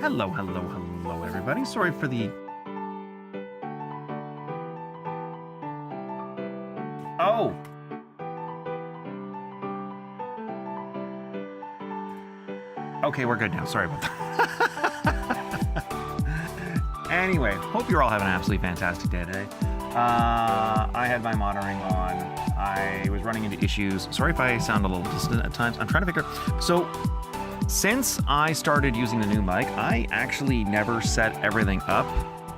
Hello, hello, hello, everybody. Sorry for the... Oh! Okay, we're good now. Sorry about that. Anyway, hope you're all having an absolutely fantastic day today. I had my monitoring on. I was running into issues. Sorry if I sound a little distant at times. I'm trying to figure... So... Since I started using the new mic, I actually never set everything up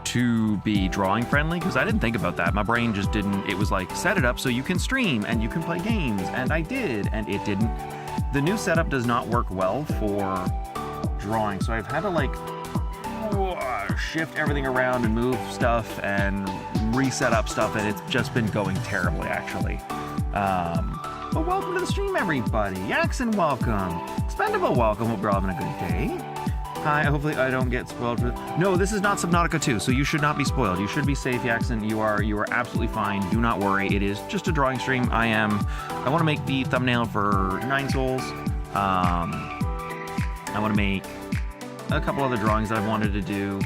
to be drawing friendly because I didn't think about that. My brain just didn't. It was like, set it up so you can stream and you can play games, and I did, and it didn't. The new setup does not work well for drawing, so I've had to like shift everything around and move stuff and reset up stuff, and it's just been going terribly, actually. But welcome to the stream, everybody. Yaxon, welcome. Expendable, welcome. Hope you're all having a good day. Hi, hopefully I don't get spoiled for... No, this is not Subnautica 2, so you should not be spoiled. You should be safe, Yaxon. You are absolutely fine. Do not worry. It is just a drawing stream. I want to make the thumbnail for 9 Souls. I want to make a couple other drawings that I've wanted to do.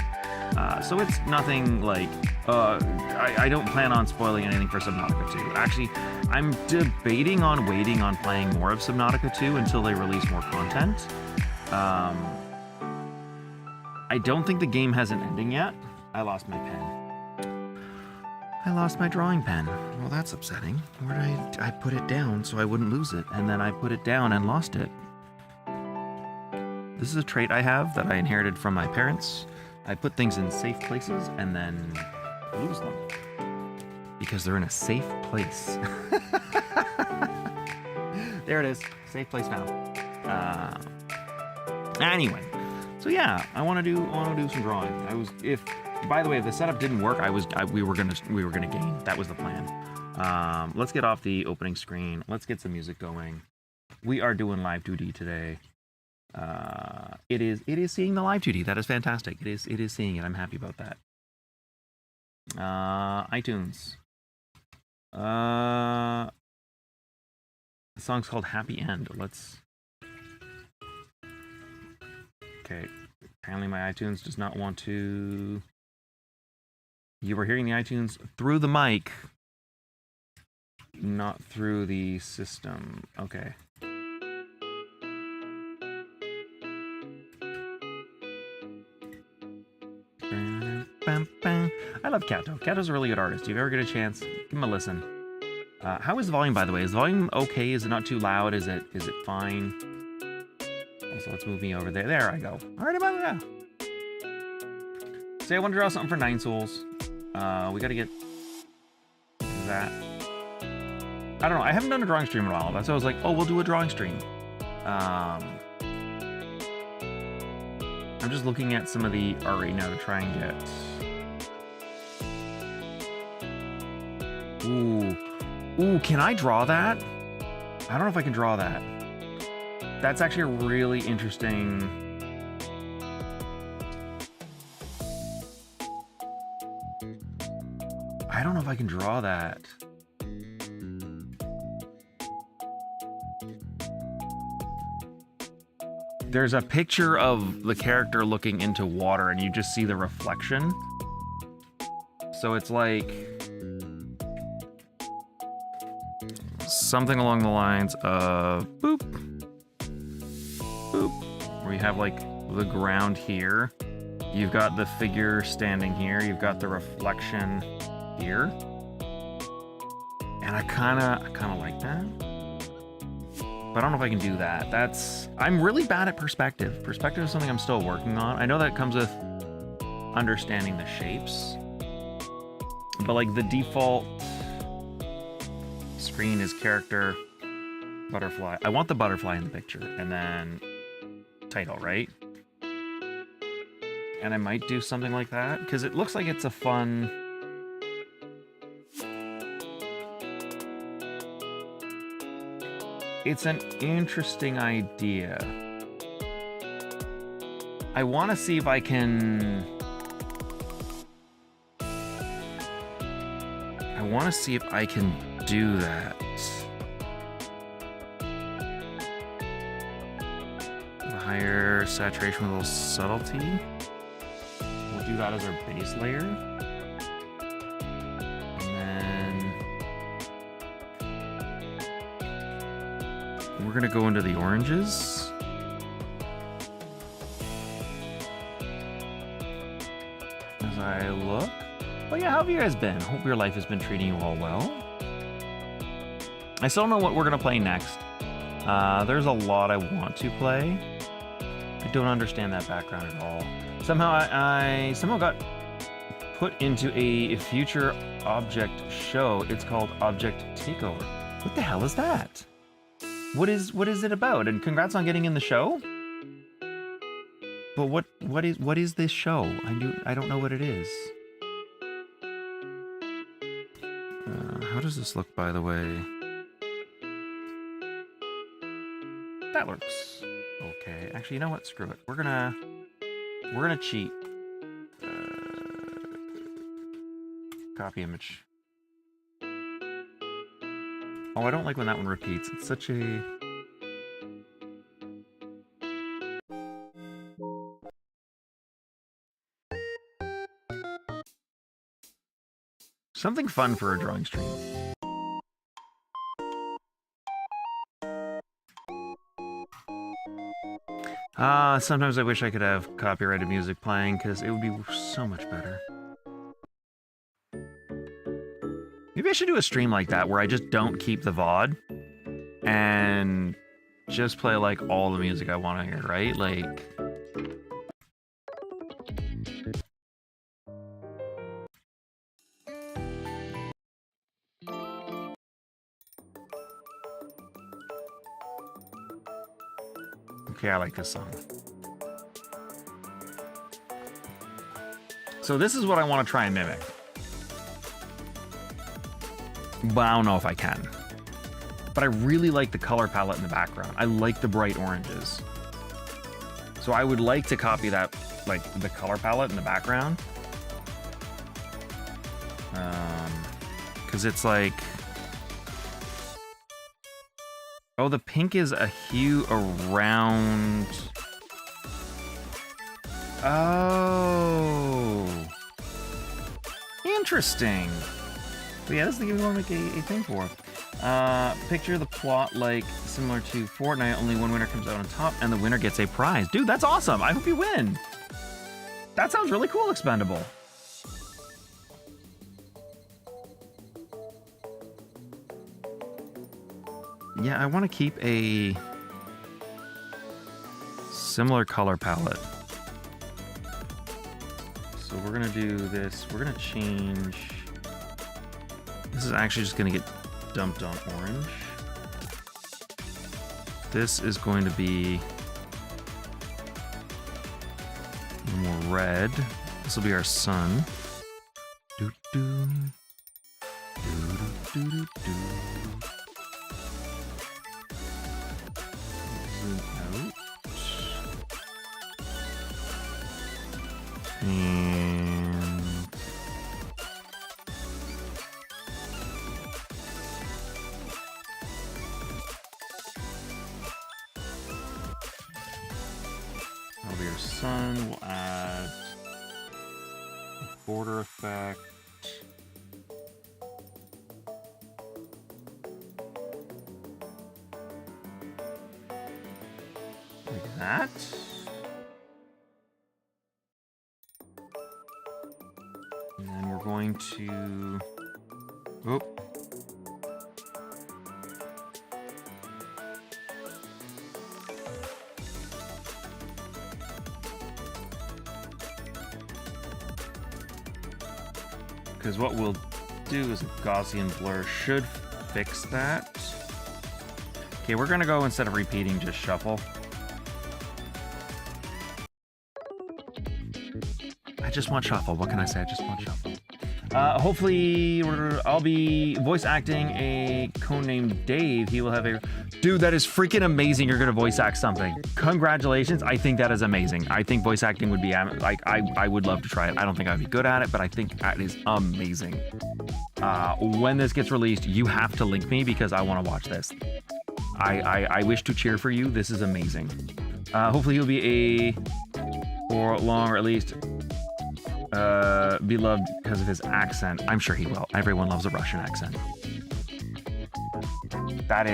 So it's nothing like... I don't plan on spoiling anything for Subnautica 2. Actually, I'm debating on waiting on playing more of Subnautica 2 until they release more content. I don't think the game has an ending yet. I lost my pen. I lost my drawing pen. Well, that's upsetting. Where did I put it down so I wouldn't lose it, and then I put it down and lost it. This is a trait I have that I inherited from my parents. I put things in safe places and then lose them because they're in a safe place. There it is, safe place now. Anyway, so yeah, I want to do some drawing. By the way, if the setup didn't work, we were gonna game. That was the plan. Let's get off the opening screen. Let's get some music going. We are doing live duty today. It is seeing the live duty. That is fantastic. It is seeing it. I'm happy about that. iTunes. The song's called Happy End. Okay. Apparently my iTunes does not want to... You were hearing the iTunes through the mic, not through the system. Okay. I love Kato. Kato's a really good artist. If you ever get a chance, give him a listen. How is the volume, by the way? Is the volume okay? Is it not too loud? Is it fine? So let's move me over there. There I go. All right, about that. Say I want to draw something for 9 Souls. We got to get that. I don't know. I haven't done a drawing stream in a while. That's why I was like, oh, we'll do a drawing stream. I'm just looking at some of the art right now to try and get... Ooh, can I draw that? I don't know if I can draw that. That's actually a really interesting... I don't know if I can draw that. There's a picture of the character looking into water and you just see the reflection. So it's like something along the lines of boop, boop, where you have like the ground here. You've got the figure standing here. You've got the reflection here. And I kind of like that. But I don't know if I can do that. I'm really bad at perspective. Perspective is something I'm still working on. I know that comes with understanding the shapes. But like the default screen is character, butterfly. I want the butterfly in the picture. And then title, right? And I might do something like that. Because it looks like it's a fun... It's an interesting idea. I want to see if I can... do that. higher saturation with a little subtlety. We'll do that as our base layer. And then we're gonna go into the oranges. As I look. Well, yeah, how have you guys been? Hope your life has been treating you all well. I still don't know what we're gonna play next. There's a lot I want to play. I don't understand that background at all. Somehow I somehow got put into a future object show. It's called Object Takeover. What the hell is that? What is it about? And congrats on getting in the show. But what is this show? I don't know what it is. How does this look, by the way? That looks okay. Actually, you know what? Screw it. We're gonna cheat. Copy image. Oh, I don't like when that one repeats. It's such a... Something fun for a drawing stream. Sometimes I wish I could have copyrighted music playing, because it would be so much better. Maybe I should do a stream like that, where I just don't keep the VOD, and just play, like, all the music I want to hear, right? Like... Okay, I like this song. So this is what I want to try and mimic. But I don't know if I can. But I really like the color palette in the background. I like the bright oranges. So I would like to copy that, like, the color palette in the background. Because it's like... Oh, the pink is a hue around... Oh. Interesting. But yeah, this is the game we want to make a thing for. Picture the plot like similar to Fortnite, only one winner comes out on top, and the winner gets a prize. Dude, that's awesome. I hope you win. That sounds really cool, Expendable. Yeah, I want to keep a similar color palette. So we're going to do this. We're going to change... This is actually just going to get dumped on orange. This is going to be a little more red. This will be our sun. Doo-doo. Doo-doo-doo-doo-doo. Zoom out. And that'll be our sun. We'll add a border effect. Like that. And then we're going to... Oh. Because what we'll do is a Gaussian blur should fix that. Okay, we're going to go, instead of repeating, just shuffle. I just want shuffle. What can I say? I just want shuffle. Hopefully, I'll be voice acting a cone named Dave. He will have a... Dude, that is freaking amazing. You're going to voice act something. Congratulations. I think that is amazing. I think voice acting would be... Like, I would love to try it. I don't think I'd be good at it, but I think that is amazing. When this gets released, you have to link me because I want to watch this. I wish to cheer for you. This is amazing. Hopefully he'll be or long, or at least be loved because of his accent. I'm sure he will. Everyone loves a Russian accent. That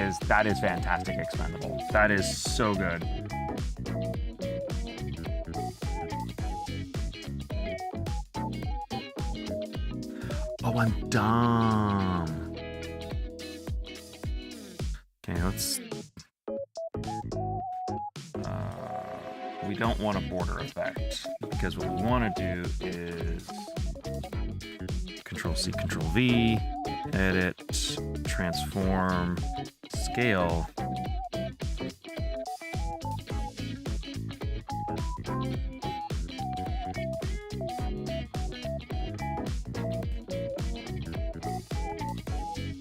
is fantastic, Expendable. That is so good. Oh, I'm dumb. Okay, let's... we don't want a border effect, because what we want to do is Control-C, Control-V, edit, transform, scale.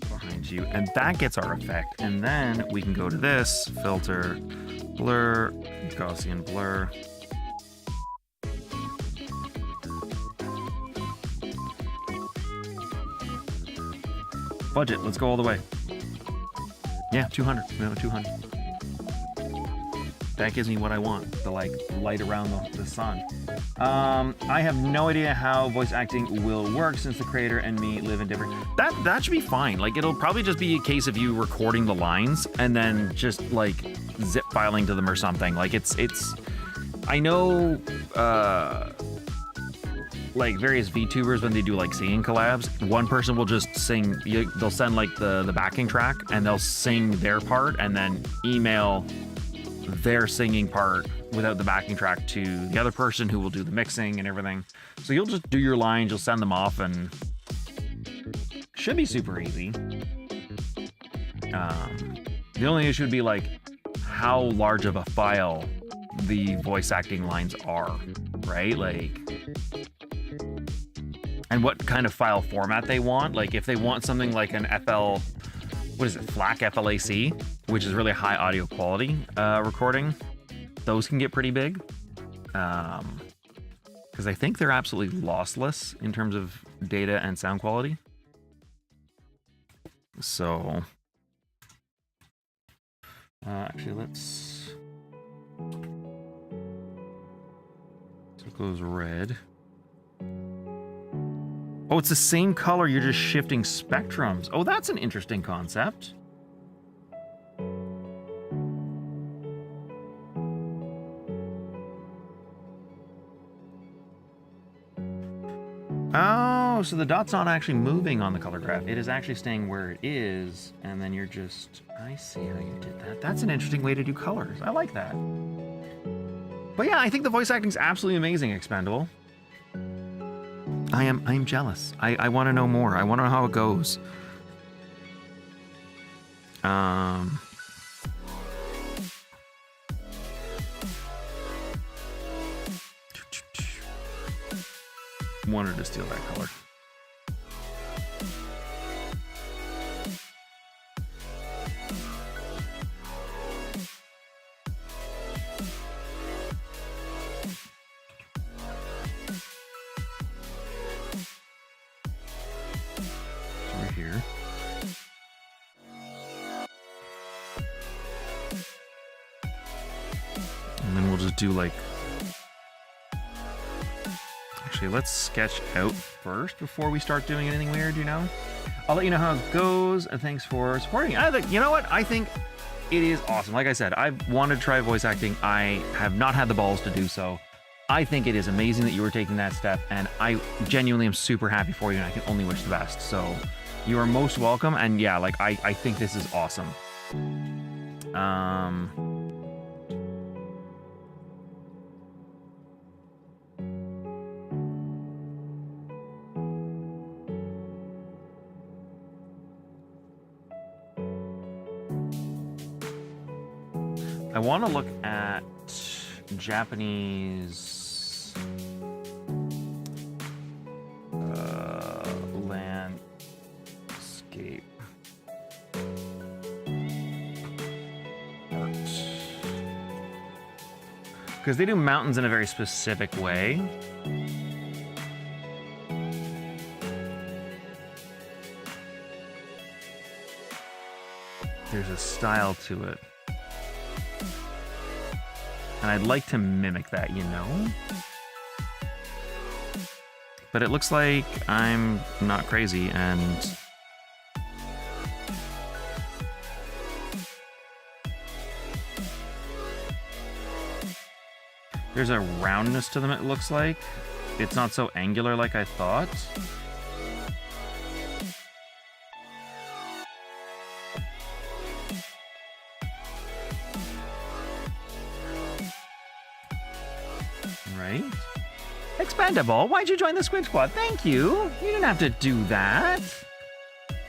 Behind you, and that gets our effect. And then we can go to this, filter, blur, Gaussian blur. Budget, let's go all the way. Yeah, 200. No, 200. That gives me what I want, the like light around the sun. I have no idea how voice acting will work since the creator and me live in different... That should be fine. Like, it'll probably just be a case of you recording the lines and then just like zip filing to them or something. Like it's I know like various VTubers, when they do like singing collabs, one person will just sing, they'll send like the backing track and they'll sing their part and then email their singing part without the backing track to the other person who will do the mixing and everything. So you'll just do your lines, you'll send them off, and should be super easy. The only issue would be like how large of a file the voice acting lines are, right? Like, and what kind of file format they want. Like if they want something like an FL, what is it, FLAC, FLAC, which is really high audio quality recording, those can get pretty big. Because I think they're absolutely lossless in terms of data and sound quality. So, actually let's, so it goes red. Oh, it's the same color, you're just shifting spectrums. Oh, that's an interesting concept. Oh, so the dot's not actually moving on the color graph. It is actually staying where it is, and then you're just... I see how you did that. That's an interesting way to do colors. I like that. But yeah, I think the voice acting's absolutely amazing, Expendable. I am jealous. I want to know more. I want to know how it goes. Wanted to steal that color. Here. And then we'll just do like... Actually, let's sketch out first before we start doing anything weird, you know? I'll let you know how it goes, and thanks for supporting. I think, you know what? I think it is awesome. Like I said, I've wanted to try voice acting. I have not had the balls to do so. I think it is amazing that you were taking that step, and I genuinely am super happy for you, and I can only wish the best. So you are most welcome, and yeah, like I think this is awesome. I want to look at Japanese landscape art, because they do mountains in a very specific way. There's a style to it. And I'd like to mimic that, you know? But it looks like I'm not crazy, and there's a roundness to them, it looks like. It's not so angular like I thought. Right? Expendable, why'd you join the Squid Squad? Thank you. You didn't have to do that.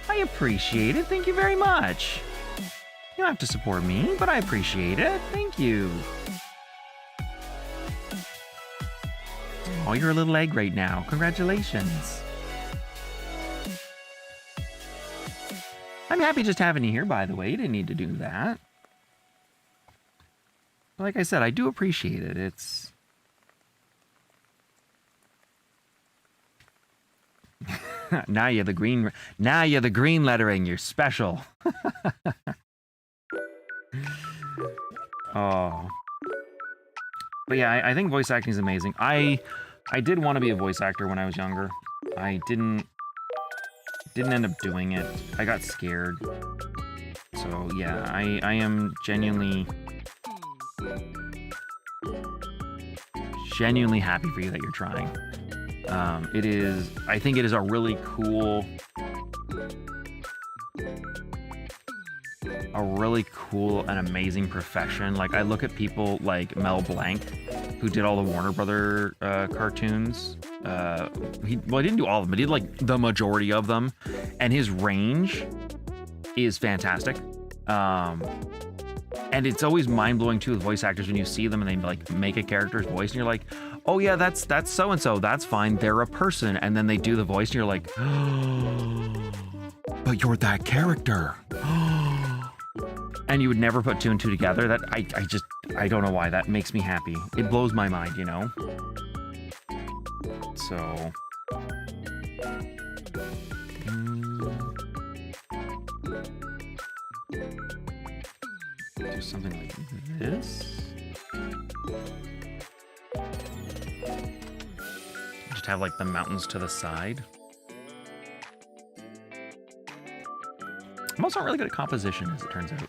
I appreciate it. Thank you very much. You don't have to support me, but I appreciate it. Thank you. Oh, you're a little egg right now. Congratulations. I'm happy just having you here, by the way. You didn't need to do that. But like I said, I do appreciate it. It's... now you're the green lettering. You're special. Oh. But yeah, I think voice acting is amazing. I did want to be a voice actor when I was younger. I didn't end up doing it. I got scared. So yeah, I am genuinely happy for you that you're trying. I think it is a really cool and amazing profession. Like, I look at people like Mel Blanc, who did all the Warner Brother cartoons. He didn't do all of them, but he did like the majority of them, and his range is fantastic. And it's always mind-blowing too with voice actors when you see them and they like make a character's voice and you're like, oh yeah, that's so-and-so, that's fine, they're a person. And then they do the voice and you're like, oh, but you're that character. And you would never put two and two together. That I don't know why. That makes me happy. It blows my mind, you know? So... do something like this. Just have like the mountains to the side. I'm also not really good at composition, as it turns out.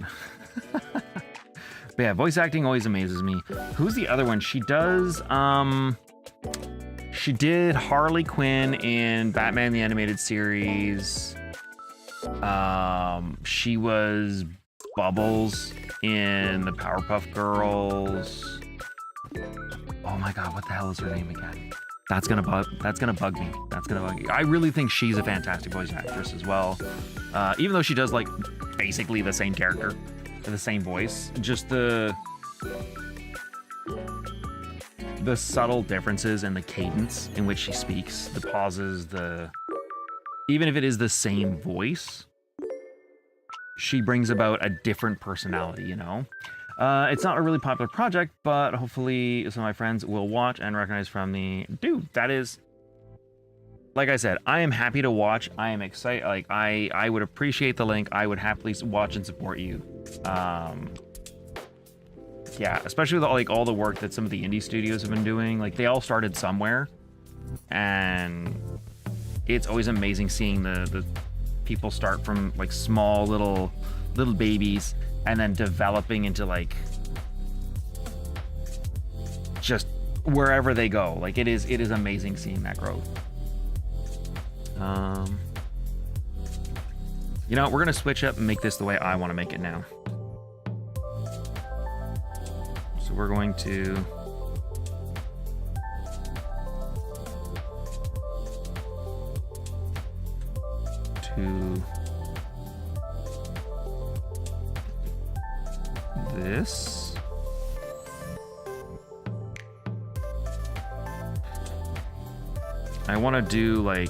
But yeah, voice acting always amazes me. Who's the other one? She does, she did Harley Quinn in Batman the Animated Series. She was Bubbles in the Powerpuff Girls. Oh my god, what the hell is her name again? That's gonna bug me. That's gonna bug me. I really think she's a fantastic voice actress as well. Even though she does like basically the same character, the same voice, just the subtle differences in the cadence in which she speaks, the pauses, even if it is the same voice, she brings about a different personality, you know? It's not a really popular project, but hopefully some of my friends will watch and recognize from the... Dude, that is... Like I said, I am happy to watch. I am excited. Like, I would appreciate the link. I would happily watch and support you. Yeah, especially with like all the work that some of the indie studios have been doing. Like, they all started somewhere. And it's always amazing seeing the people start from like small little babies and then developing into like just wherever they go. Like, it is amazing seeing that growth. You know, we're gonna switch up and make this the way I want to make it now. So we're going to this. I want to do like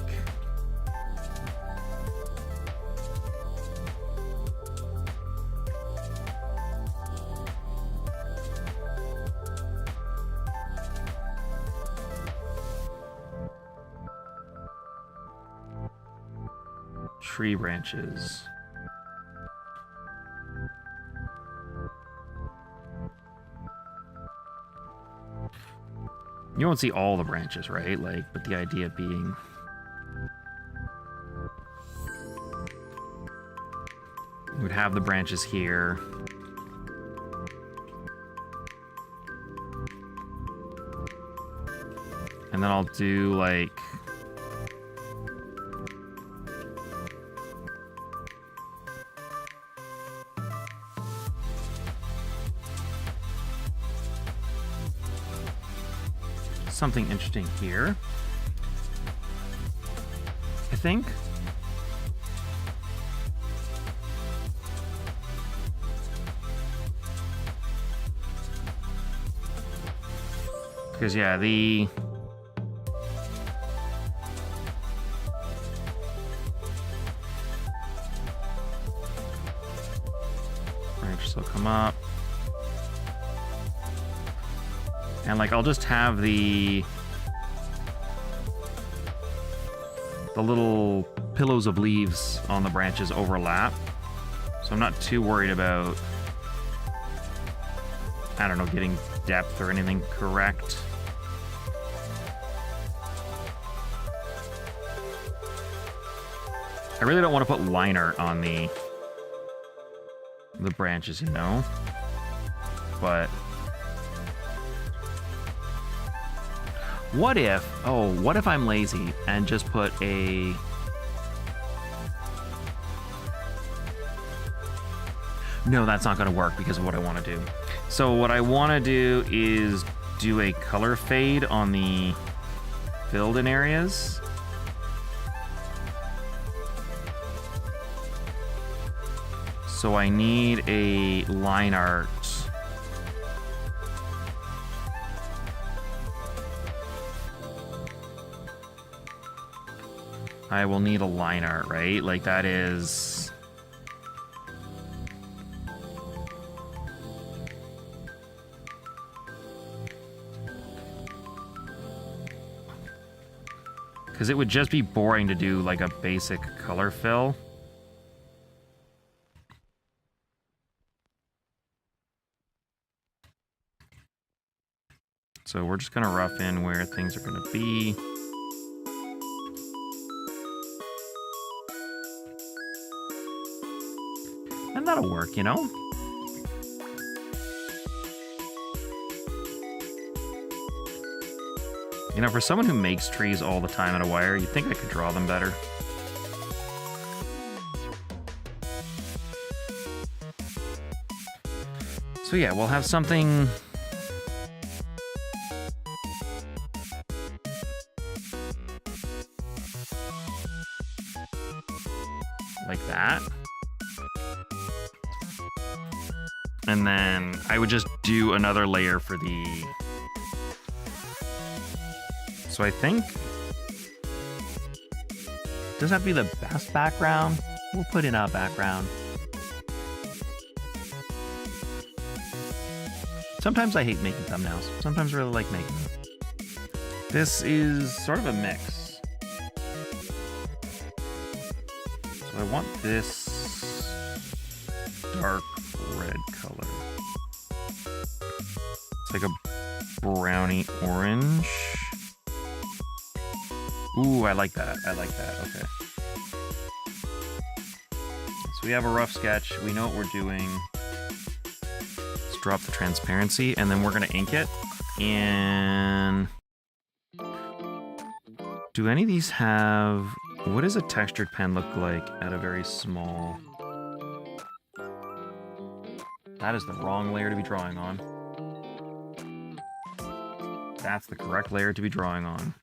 tree branches. You won't see all the branches, right? Like, but the idea being... we would have the branches here. And then I'll do, like... something interesting here, I think. Because, yeah, the... branches will come up. And, like, I'll just have the little pillows of leaves on the branches overlap. So I'm not too worried about, I don't know, getting depth or anything correct. I really don't want to put line art on the branches, you know? But... what if I'm lazy and just put a... no, that's not going to work because of what I want to do. So what I want to do is do a color fade on the filled in areas. So I need a line art. I will need a line art, right? Like that is... because it would just be boring to do like a basic color fill. So we're just gonna rough in where things are gonna be. And that'll work, you know? You know, for someone who makes trees all the time at a wire, you'd think I could draw them better. So yeah, we'll have something... like that. And then I would just do another layer for the... so I think... does that be the best background? We'll put in a background. Sometimes I hate making thumbnails. Sometimes I really like making them. This is sort of a mix. So I want this dark red color. It's like a browny orange. Ooh, I like that. I like that. Okay. So we have a rough sketch. We know what we're doing. Let's drop the transparency, and then we're going to ink it. And do any of these have... what does a textured pen look like at a very small... that is the wrong layer to be drawing on. That's the correct layer to be drawing on.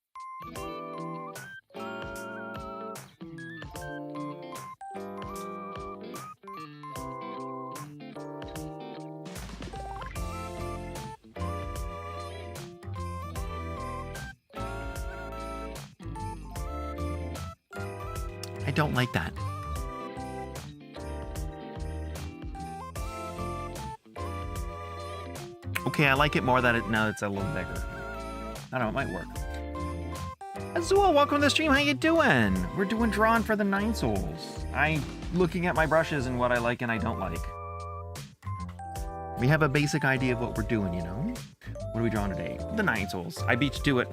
I don't like that. Okay, I like it more that now it's a little bigger. I don't know, it might work. Azul, welcome to the stream. How you doing? We're doing drawing for the 9 souls. I'm looking at my brushes and what I like and I don't like. We have a basic idea of what we're doing, you know? What are we drawing today? The 9 souls. I beat you to it.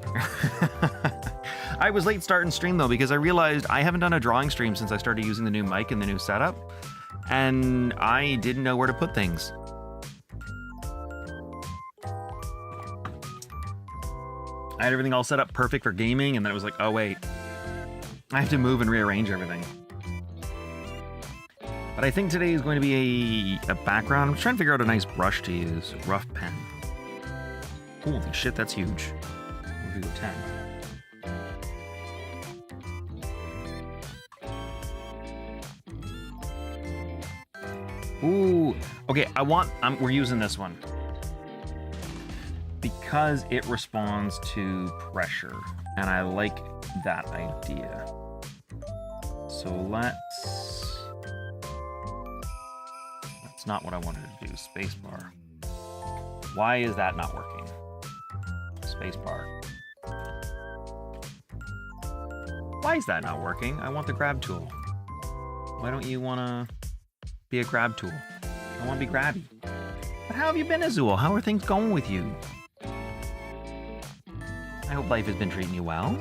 I was late starting stream though because I realized I haven't done a drawing stream since I started using the new mic and the new setup, and I didn't know where to put things. I had everything all set up perfect for gaming, and then it was like, oh wait, I have to move and rearrange everything. But I think today is going to be a background. I'm trying to figure out a nice brush to use. Rough pen. Holy shit, that's huge. We'll do 10. Ooh, okay, we're using this one because it responds to pressure, and I like that idea. So that's not what I wanted to do. Spacebar. Why is that not working? Spacebar. Why is that not working? I want the grab tool. Why don't you want to be a grab tool? I want to be grabby. But how have you been, Azul? How are things going with you? I hope life has been treating you well.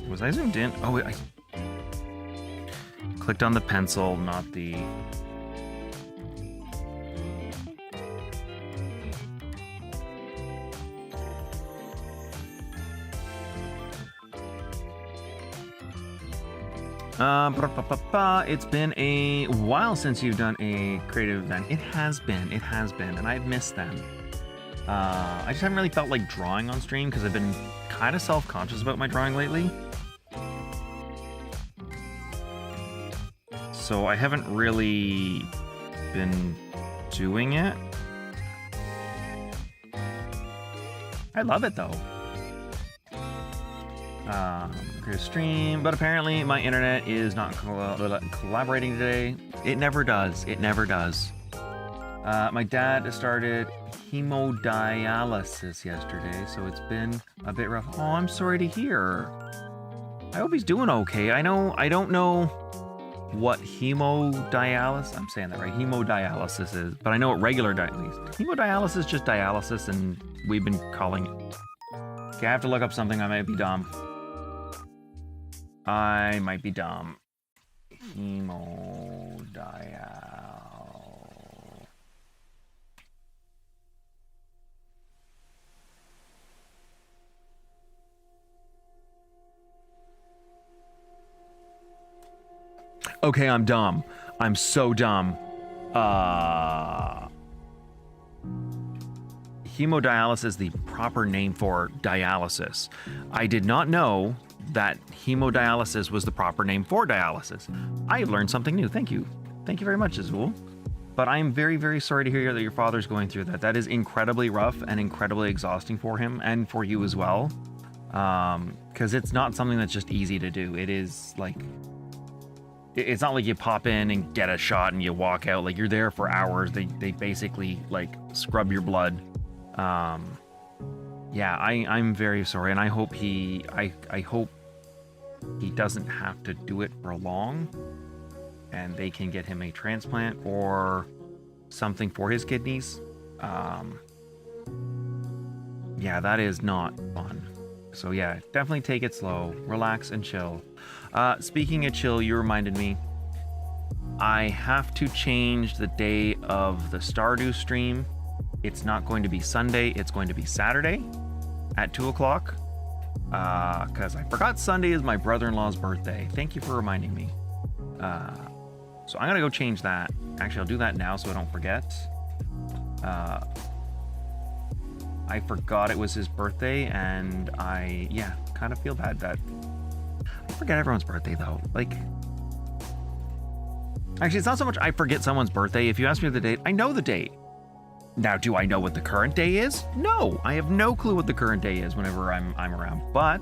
Was I zoomed in? Oh, wait, I clicked on the pencil, not the... It's been a while since you've done a creative event. It has been, and I've missed them. I just haven't really felt like drawing on stream because I've been kind of self-conscious about my drawing lately. So I haven't really been doing it. I love it though. Create a stream, but apparently my internet is not collaborating today. It never does. It never does. My dad started hemodialysis yesterday, so it's been a bit rough. Oh, I'm sorry to hear. I hope he's doing okay. I don't know what hemodialysis, I'm saying that right, hemodialysis is, but I know what regular dialysis. Hemodialysis is just dialysis, and we've been calling it. Okay, I have to look up something. I might be dumb. Okay, I'm dumb. I'm so dumb. Hemodialysis is the proper name for dialysis. I did not know that hemodialysis was the proper name for dialysis. I learned something new. Thank you. Thank you very much, Azul. But I am very, very sorry to hear that your father's going through that. That is incredibly rough and incredibly exhausting for him and for you as well. Because it's not something that's just easy to do. It is like... It's not like you pop in and get a shot and you walk out. Like, you're there for hours. They basically like scrub your blood. Yeah, I'm very sorry, and I hope I hope he doesn't have to do it for long, and they can get him a transplant or something for his kidneys. Yeah, that is not fun. So yeah, definitely take it slow, relax and chill. Speaking of chill, you reminded me, I have to change the day of the Stardew stream. It's not going to be Sunday, it's going to be Saturday at 2 o'clock. Because I forgot Sunday is my brother-in-law's birthday. Thank you for reminding me. So I'm gonna go change that. Actually, I'll do that now so I don't forget. I forgot it was his birthday, and I, yeah, kind of feel bad that I forget everyone's birthday though. Like, actually, it's not so much I forget someone's birthday. If you ask me the date, I know the date. Now, do I know what the current day is? No, I have no clue what the current day is whenever I'm around, but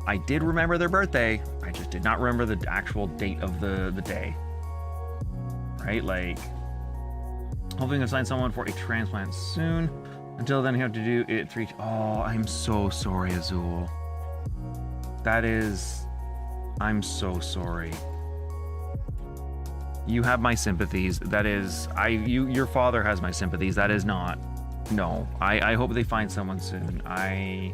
I did remember their birthday. I just did not remember the actual date of the day, right? Like, Hoping to find someone for a transplant soon. Until then, you have to do it 3... Oh, I'm so sorry, Azul. That is... I'm so sorry. You have my sympathies. That is... Your father has my sympathies. That is not... No. I hope they find someone soon. I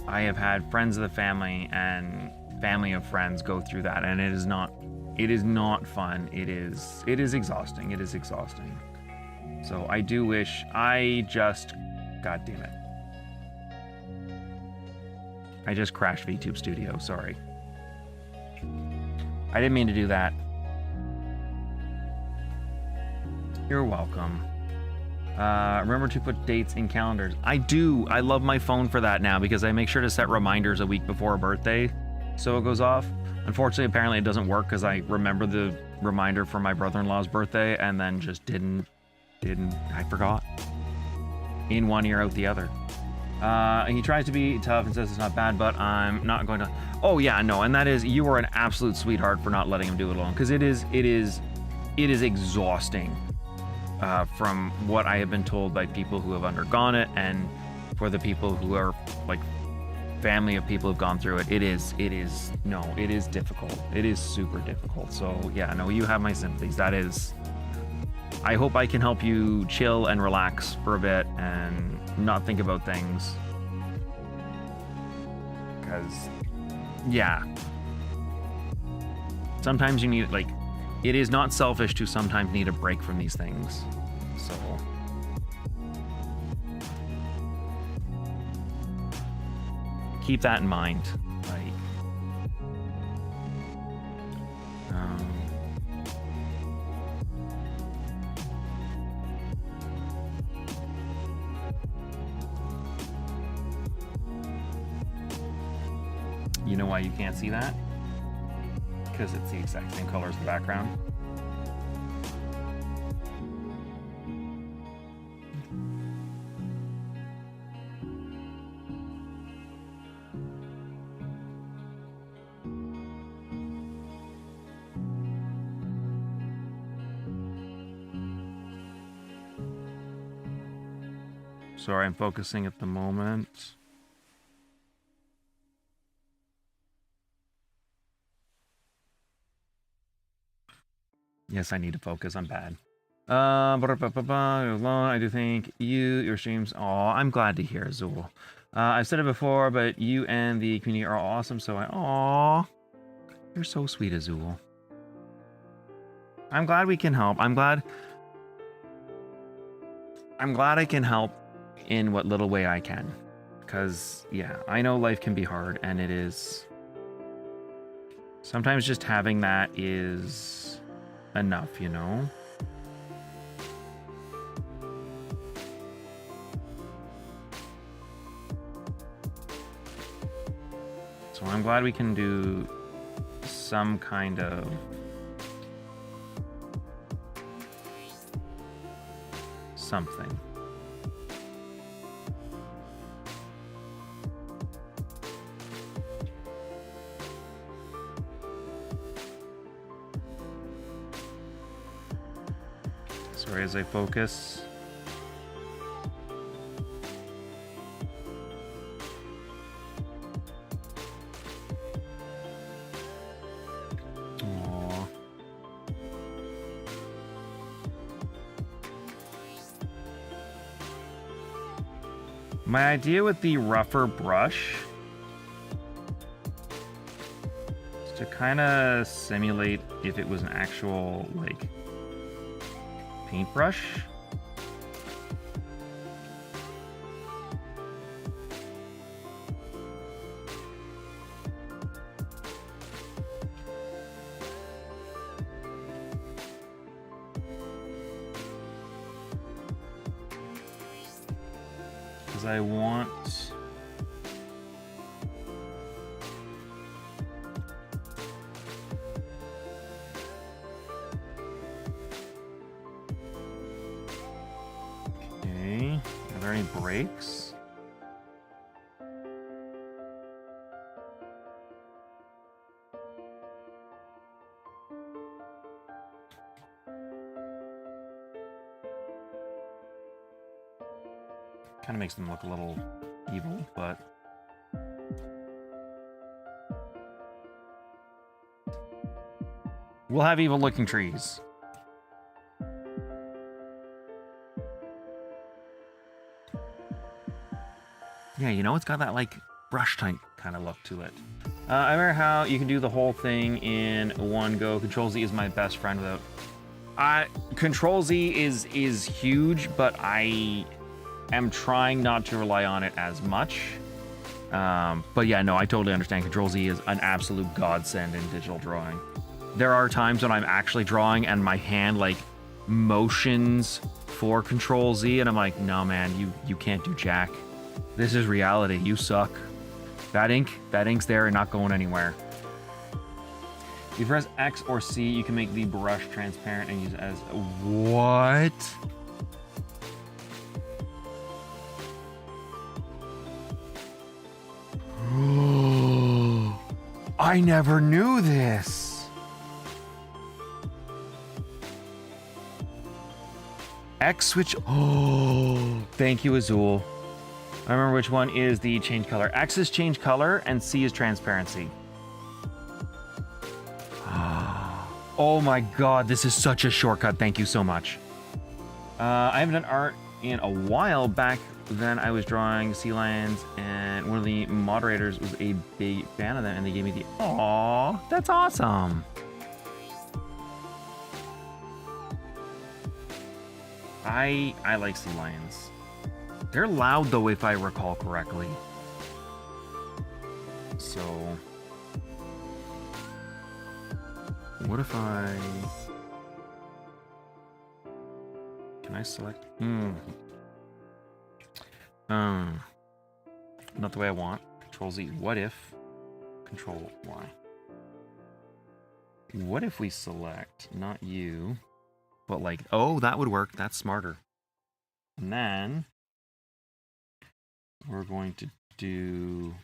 have had friends of the family and family of friends go through that, and it is not fun. It is exhausting. It is exhausting. So I do wish God damn it. I just crashed VTube Studio, sorry. I didn't mean to do that. You're welcome. Remember to put dates in calendars. I do. I love my phone for that now because I make sure to set reminders a week before a birthday so it goes off. Unfortunately, apparently it doesn't work because I remember the reminder for my brother-in-law's birthday and then just didn't, I forgot. In one ear, out the other. He tries to be tough and says it's not bad, but I'm not going to... Oh yeah, no, and that is, you are an absolute sweetheart for not letting him do it alone, because it is exhausting, from what I have been told by people who have undergone it, and for the people who are, like, family of people who've gone through it. It is difficult. It is super difficult. So yeah, no, you have my sympathies. That is... I hope I can help you chill and relax for a bit and not think about things. Because, yeah. Sometimes you need, like, it is not selfish to sometimes need a break from these things. So... keep that in mind. Like... You know why you can't see that? Because it's the exact same color as the background. Sorry, I'm focusing at the moment. Yes, I need to focus. I'm bad. I do think your streams... Aw, I'm glad to hear, Azul. I've said it before, but you and the community are awesome, so aw. You're so sweet, Azul. I'm glad we can help. I'm glad I can help in what little way I can. Because, yeah, I know life can be hard, and it is... Sometimes just having that is... enough, you know? So I'm glad we can do some kind of something. Sorry, as I focus. Aww. My idea with the rougher brush is to kind of simulate if it was an actual, like, paintbrush. Because I want... Are there any breaks? Kind of makes them look a little evil, but... We'll have evil-looking trees. Yeah, you know, it's got that, like, brush type kind of look to it. I remember how you can do the whole thing in one go. Control-Z is my best friend without... Control-Z is huge, but I am trying not to rely on it as much. But yeah, no, I totally understand. Control-Z is an absolute godsend in digital drawing. There are times when I'm actually drawing and my hand, like, motions for Control-Z, and I'm like, no, man, you can't do jack. This is reality. You suck. That ink's there and not going anywhere. If you press X or C, you can make the brush transparent and use it as... What? I never knew this. X switch... Oh, thank you, Azul. I remember which one is the change color. X is change color and C is transparency. Oh my god, this is such a shortcut. Thank you so much. I haven't done art in a while. Back then I was drawing sea lions and one of the moderators was a big fan of them and they gave me the... Aww, that's awesome. I like sea lions. They're loud though, if I recall correctly. So... What if I... Can I select? Not the way I want. Control Z. What if? Control Y. What if we select, not you, but like, oh, that would work. That's smarter. And then we're going to do...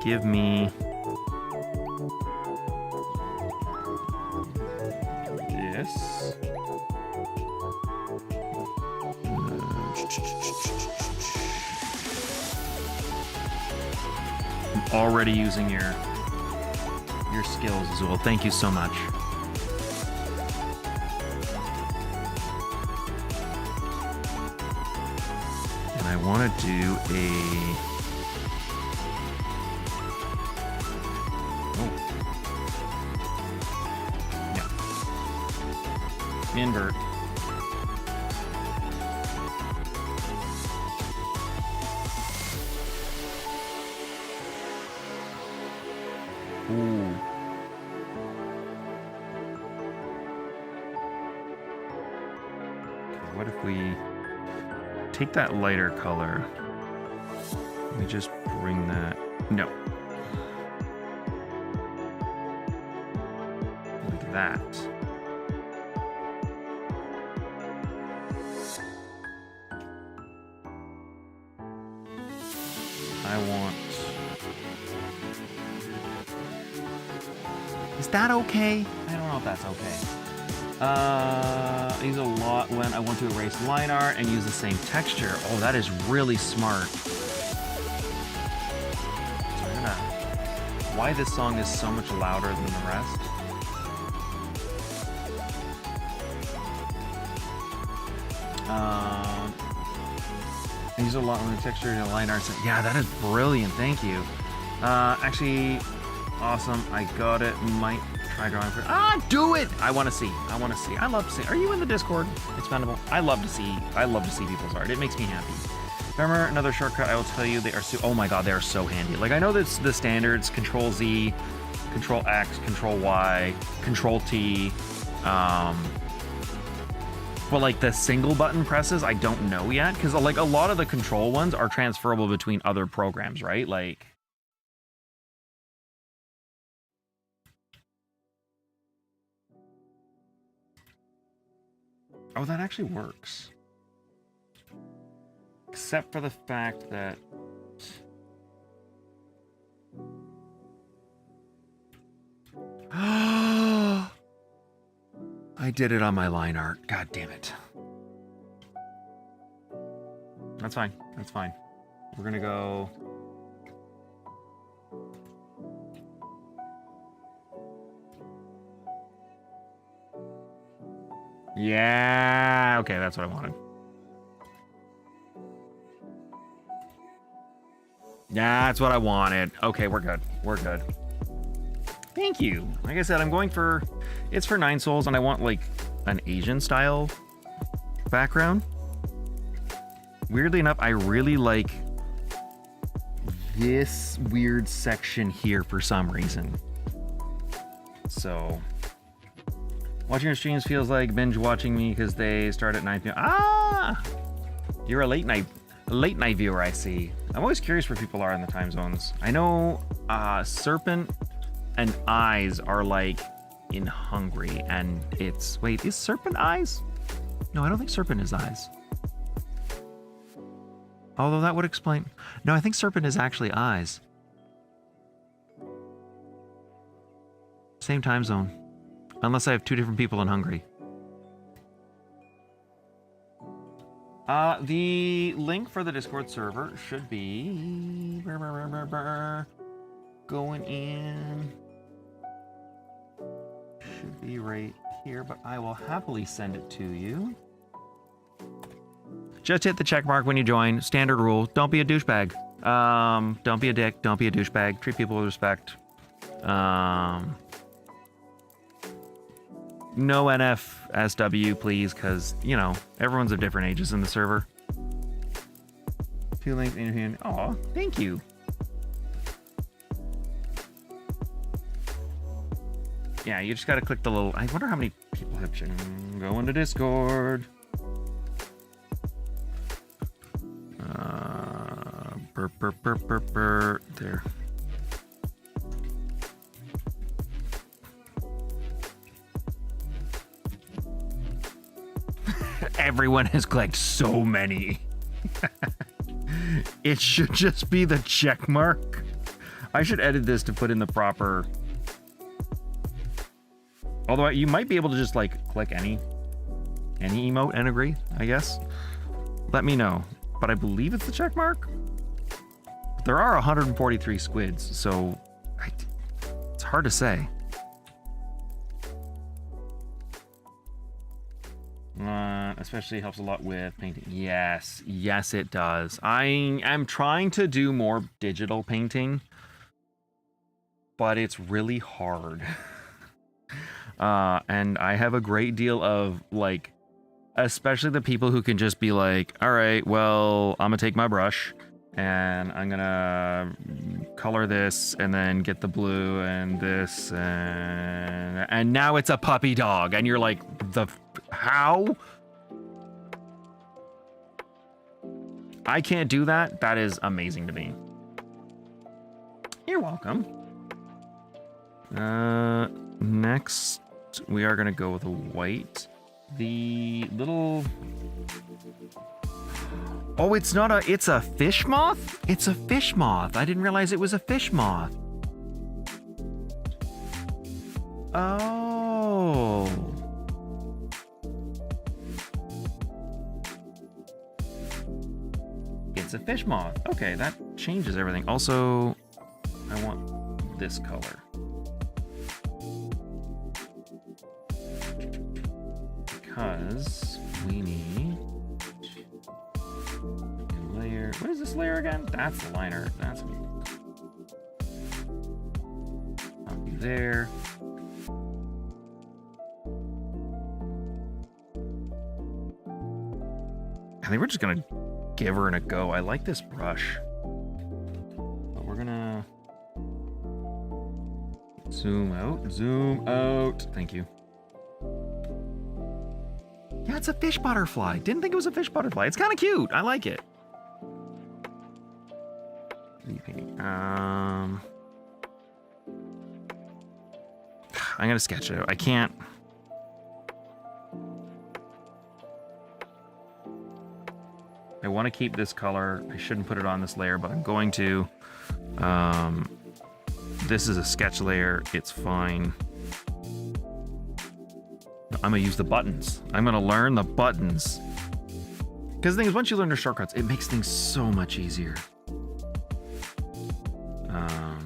Give me... this. I'm already using your skills as well. Thank you so much. And I want to do a... invert. Ooh. Okay, what if we take that lighter color? Let me just bring that... No. Like that. I want... Is that okay? I don't know if that's okay. I use a lot when I want to erase line art and use the same texture. Oh, that is really smart. So I'm gonna... Why this song is so much louder than the rest? I use a lot when the texture and line art. Yeah, that is brilliant. Thank you. Actually, awesome. I got it. Might try drawing for... do it! I want to see. I want to see. I love to see. Are you in the Discord? Expendable. I love to see people's art. It makes me happy. Remember, another shortcut I will tell you, they are so... Oh my god, they are so handy. Like, I know that's the standards. Control Z, Control X, Control Y, Control T, but like the single button presses, I don't know yet, because like a lot of the control ones are transferable between other programs, right? Like, oh, that actually works, except for the fact that I did it on my line art. God damn it. That's fine. That's fine. We're gonna go. Yeah. Okay, that's what I wanted. Yeah, that's what I wanted. Okay, we're good. We're good. Thank you. Like I said, I'm going for... It's for 9 souls, and I want, like, an Asian-style background. Weirdly enough, I really like this weird section here for some reason. So... Watching your streams feels like binge watching me because they start at 9 p.m. Ah! You're a late night viewer, I see. I'm always curious where people are in the time zones. I know Serpent and Eyes are like in Hungary, and it's... Wait, is Serpent Eyes? No, I don't think Serpent is Eyes. Although that would explain... No, I think Serpent is actually Eyes. Same time zone. Unless I have 2 different people in Hungary. The link for the Discord server should be... Going in... Should be right here, but I will happily send it to you. Just hit the check mark when you join. Standard rule. Don't be a douchebag. Don't be a dick. Don't be a douchebag. Treat people with respect. No NFSW, please, because, you know, everyone's of different ages in the server. 2 links in here. Aw, thank you. Yeah, you just gotta click the little... I wonder how many people have... Go into Discord. There. Everyone has clicked so many. It should just be the check mark. I should edit this to put in the proper... Although you might be able to just like click any emote and agree, I guess. Let me know. But I believe it's the check mark. There are 143 squids, so it's hard to say. Especially helps a lot with painting. Yes, yes it does. I am trying to do more digital painting, but it's really hard. And I have a great deal of, like, especially the people who can just be like, all right, well, I'm gonna take my brush and I'm gonna color this and then get the blue and this and now it's a puppy dog. And you're like, how? I can't do that. That is amazing to me. You're welcome. Next, we are gonna go with a white. The little... Oh, it's not a... It's a fish moth? It's a fish moth. I didn't realize it was a fish moth. Oh. It's a fish moth. Okay, that changes everything. Also, I want this color. Because we need a layer. What is this layer again? That's the liner. That's copy there. I think we're just gonna give her a go. I like this brush, but we're gonna zoom out. Zoom out. Thank you. Yeah, it's a fish butterfly. Didn't think it was a fish butterfly. It's kind of cute. I like it. I'm gonna sketch it out. I can't. I want to keep this color. I shouldn't put it on this layer, but I'm going to. This is a sketch layer. It's fine. I'm gonna use the buttons. I'm gonna learn the buttons. Because the thing is, once you learn the shortcuts, it makes things so much easier. Oh,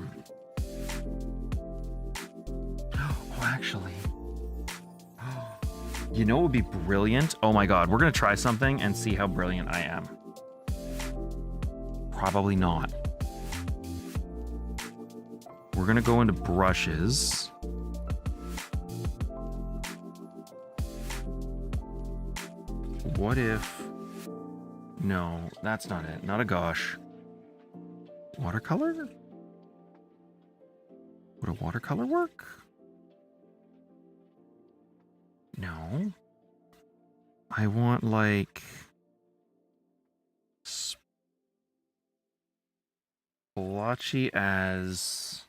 actually. You know what would be brilliant? Oh my god, we're going to try something and see how brilliant I am. Probably not. We're going to go into brushes. What if... No, that's not it. Not a gouache. Watercolor? Would a watercolor work? No. I want, like... splotchy as...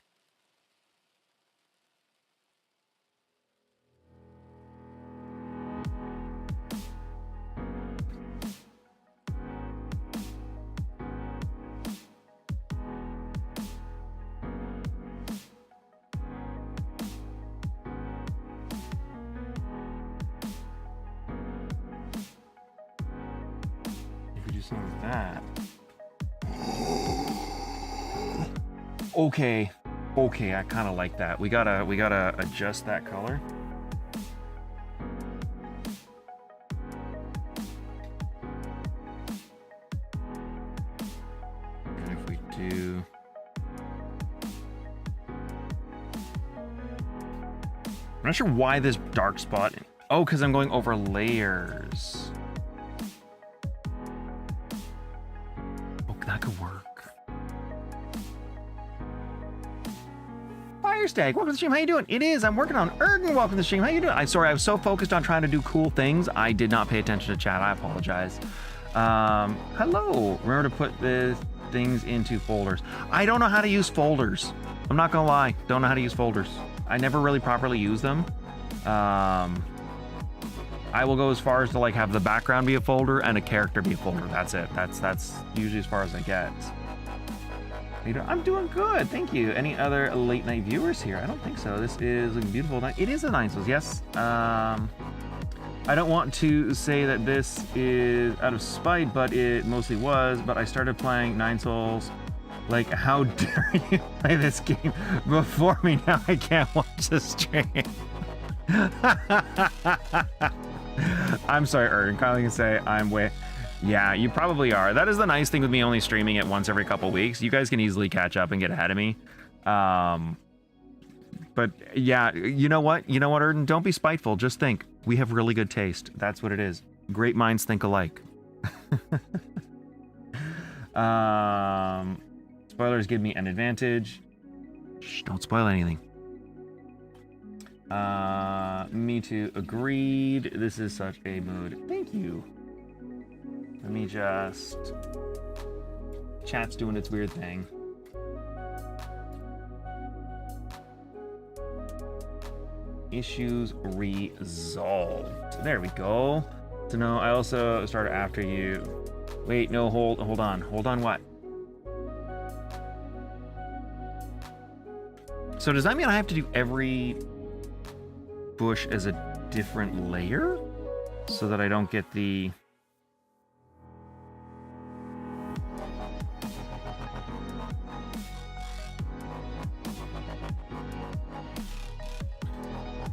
Some of that. Okay, I kind of like that. We gotta adjust that color. And if we do, I'm not sure why this dark spot. Oh, because I'm going over layers. That could work. Firestag, welcome to the stream. How you doing? It is. I'm working on Ergen. Welcome to the stream. How you doing? I'm sorry. I was so focused on trying to do cool things. I did not pay attention to chat. I apologize. Hello. Remember to put the things into folders. I don't know how to use folders. I'm not gonna lie. Don't know how to use folders. I never really properly use them. I will go as far as to like have the background be a folder and a character be a folder. That's it. That's usually as far as I get. I'm doing good, thank you. Any other late night viewers here? I don't think so. This is a beautiful night. It is a 9 Souls, yes. I don't want to say that this is out of spite, but it mostly was. But I started playing 9 Souls. Like, how dare you play this game before me? Now I can't watch the stream. I'm sorry, Erden. Kylie can say I'm way... Yeah, you probably are. That is the nice thing with me only streaming it once every couple weeks. You guys can easily catch up and get ahead of me. But yeah, you know what? You know what, Erden? Don't be spiteful. Just think. We have really good taste. That's what it is. Great minds think alike. Spoilers give me an advantage. Shh, don't spoil anything. Me too. Agreed. This is such a mood. Thank you. Let me just... Chat's doing its weird thing. Issues resolved. There we go. So no, I also started after you. Wait, no, hold on. Hold on what? So does that mean I have to do every bush as a different layer so that I don't get the...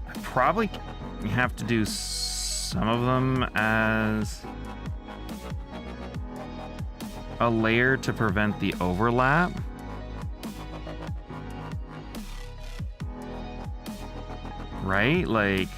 I probably have to do some of them as a layer to prevent the overlap. Right? Like...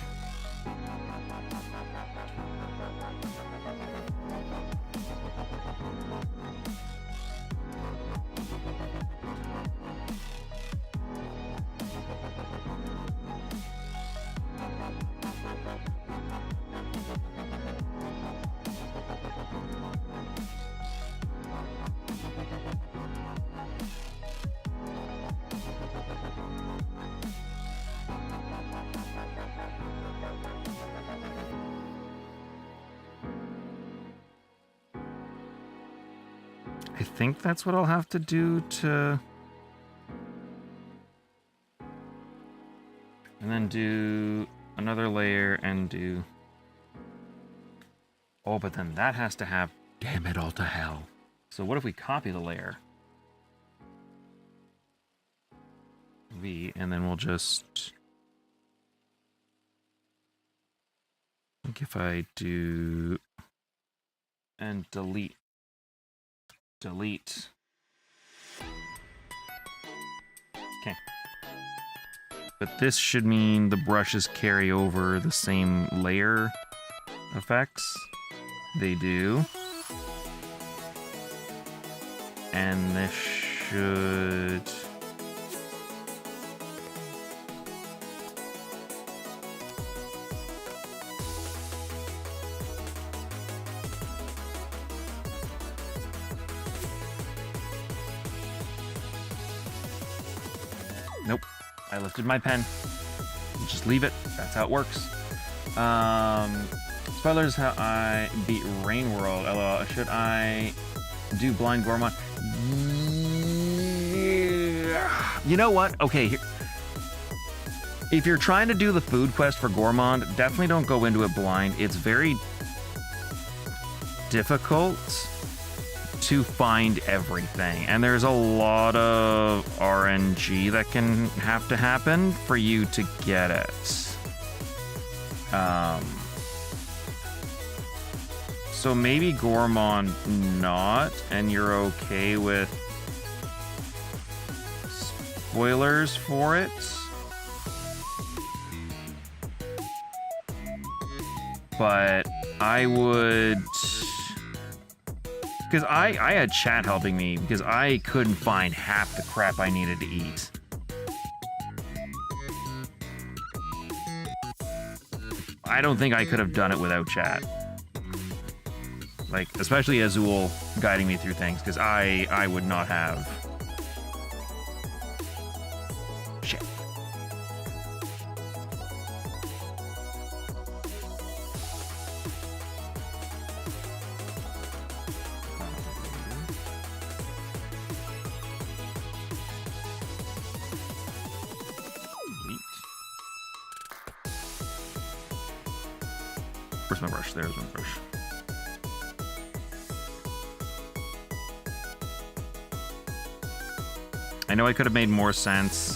I think that's what I'll have to do to... And then do another layer and do... Oh, but then that has to have Damn it all to hell. So what if we copy the layer? V, and then we'll just... Like if I do... And delete. Delete. Okay. But this should mean the brushes carry over the same layer effects. They do. And this should... Nope. I lifted my pen. Just leave it. That's how it works. Spoilers how I beat Rain World. LOL. Should I do Blind Gourmand? Yeah. You know what? Okay, here. If you're trying to do the food quest for Gourmand, definitely don't go into it blind. It's very difficult to find everything, and there's a lot of RNG that can have to happen for you to get it. So maybe Gourmand not, and you're okay with spoilers for it. But I would... Because I had chat helping me because I couldn't find half the crap I needed to eat. I don't think I could have done it without chat. Like, especially Azul guiding me through things, because I would not have. Shit. Where's my brush? There's my brush. I know I could have made more sense.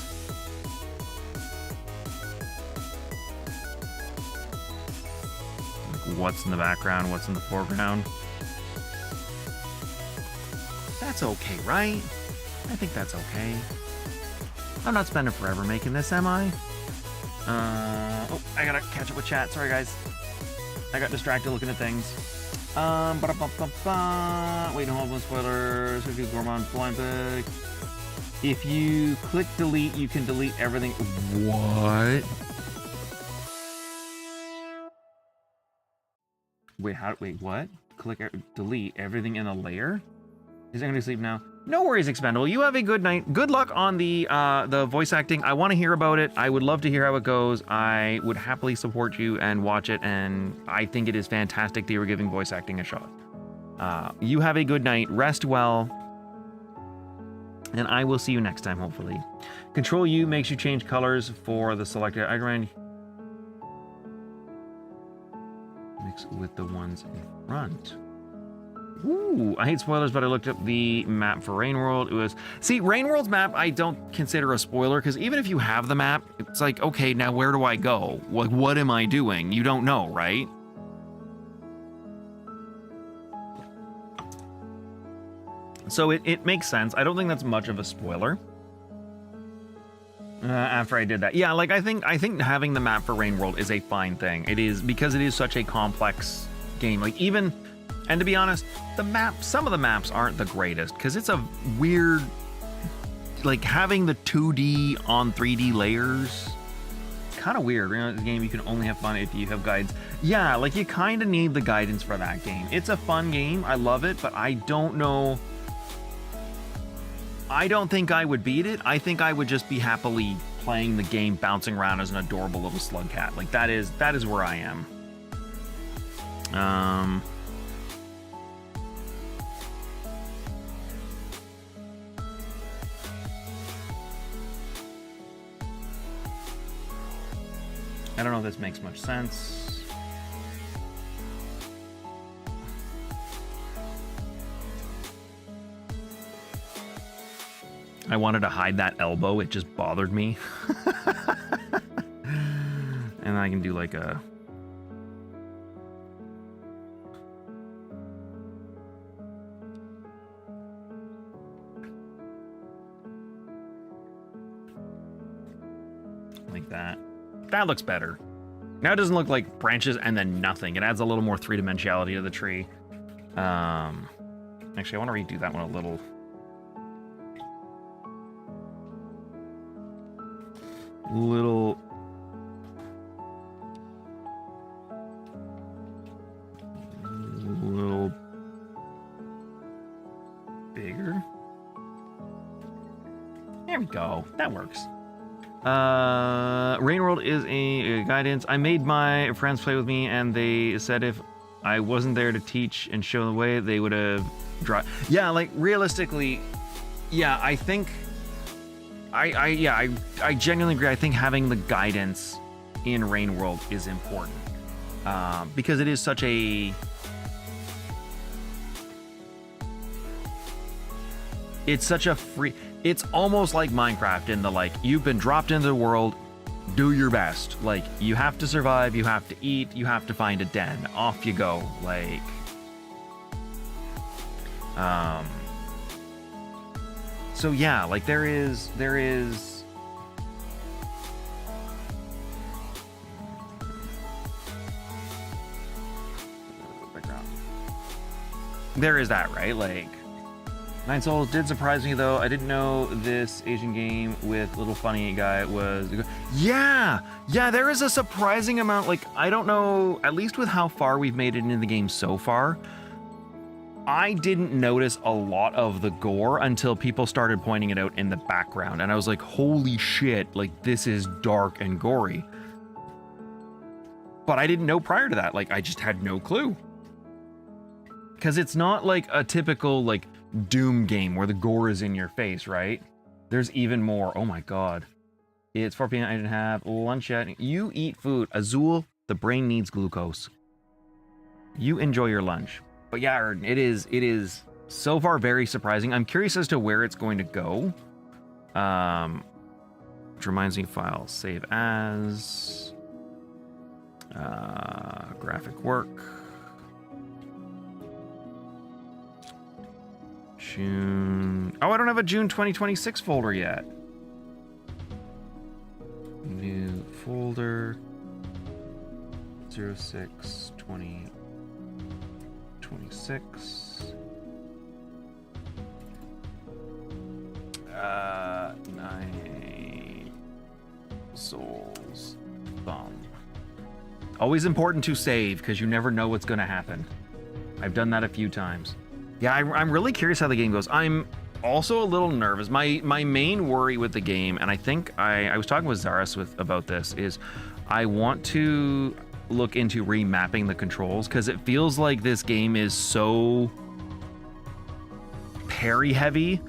Like what's in the background, what's in the foreground. That's okay, right? I think that's okay. I'm not spending forever making this, am I? Oh, I gotta catch up with chat. Sorry, guys. I got distracted looking at things. Wait, no, hold on, spoilers. Review Gourmand blind pick. If you click delete, you can delete everything. What? Wait, what? Click, delete everything in a layer? Is it going to sleep now? No worries, Expendable. You have a good night. Good luck on the voice acting. I want to hear about it. I would love to hear how it goes. I would happily support you and watch it, and I think it is fantastic that you're giving voice acting a shot. You have a good night. Rest well. And I will see you next time, hopefully. Control U makes you change colors for the selected icon. Mix with the ones in front. Ooh, I hate spoilers, but I looked up the map for Rain World. It was... See, Rain World's map, I don't consider a spoiler, because even if you have the map, it's like, okay, now where do I go? Like, what am I doing? You don't know, right? So it makes sense. I don't think that's much of a spoiler. After I did that. Yeah, like, I think having the map for Rain World is a fine thing. It is, because it is such a complex game. Like, even... And to be honest, some of the maps aren't the greatest, because it's a weird, like having the 2D on 3D layers, kind of weird. You know, this game you can only have fun if you have guides. Yeah, like you kind of need the guidance for that game. It's a fun game, I love it, but I don't know. I don't think I would beat it. I think I would just be happily playing the game, bouncing around as an adorable little slug cat. Like that is where I am. I don't know if this makes much sense. I wanted to hide that elbow. It just bothered me. And I can do like a... like that. That looks better. Now it doesn't look like branches and then nothing. It adds a little more three-dimensionality to the tree. Actually, I want to redo that one a little. Little bigger. There we go. That works. Rain World is a guidance. I made my friends play with me, and they said if I wasn't there to teach and show the way, they would have dropped. Yeah, like realistically, yeah, I think I genuinely agree. I think having the guidance in Rain World is important because it is such a... It's such a free... It's almost like Minecraft in the, like, you've been dropped into the world, do your best. Like, you have to survive, you have to eat, you have to find a den. Off you go. Like... So yeah, like there is that, right? Like, Nine Souls did surprise me though. I didn't know this Asian game with little funny guy was... Yeah, there is a surprising amount. Like, I don't know, at least with how far we've made it into the game so far, I didn't notice a lot of the gore until people started pointing it out in the background. And I was like, holy shit, like this is dark and gory. But I didn't know prior to that. Like, I just had no clue. Because it's not like a typical like Doom game where the gore is in your face, right? There's even more. Oh my God. It's 4 p.m. I didn't have lunch yet. You eat food. Azul, the brain needs glucose. You enjoy your lunch. But yeah, Erden, it is so far very surprising. I'm curious as to where it's going to go. Which reminds me, file save as graphic work. June. Oh, I don't have a June 2026 folder yet. New folder. 06/20. 26. 9 Souls Thumb. Always important to save because you never know what's going to happen. I've done that a few times. Yeah, I'm really curious how the game goes. I'm also a little nervous. My main worry with the game, and I think I was talking with Zaris about this, is I want to look into remapping the controls because it feels like this game is so parry heavy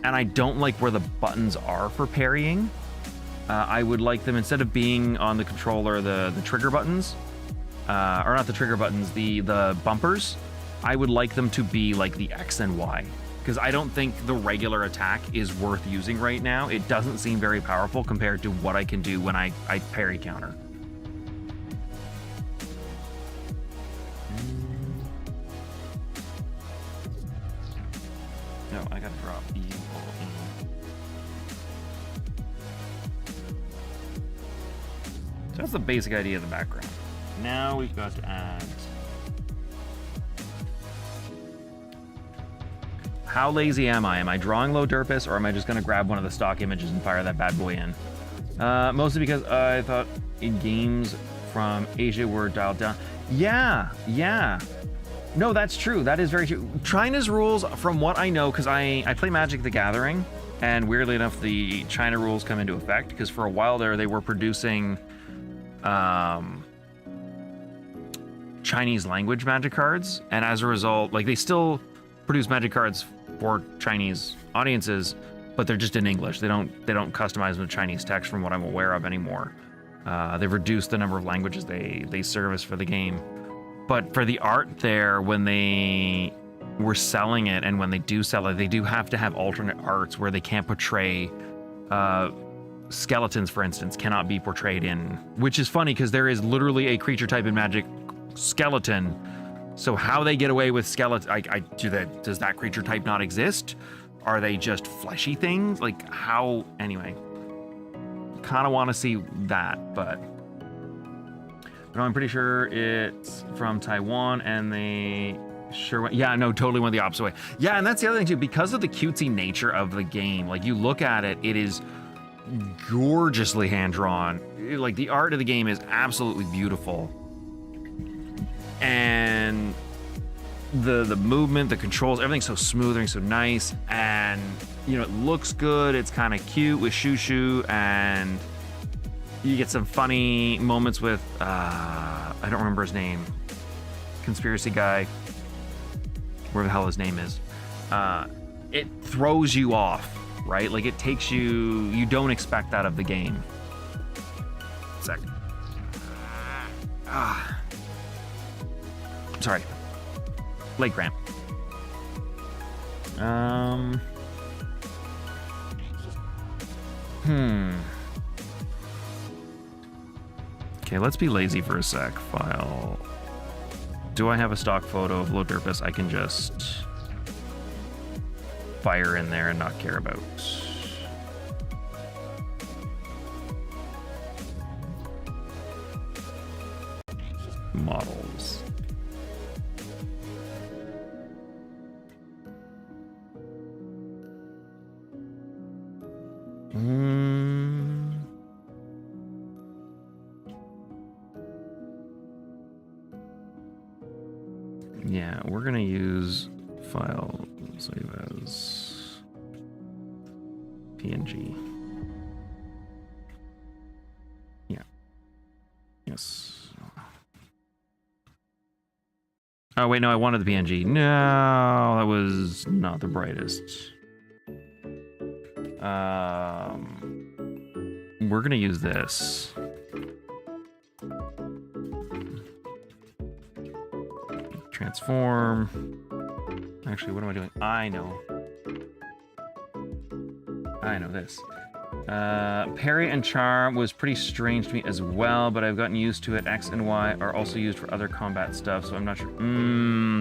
and I don't like where the buttons are for parrying. I would like them, instead of being on the controller, the trigger buttons, or not the trigger buttons, the bumpers, I would like them to be like the X and Y, because I don't think the regular attack is worth using right now. It doesn't seem very powerful compared to what I can do when I parry counter. No, I gotta drop you all in. So that's the basic idea of the background. Now we've got to add... How lazy am I? Am I drawing LoDurisLP, or am I just gonna grab one of the stock images and fire that bad boy in? Mostly because I thought games from Asia were dialed down. Yeah. No, that's true. That is very true. China's rules, from what I know, because I play Magic the Gathering, and weirdly enough, the China rules come into effect, because for a while there, they were producing Chinese language Magic cards, and as a result, like, they still produce Magic cards for Chinese audiences, but they're just in English. They don't customize them with Chinese text, from what I'm aware of anymore. They've reduced the number of languages they service for the game. But for the art there, when they were selling it, and when they do sell it, they do have to have alternate arts where they can't portray skeletons, for instance, cannot be portrayed in, which is funny because there is literally a creature type in Magic, skeleton. So how they get away with skeleton, does that creature type not exist? Are they just fleshy things? Like how, anyway, kind of want to see that, but no, I'm pretty sure it's from Taiwan, and they sure went, yeah, no, totally went the opposite way. Yeah, and that's the other thing too, because of the cutesy nature of the game, like you look at it, it is gorgeously hand-drawn. Like the art of the game is absolutely beautiful. And the movement, the controls, everything's so smooth, everything's so nice, and you know, it looks good, it's kind of cute with Shushu, and you get some funny moments with I don't remember his name, conspiracy guy, where the hell his name is. It throws you off, right? Like it takes you don't expect that of the game. Sec. Sorry. Leg cramp. Okay, let's be lazy for a sec. File. Do I have a stock photo of LoDurisLP I can just fire in there and not care about? Models. Yeah, we're gonna use file save as PNG. Yeah. Yes. Oh wait, no, I wanted the PNG. No, that was not the brightest. We're gonna use this. Transform. Actually, what am I doing? I know this. Parry and Charm was pretty strange to me as well, but I've gotten used to it. X and Y are also used for other combat stuff, so I'm not sure.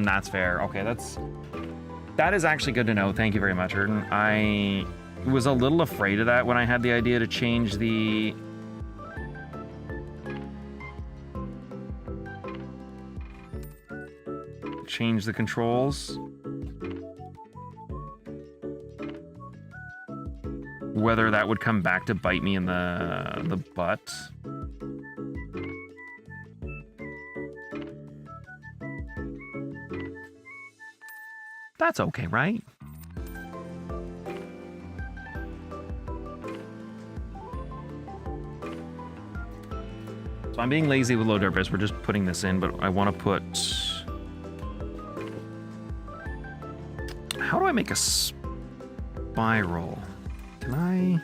That's fair. Okay, that is actually good to know. Thank you very much, Erden. I was a little afraid of that when I had the idea to change the controls. Whether that would come back to bite me in the butt. That's okay, right? So I'm being lazy with LoDurisLP. We're just putting this in, but I want to put... How do I make a spiral? Can I...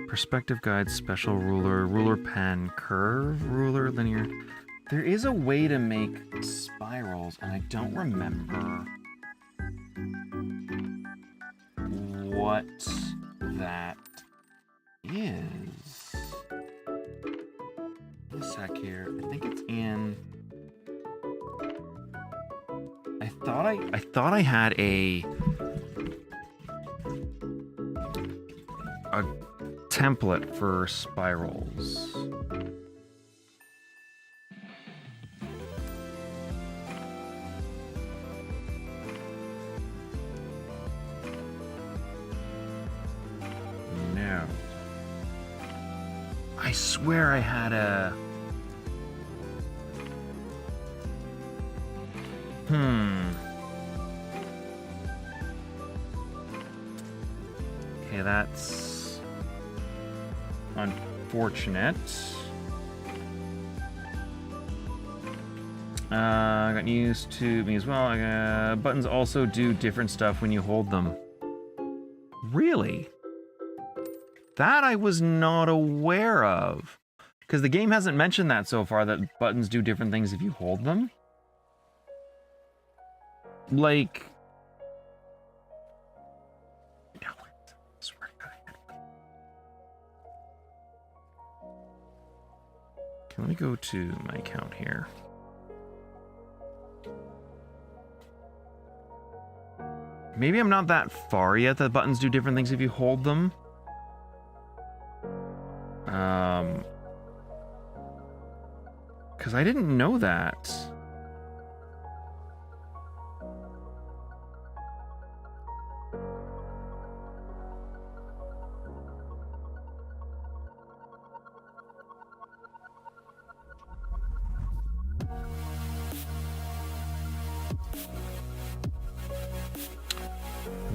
Perspective guide, special ruler, ruler pen, curve, ruler, linear. There is a way to make spirals, and I don't remember what that is. A sec here. I think it's in... I thought I had a template for spirals. No. I swear I had a... Okay, that's unfortunate. I got used to me as well. Buttons also do different stuff when you hold them. Really? That I was not aware of. Because the game hasn't mentioned that so far, that buttons do different things if you hold them. like... Okay, let me go to my account here. Maybe I'm not that far yet that buttons do different things if you hold them. Because I didn't know that.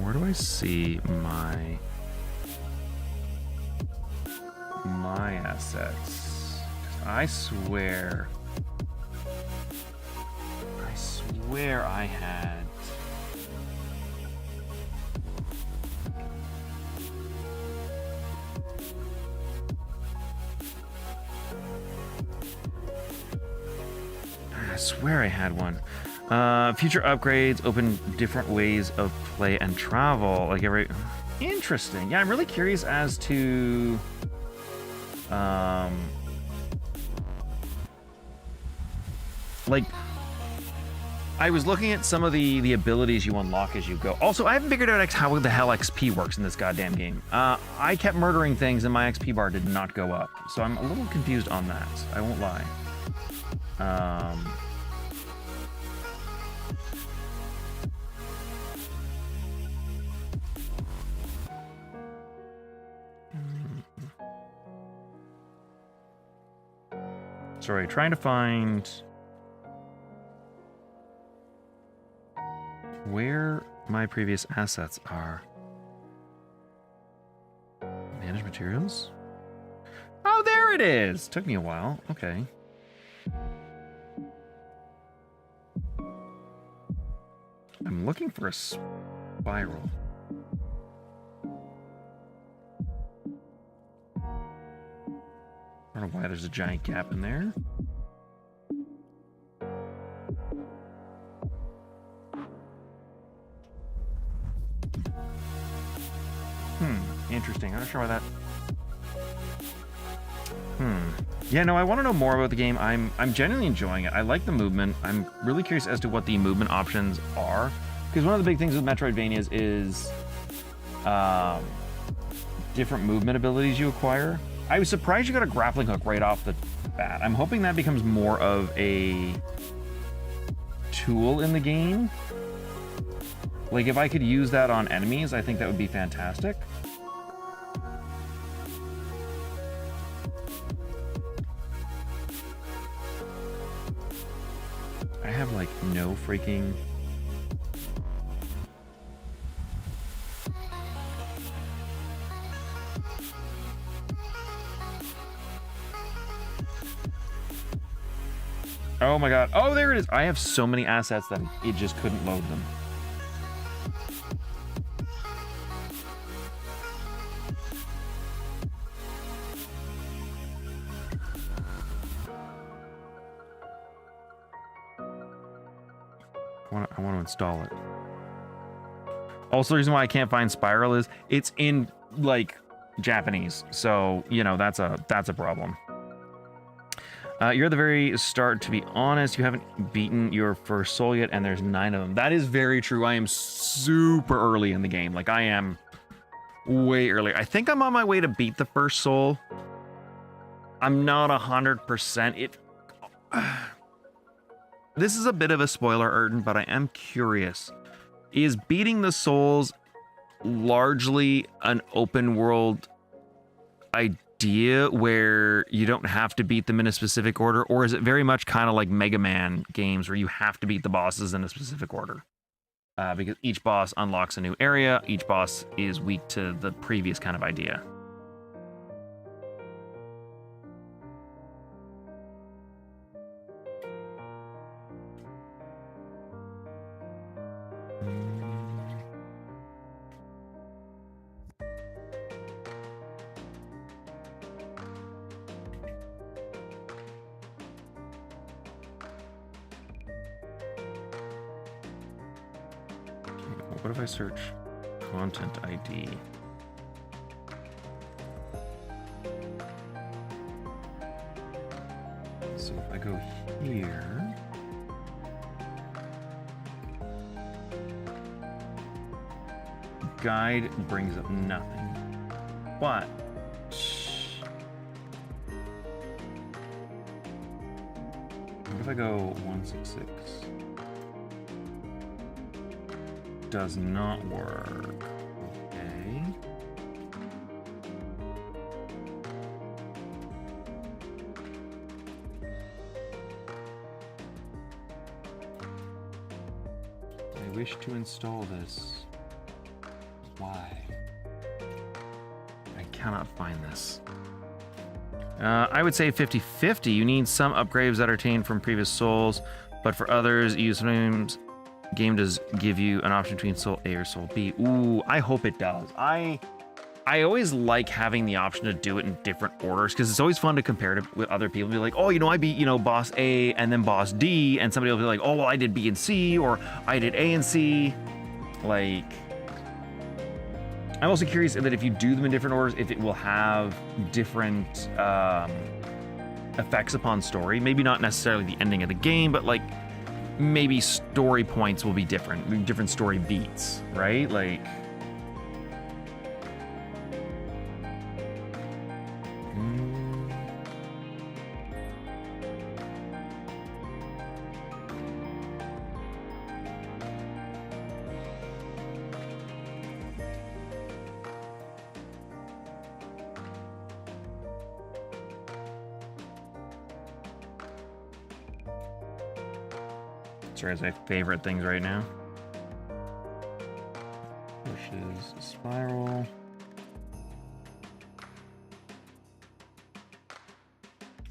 Where do I see my assets? I swear I had. I swear I had one. Future upgrades open different ways of play and travel. Like every... Interesting. Yeah, I'm really curious as to... like... I was looking at some of the abilities you unlock as you go. Also, I haven't figured out how the hell XP works in this goddamn game. I kept murdering things and my XP bar did not go up. So I'm a little confused on that. I won't lie. Sorry, trying to find where my previous assets are. Manage materials? Oh, there it is! Took me a while. Okay. I'm looking for a spiral. I don't know why there's a giant gap in there. Interesting. I'm not sure why that... Yeah, no, I want to know more about the game. I'm genuinely enjoying it. I like the movement. I'm really curious as to what the movement options are. Because one of the big things with Metroidvanias is different movement abilities you acquire. I was surprised you got a grappling hook right off the bat. I'm hoping that becomes more of a tool in the game. Like, if I could use that on enemies, I think that would be fantastic. I have, like, no freaking... Oh my god. Oh, there it is. I have so many assets that it just couldn't load them. I want to install it. Also, the reason why I can't find Spiral is it's in, like, Japanese. So, you know, that's a problem. You're at the very start, to be honest. You haven't beaten your first soul yet, and there's 9 of them. That is very true. I am super early in the game. Like, I am way early. I think I'm on my way to beat the first soul. I'm not 100%. This is a bit of a spoiler, Erden, but I am curious. Is beating the souls largely an open world idea where you don't have to beat them in a specific order, or is it very much kind of like Mega Man games where you have to beat the bosses in a specific order? Because each boss unlocks a new area, each boss is weak to the previous kind of idea. What if I search content ID? So if I go here, guide brings up nothing. But what if I go 166? Does not work. Okay. I wish to install this. Why? I cannot find this. I would say 50-50. You need some upgrades that are obtained from previous souls, but for others, you sometimes game does give you an option between soul A or soul B. Ooh, I hope it does. I always like having the option to do it in different orders because it's always fun to compare it with other people. Be like, oh, you know, I beat, you know, boss A and then boss D, and somebody will be like, oh, well, I did B and C, or I did A and C. Like, I'm also curious that if you do them in different orders, if it will have different effects upon story. Maybe not necessarily the ending of the game, but like maybe story points will be different story beats, right? Like, sorry, my favorite things right now. Pushes spiral.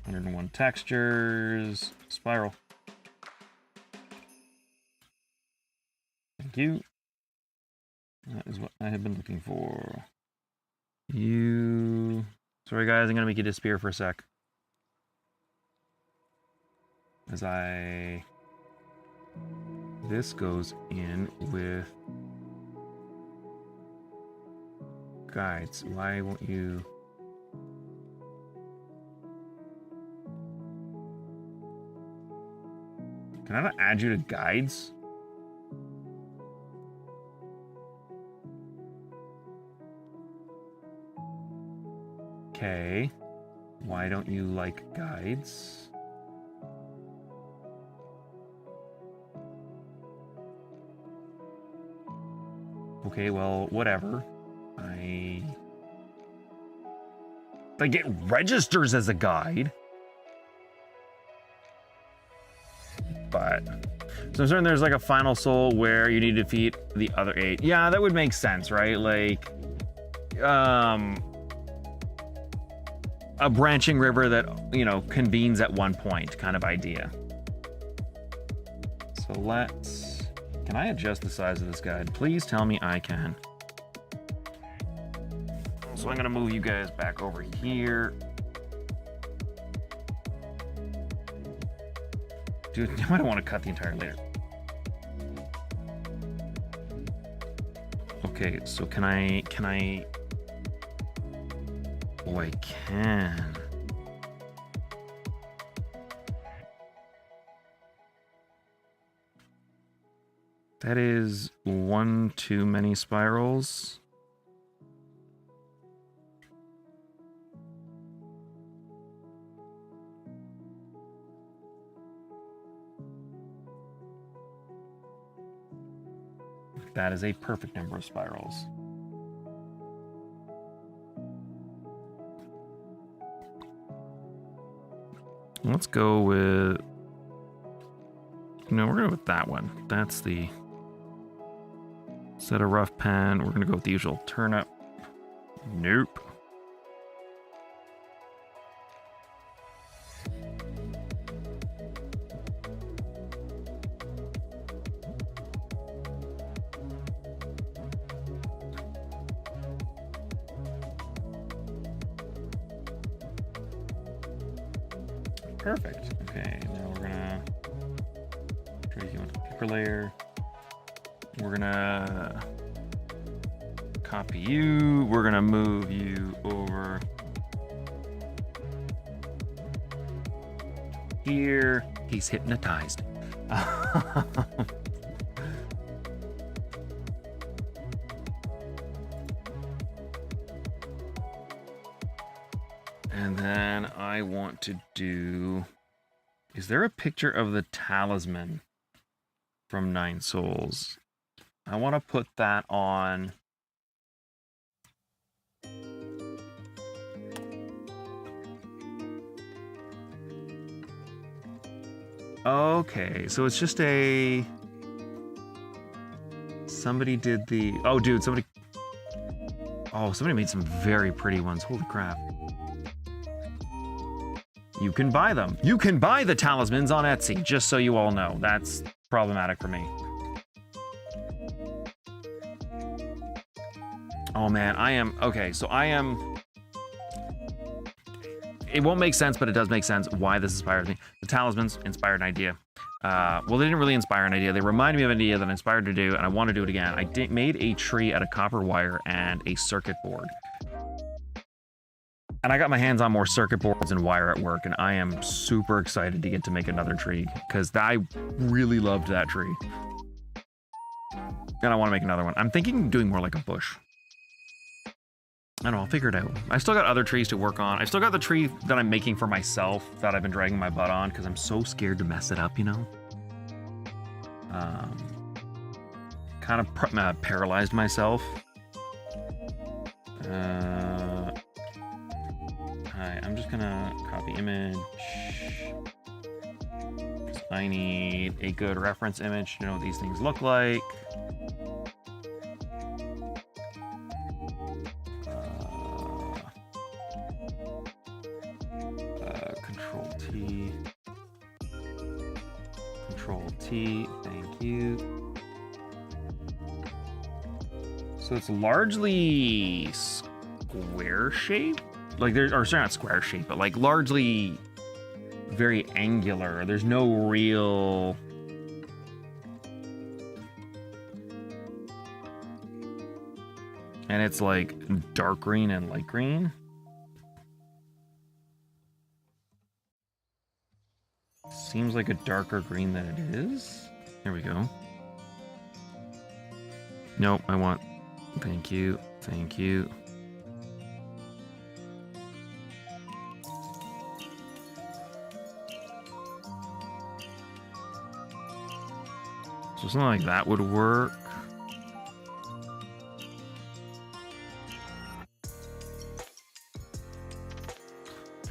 (101 textures, spiral. Thank you. That is what I have been looking for. You. Sorry, guys, I'm gonna make you disappear for a sec. As I. This goes in with guides. Why won't you? Can I not add you to guides? Okay. Why don't you like guides? Okay, well, whatever. Like, it registers as a guide. But so I'm certain there's like a final soul where you need to defeat the other 8. Yeah, that would make sense, right? Like, a branching river that, you know, convenes at one point kind of idea. So let's... Can I adjust the size of this guide? Please tell me I can. So I'm gonna move you guys back over here. Dude, I might want to cut the entire layer. Okay, so can I... Oh, I can. That is one too many spirals. That is a perfect number of spirals. Let's go with... No, we're going with that one. That's the... Set a rough pen. We're going to go with the usual turnip. Nope. Perfect. Okay, now we're gonna try to go into the paper layer. We're gonna copy you. We're gonna move you over here. He's hypnotized. And then I want to do... Is there a picture of the talisman from Nine Souls? I want to put that on... Okay, so it's just a... Somebody did the... Oh, dude, somebody... Oh, somebody made some very pretty ones. Holy crap. You can buy them. You can buy the talismans on Etsy, just so you all know. That's problematic for me. Oh, man, I am... Okay, so I am... It won't make sense, but it does make sense why this inspired me. The talismans inspired an idea. Well, they didn't really inspire an idea. They reminded me of an idea that I inspired to do, and I want to do it again. I made a tree out of copper wire and a circuit board. And I got my hands on more circuit boards and wire at work, and I am super excited to get to make another tree, because I really loved that tree. And I want to make another one. I'm thinking of doing more like a bush. I don't know, I'll figure it out. I still got other trees to work on. I still got the tree that I'm making for myself that I've been dragging my butt on because I'm so scared to mess it up, you know? Kind of paralyzed myself. Hi, I'm just gonna copy image. I need a good reference image to know what these things look like. Thank you. So it's largely square shape, like there's, or sorry, not square shape, but like largely very angular. There's no real. And it's like dark green and light green. Seems like a darker green than it is. There we go. Nope, I want... Thank you. Thank you. So something like that would work.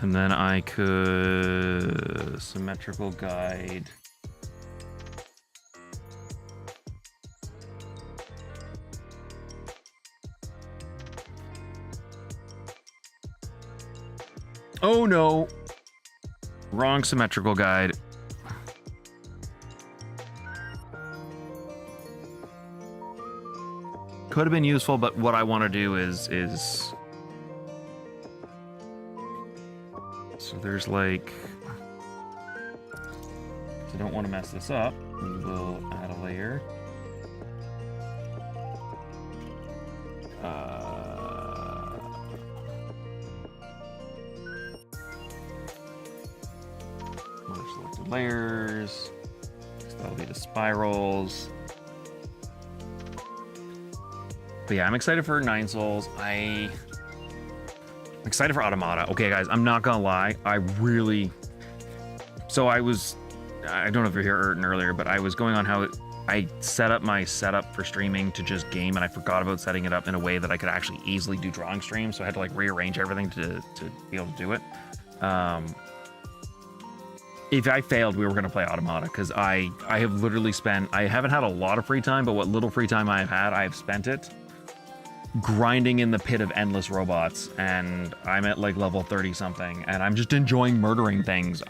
And then I could symmetrical guide. Oh no, wrong symmetrical guide. Could have been useful, but what I want to do is so there's like, I don't want to mess this up. We will add a layer. More selected layers. So that'll be the spirals. But yeah, I'm excited for Nine Souls. I'm excited for Automata. Okay, guys, I'm not gonna lie. I don't know if you're here earlier, but I was going on how I set up my setup for streaming to just game, and I forgot about setting it up in a way that I could actually easily do drawing streams. So I had to like rearrange everything to be able to do it. If I failed, we were gonna play Automata, because I have literally spent, I haven't had a lot of free time, but what little free time I have had, I have spent it grinding in the pit of endless robots, and I'm at like level 30 something, and I'm just enjoying murdering things.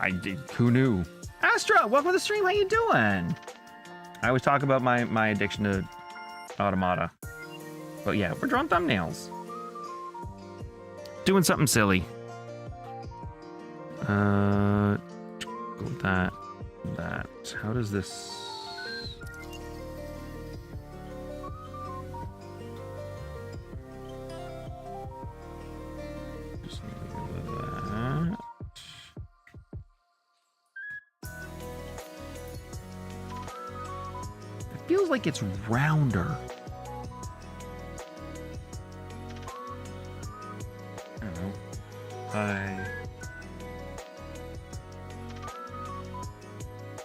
Who knew? Astra, welcome to the stream. How you doing? I always talk about my addiction to Automata, but yeah, we're drawing thumbnails, doing something silly. Go with that. How does this? feels like it's rounder. I don't know.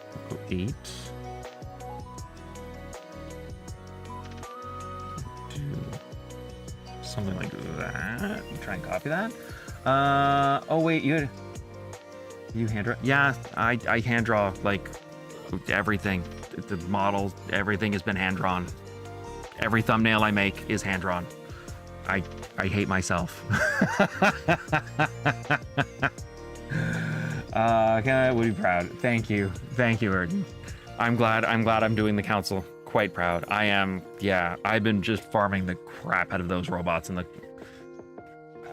I'll go 8. Something like that. Try and copy that. Oh wait, you hand draw? Yeah, I hand draw like everything. The model, everything has been hand drawn. Every thumbnail I make is hand drawn. I hate myself. I would be proud. Thank you, Erden. I'm glad I'm doing the council. Quite proud. I am. Yeah, I've been just farming the crap out of those robots, and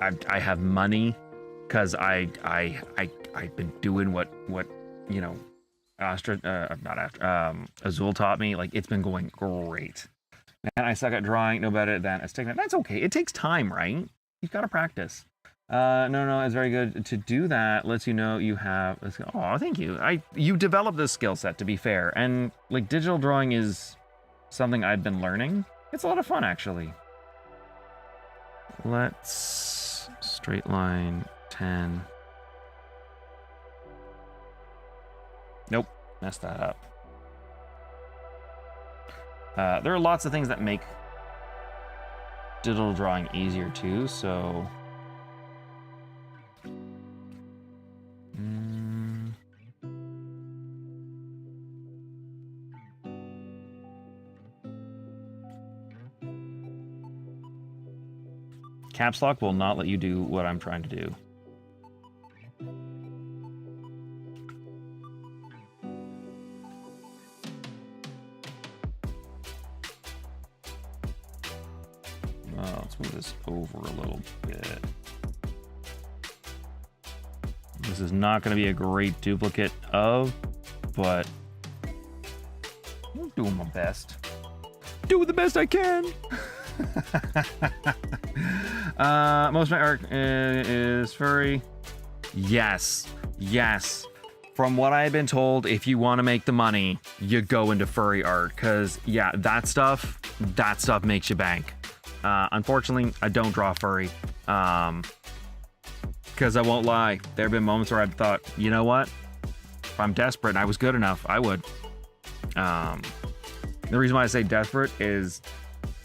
I have money because I've been doing what you know, Azul taught me. Like, it's been going great. Man, I suck at drawing. No better than a stick. That's okay. It takes time, right? You've got to practice. No, it's very good to do that. Lets you know you have. Oh, thank you. You developed this skill set, to be fair, and like digital drawing is something I've been learning. It's a lot of fun, actually. Let's straight line 10. Nope, messed that up. There are lots of things that make digital drawing easier too, so caps lock will not let you do what I'm trying to do. Let's move this over a little bit. This is not going to be a great duplicate of, but I'm doing my best. Doing the best I can. Most of my art is furry. Yes. From what I've been told, if you want to make the money, you go into furry art, because yeah, that stuff makes you bank. Unfortunately, I don't draw furry, because I won't lie, there have been moments where I've thought, you know what, if I'm desperate and I was good enough, I would. The reason why I say desperate is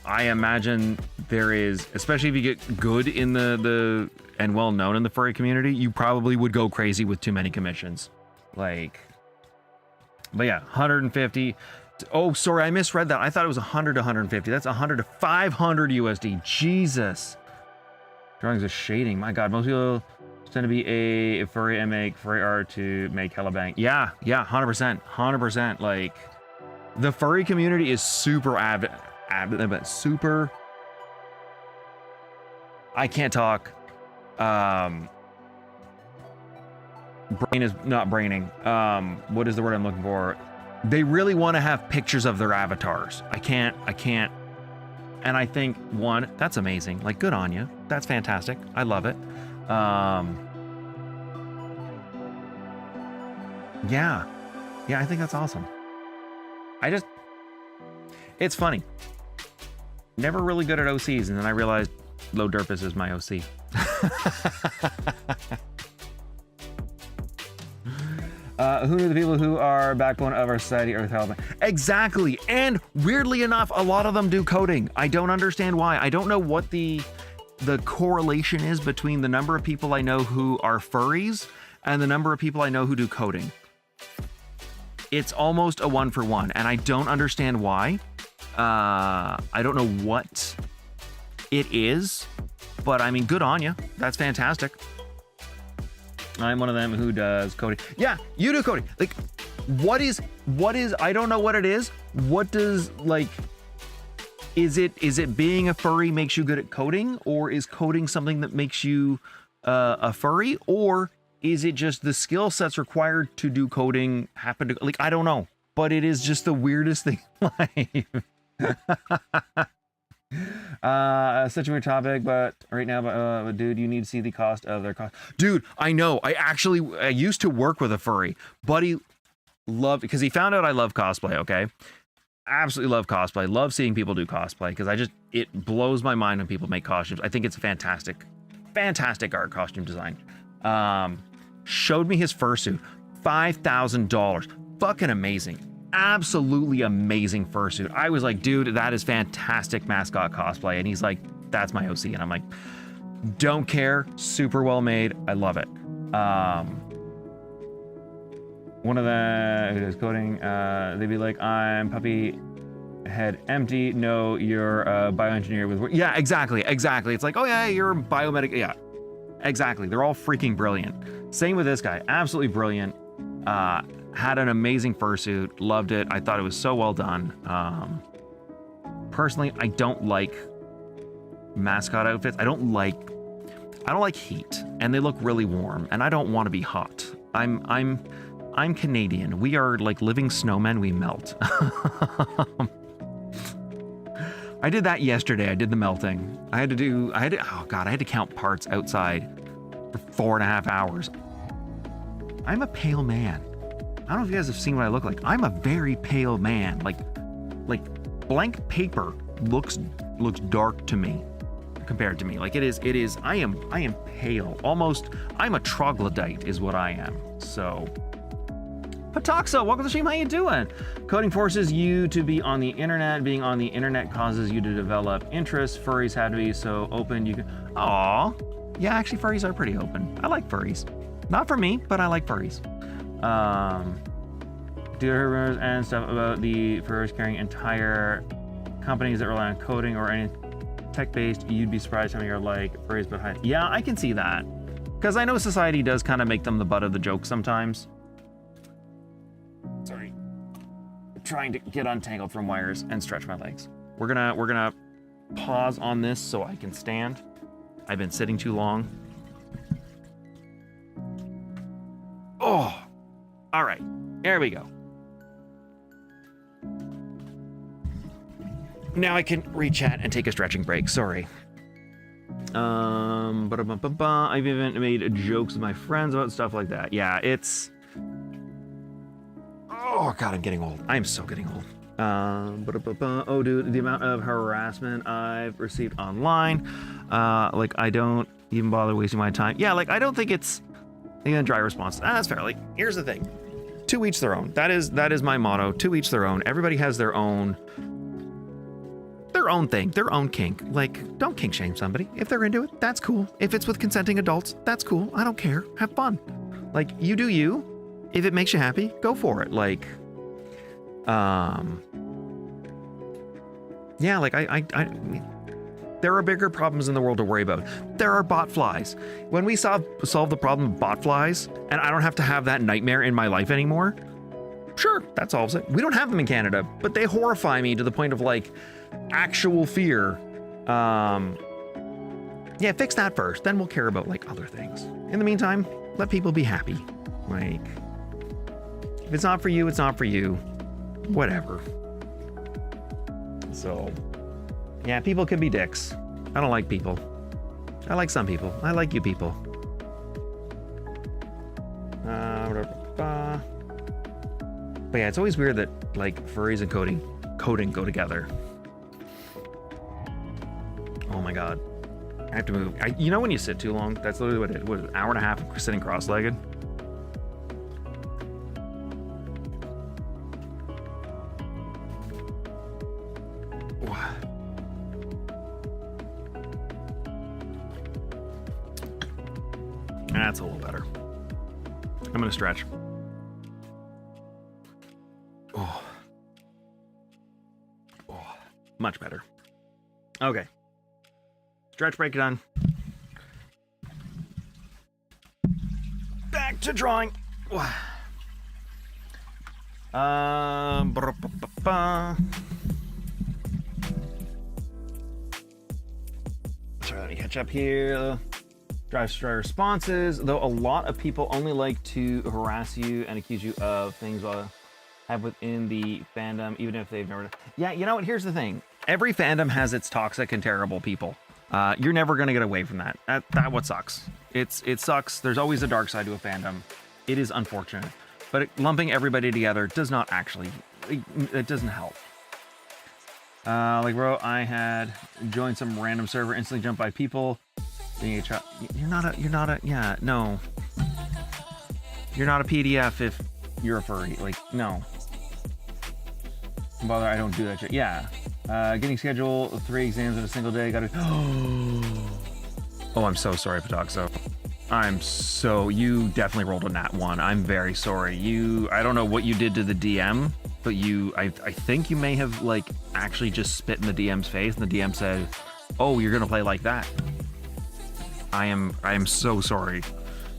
I imagine there is, especially if you get good in the and well known in the furry community, you probably would go crazy with too many commissions. Like, but yeah, 150. Oh, sorry, I misread that. I thought it was 100 to 150. That's 100 to 500 USD. Jesus. Drawings of shading. My God, most people tend to be a furry and make furry art to make hella bank. Yeah, 100%. Like, the furry community is super super. I can't talk. Brain is not braining. What is the word I'm looking for? They really want to have pictures of their avatars. I can't. And I think, one, that's amazing. Like, good on you. That's fantastic. I love it. Yeah, I think that's awesome. It's funny. Never really good at OCs, and then I realized LoDurisLP is my OC. Who are the people who are backbone of our society or helping? Exactly. And weirdly enough, a lot of them do coding. I don't understand why. I don't know what the correlation is between the number of people I know who are furries and the number of people I know who do coding. It's almost a 1-for-1, and I don't understand why. I don't know what it is, but I mean, good on you. That's fantastic. I'm one of them who does coding. Yeah, you do coding. Like, what is, I don't know what it is. What does, like, is it being a furry makes you good at coding, or is coding something that makes you a furry, or is it just the skill sets required to do coding happen to, like, I don't know, but it is just the weirdest thing in life. Such a weird topic, but right now, but dude, you need to see the cost of their cost. Dude, I know. I used to work with a furry. Buddy loved, because he found out I love cosplay, okay? absolutely love cosplay. Love seeing people do cosplay because it blows my mind when people make costumes. I think it's fantastic art, costume design. Showed me his fursuit, $5,000, fucking amazing, absolutely amazing fursuit. I was like, dude, that is fantastic mascot cosplay. And he's like, that's my OC. And I'm like, don't care, super well made, I love it. One of the who's coding, they'd be like, I'm puppy head empty. No, you're a bioengineer with, yeah, exactly. It's like, oh yeah, you're a biomedic, yeah, exactly. They're all freaking brilliant. Same with this guy, absolutely brilliant. Had an amazing fursuit, loved it. I thought it was so well done. Personally, I don't like mascot outfits. I don't like heat, and they look really warm, and I don't want to be hot. I'm Canadian. We are like living snowmen. We melt. I did that yesterday. I did the melting. I had to count parts outside for 4.5 hours. I'm a pale man. I don't know if you guys have seen what I look like. I'm a very pale man. Like blank paper looks dark to me compared to me. Like it is, I am pale. Almost, I'm a troglodyte is what I am. So, Patoxa, welcome to the stream. How you doing? Coding forces you to be on the internet. Being on the internet causes you to develop interests. Furries have to be so open. You can. Aw, yeah. Actually, furries are pretty open. I like furries. Not for me, but I like furries. Do you hear rumors and stuff about the furries carrying entire companies that rely on coding or any tech-based? You'd be surprised how many are like furries behind. Yeah, I can see that because I know society does kind of make them the butt of the joke sometimes. Sorry, I'm trying to get untangled from wires and stretch my legs. We're gonna pause on this so I can stand. I've been sitting too long. Oh, all right, there we go. Now I can re-chat and take a stretching break. Sorry. I've even made jokes with my friends about stuff like that. Yeah, it's. Oh God, I'm getting old. I am so getting old. Oh, dude, the amount of harassment I've received online. Like I don't even bother wasting my time. Yeah, like I don't think it's. Again, dry response. That's fair. Like, here's the thing. To each their own. That is my motto. To each their own. Everybody has their own thing, their own kink. Like, don't kink shame somebody. If they're into it, that's cool. If it's with consenting adults, that's cool. I don't care. Have fun. Like, you do you. If it makes you happy, go for it. Like, yeah, like I there are bigger problems in the world to worry about. There are bot flies. When we solve the problem of bot flies, and I don't have to have that nightmare in my life anymore, sure, that solves it. We don't have them in Canada, but they horrify me to the point of like actual fear. Yeah, fix that first, then we'll care about like other things. In the meantime, let people be happy. Like, if it's not for you, it's not for you. Whatever. So, yeah, people can be dicks. I don't like people. I like some people. I like you people. But yeah, it's always weird that like furries and coding go together. Oh my God. I have to move. You know when you sit too long? That's literally what an hour and a half of sitting cross-legged? That's a little better. I'm gonna stretch. Oh, much better. Okay. Stretch break done. Back to drawing. Sorry, let me catch up here. Drives dry responses, though a lot of people only like to harass you and accuse you of things have within the fandom, even if they've never. Yeah, you know what? Here's the thing. Every fandom has its toxic and terrible people. You're never gonna get away from that. That what sucks. It sucks. There's always a dark side to a fandom. It is unfortunate, but lumping everybody together does not actually. It doesn't help. Like, bro, I had joined some random server, instantly jumped by people. Being a child, you're not a, yeah, no. You're not a PDF if you're a furry. Like, no. Bother, I don't do that shit. Yeah. Getting scheduled 3 exams in a single day. Got it. Oh, I'm so sorry, Patoxo. You definitely rolled a nat 1. I'm very sorry. I don't know what you did to the DM, but I think you may have, like, actually just spit in the DM's face, and the DM said, oh, you're gonna play like that. I am so sorry.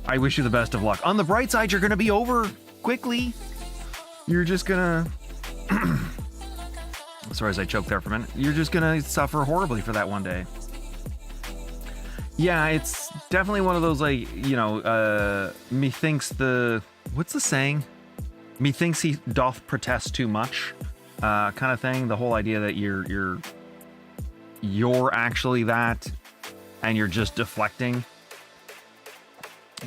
I wish you the best of luck. On the bright side, you're gonna be over quickly. You're just gonna... Sorry as I choked there for a minute. You're just gonna suffer horribly for that one day. Yeah, it's definitely one of those, like, you know, methinks the... What's the saying? Methinks he doth protest too much, kind of thing. The whole idea that you're actually that, and you're just deflecting.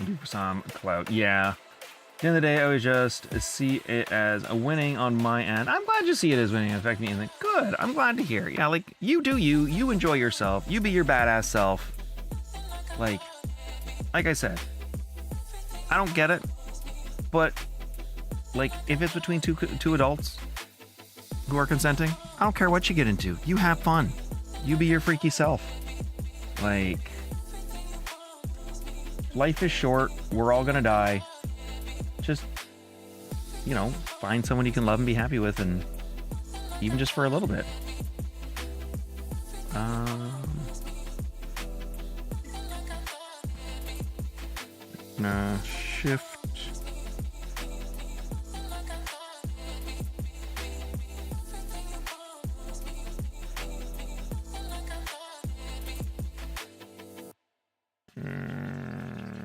Do some clout. Yeah. At the end of the day, I would just see it as a winning on my end. I'm glad you see it as winning. In fact, me and think, good. I'm glad to hear. Yeah, like, you do you. You enjoy yourself. You be your badass self. Like I said, I don't get it, but like, if it's between two adults who are consenting, I don't care what you get into. You have fun. You be your freaky self. Like, life is short. We're all gonna die. Just, you know, find someone you can love and be happy with, and even just for a little bit. Shift.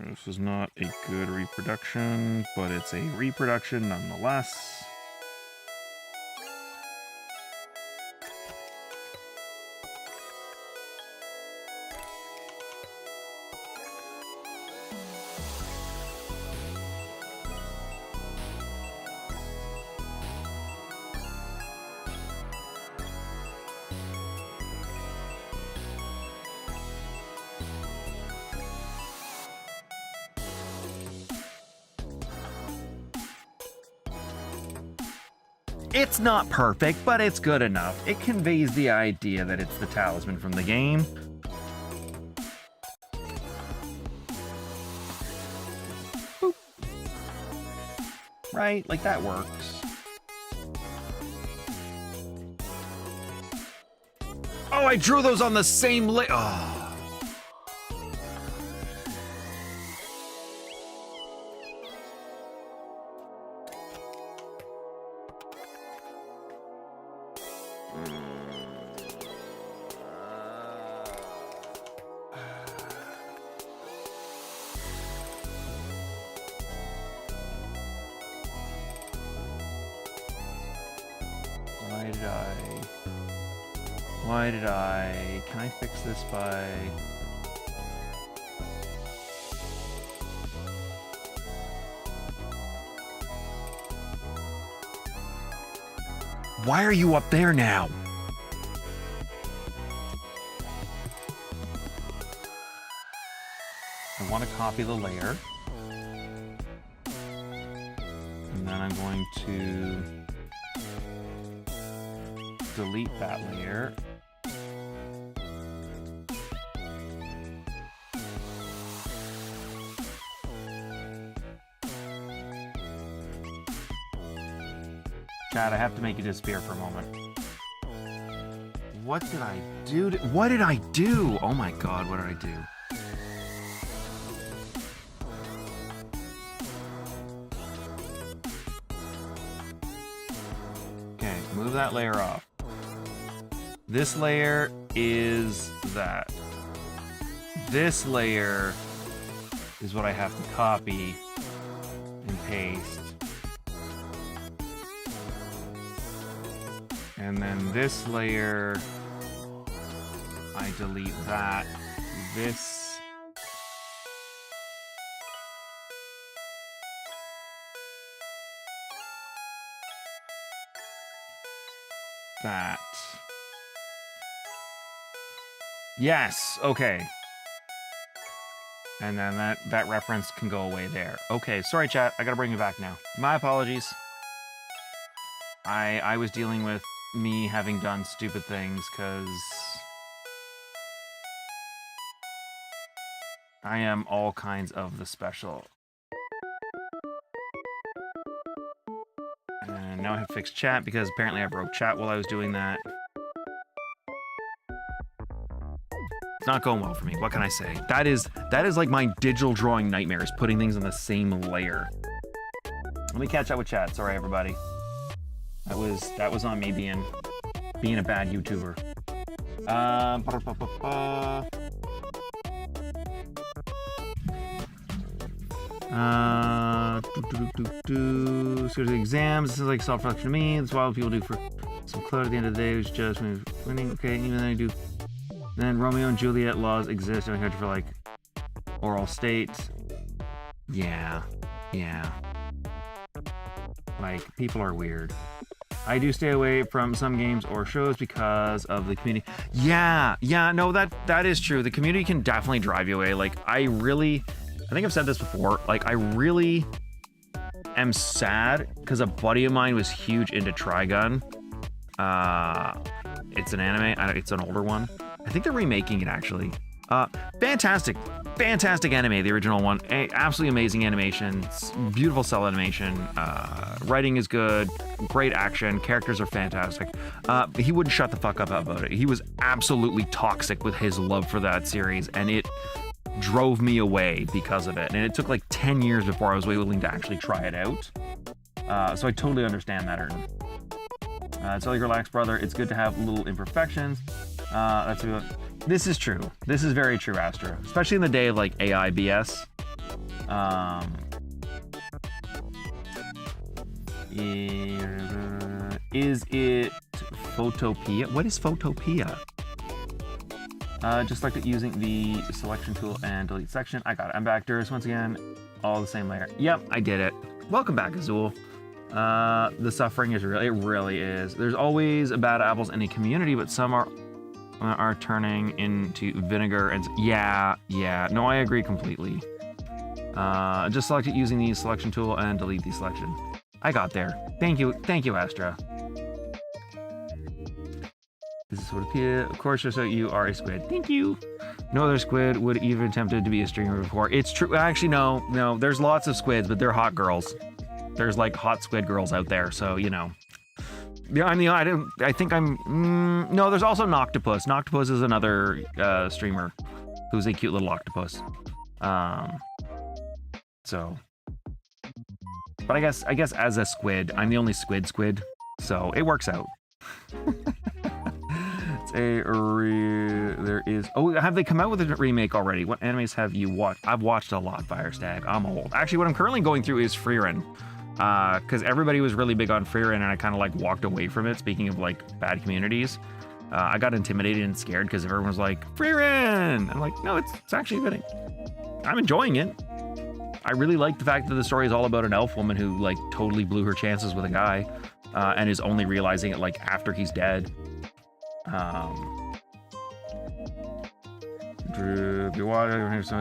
This is not a good reproduction, but it's a reproduction nonetheless. It's not perfect, but it's good enough. It conveys the idea that it's the talisman from the game. Boop. Right? Like, that works. Oh, I drew those on the same oh. Can I fix this by... Why are you up there now? I want to copy the layer. And then I'm going to delete that layer. Chad, I have to make you disappear for a moment. What did I do? What did I do? Oh my god, what did I do? Okay, move that layer off. This layer is that. This layer is what I have to copy and paste. And then this layer, I delete that. This. That. Yes, okay. And then that reference can go away there. Okay, sorry chat, I gotta bring you back now. My apologies. I was dealing with me having done stupid things because I am all kinds of the special. And now I have to fix chat because apparently I broke chat while I was doing that. It's not going well for me. What can I say? That is like my digital drawing nightmares, putting things on the same layer. Let me catch up with chat. Sorry, everybody. That was on me being a bad YouTuber. So the exams, this is like self-reflection to me. That's what people do for some clout at the end of the day. It's just winning. Okay, even then I do. Then Romeo and Juliet laws exist. I had for like oral state. Yeah. Like, people are weird. I do stay away from some games or shows because of the community. Yeah, no, that is true. The community can definitely drive you away. Like, I think I've said this before. Like, I really am sad because a buddy of mine was huge into Trigun. It's an anime. It's an older one. I think they're remaking it, actually. Fantastic anime, the original one. Absolutely amazing animation. Beautiful cell animation. Writing is good. Great action. Characters are fantastic. He wouldn't shut the fuck up about it. He was absolutely toxic with his love for that series, and it drove me away because of it. And it took like 10 years before I was willing to actually try it out. So I totally understand that, Erden. Tell you relax, brother. It's good to have little imperfections. That's what. This is true. This is very true, Astra. Especially in the day of like AI BS. Is it Photopia? What is Photopia? Just like it using the selection tool and delete section. I got it. I'm back, Duris, once again. All the same layer. Yep, I did it. Welcome back, Azul. The suffering is real. It really is. There's always bad apples in a community, but some are turning into vinegar. And yeah. No, I agree completely. Just select it using the selection tool and delete the selection. I got there. Thank you, Astra. This is Photopia. Of course, just so you are a squid. Thank you. No other squid would even attempted to be a streamer before. It's true. Actually, no. There's lots of squids, but they're hot girls. There's like hot squid girls out there, so you know. Yeah, I think I'm. No, there's also Noctopus. Noctopus is another streamer who's a cute little octopus. So, but I guess as a squid, I'm the only squid, so it works out. There is. Oh, have they come out with a remake already? What animes have you watched? I've watched a lot. Firestag. I'm old. Actually, what I'm currently going through is Frieren. Because everybody was really big on Frieren, and I kind of like walked away from it. Speaking of like bad communities, I got intimidated and scared because everyone was like Frieren. I'm like, no, it's actually fitting. I'm enjoying it. I really like the fact that the story is all about an elf woman who like totally blew her chances with a guy, and is only realizing it like after he's dead.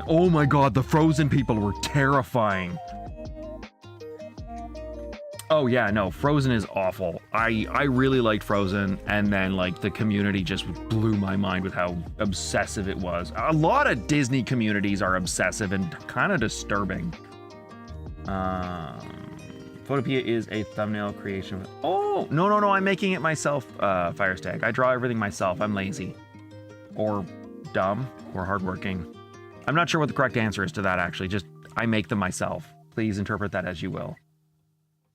Oh my god, the frozen people were terrifying. Oh yeah, no, Frozen is awful. I really liked Frozen, and then like the community just blew my mind with how obsessive it was. A lot of Disney communities are obsessive and kind of disturbing. Photopia is a thumbnail creation. Oh, no, I'm making it myself, Firestag. I draw everything myself. I'm lazy. Or dumb, or hardworking. I'm not sure what the correct answer is to that, actually. Just, I make them myself. Please interpret that as you will.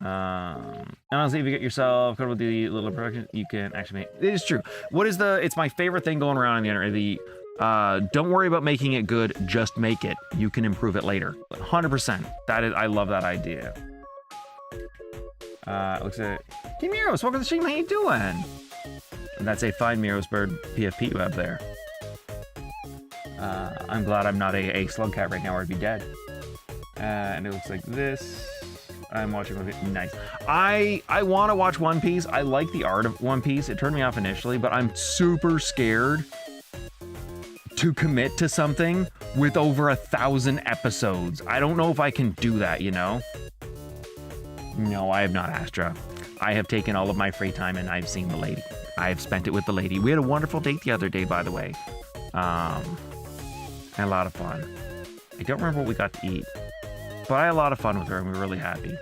Honestly, if you get yourself covered with the little production, you can actually make it. Is true. What is it's my favorite thing going around on the internet. Don't worry about making it good, just make it. You can improve it later. 100%. I love that idea. Looks at Team Miros, welcome to the stream. How you doing? And that's a fine Miros bird PFP you have there. I'm glad I'm not a slug cat right now, or I'd be dead. And it looks like this. I'm watching One Piece. Nice. I want to watch One Piece. I like the art of One Piece. It turned me off initially, but I'm super scared to commit to something with over 1,000 episodes. I don't know if I can do that, you know? No, I have not, Astra. I have taken all of my free time and I've seen the lady. I've spent it with the lady. We had a wonderful date the other day, by the way. Had a lot of fun. I don't remember what we got to eat, but I had a lot of fun with her and we were really happy.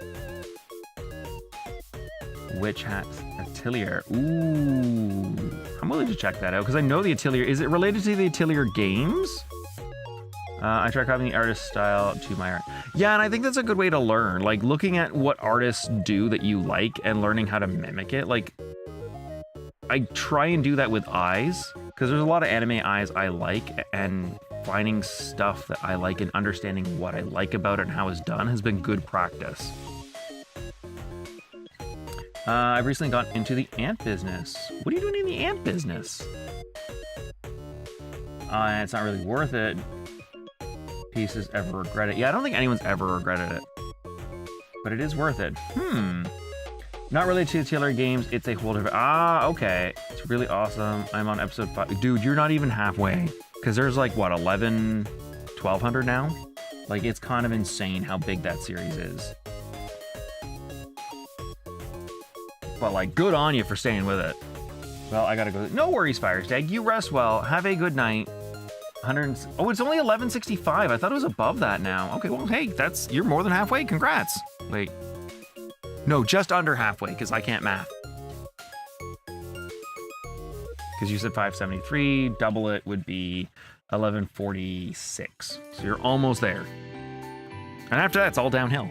Witch Hat Atelier. Ooh. I'm willing to check that out because I know the Atelier. Is it related to the Atelier games? I try copying the artist style to my art. Yeah, and I think that's a good way to learn. Like, looking at what artists do that you like and learning how to mimic it. Like, I try and do that with eyes, because there's a lot of anime eyes I like, and finding stuff that I like and understanding what I like about it and how it's done has been good practice. I've recently gotten into the ant business. What are you doing in the ant business? It's not really worth it. Pieces ever regret it. Yeah, I don't think anyone's ever regretted it. But it is worth it. Not related to the Taylor games, it's a whole different... Ah, okay. It's really awesome. I'm on episode 5. Dude, you're not even halfway. Because there's like, what, 1,200 now? Like, it's kind of insane how big that series is. But, like, good on you for staying with it. Well, I gotta go. No worries, Firestag. You rest well. Have a good night. 100. Oh, it's only 1165. I thought it was above that now. Okay, well, hey, you're more than halfway. Congrats. Wait. No, just under halfway, because I can't math. Because you said 573. Double it would be 1146. So you're almost there. And after that, it's all downhill.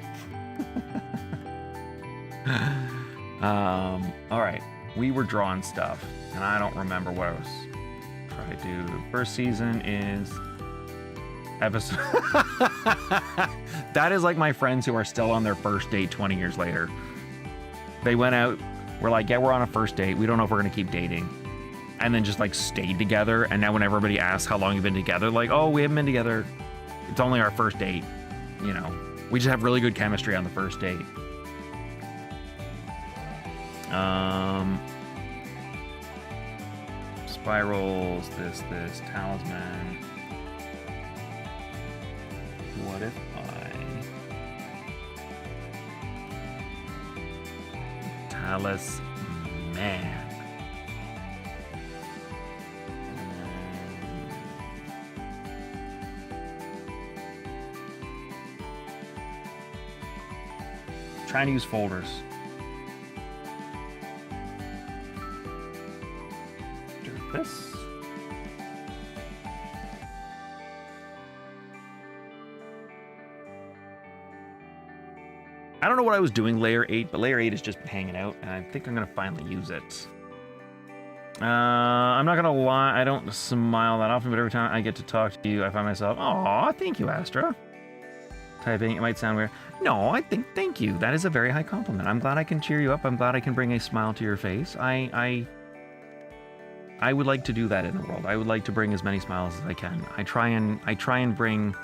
All right. We were drawing stuff, and I don't remember what I was trying to do. The first season is episode... That is like my friends who are still on their first date 20 years later. They went out, we're like, yeah, we're on a first date. We don't know if we're going to keep dating. And then just like stayed together. And now when everybody asks how long you've been together, like, oh, we haven't been together. It's only our first date. You know, we just have really good chemistry on the first date. Spirals, this, talisman. What if talisman. Trying to use folders. Do this. I don't know what I was doing layer 8, but layer 8 is just hanging out, and I think I'm going to finally use it. I'm not going to lie, I don't smile that often, but every time I get to talk to you, I find myself, aw, thank you, Astra. Typing, it might sound weird. No, thank you. That is a very high compliment. I'm glad I can cheer you up. I'm glad I can bring a smile to your face. I would like to do that in the world. I would like to bring as many smiles as I can. I try and bring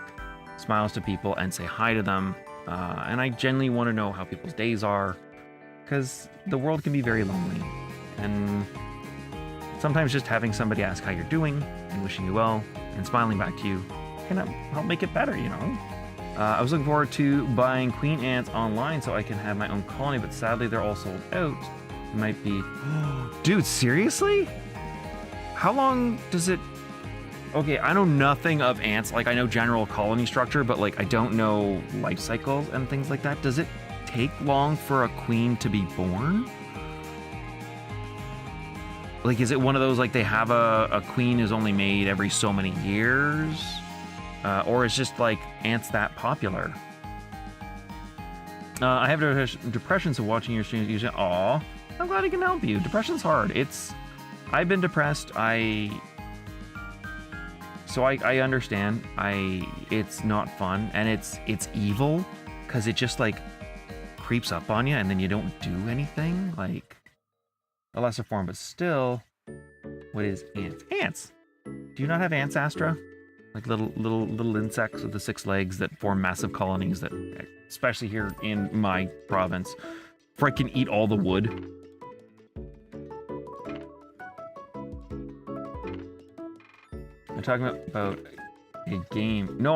smiles to people and say hi to them. And I genuinely want to know how people's days are, because the world can be very lonely. And sometimes just having somebody ask how you're doing and wishing you well and smiling back to you can help make it better, you know? I was looking forward to buying queen ants online so I can have my own colony, but sadly they're all sold out. It might be... Dude, seriously? How long does it... Okay, I know nothing of ants. Like, I know general colony structure, but, like, I don't know life cycles and things like that. Does it take long for a queen to be born? Like, is it one of those, like, they have a queen is only made every so many years? Or is just, like, ants that popular? I have depression, so watching your streams usually... Aw, I'm glad I can help you. Depression's hard. I've been depressed. So I understand. It's not fun, and it's evil, because it just, like, creeps up on you, and then you don't do anything. Like, a lesser form, but still. What is ants? Ants! Do you not have ants, Astra? Like little insects with the 6 legs that form massive colonies that, especially here in my province, freaking eat all the wood. They're talking about a game. No,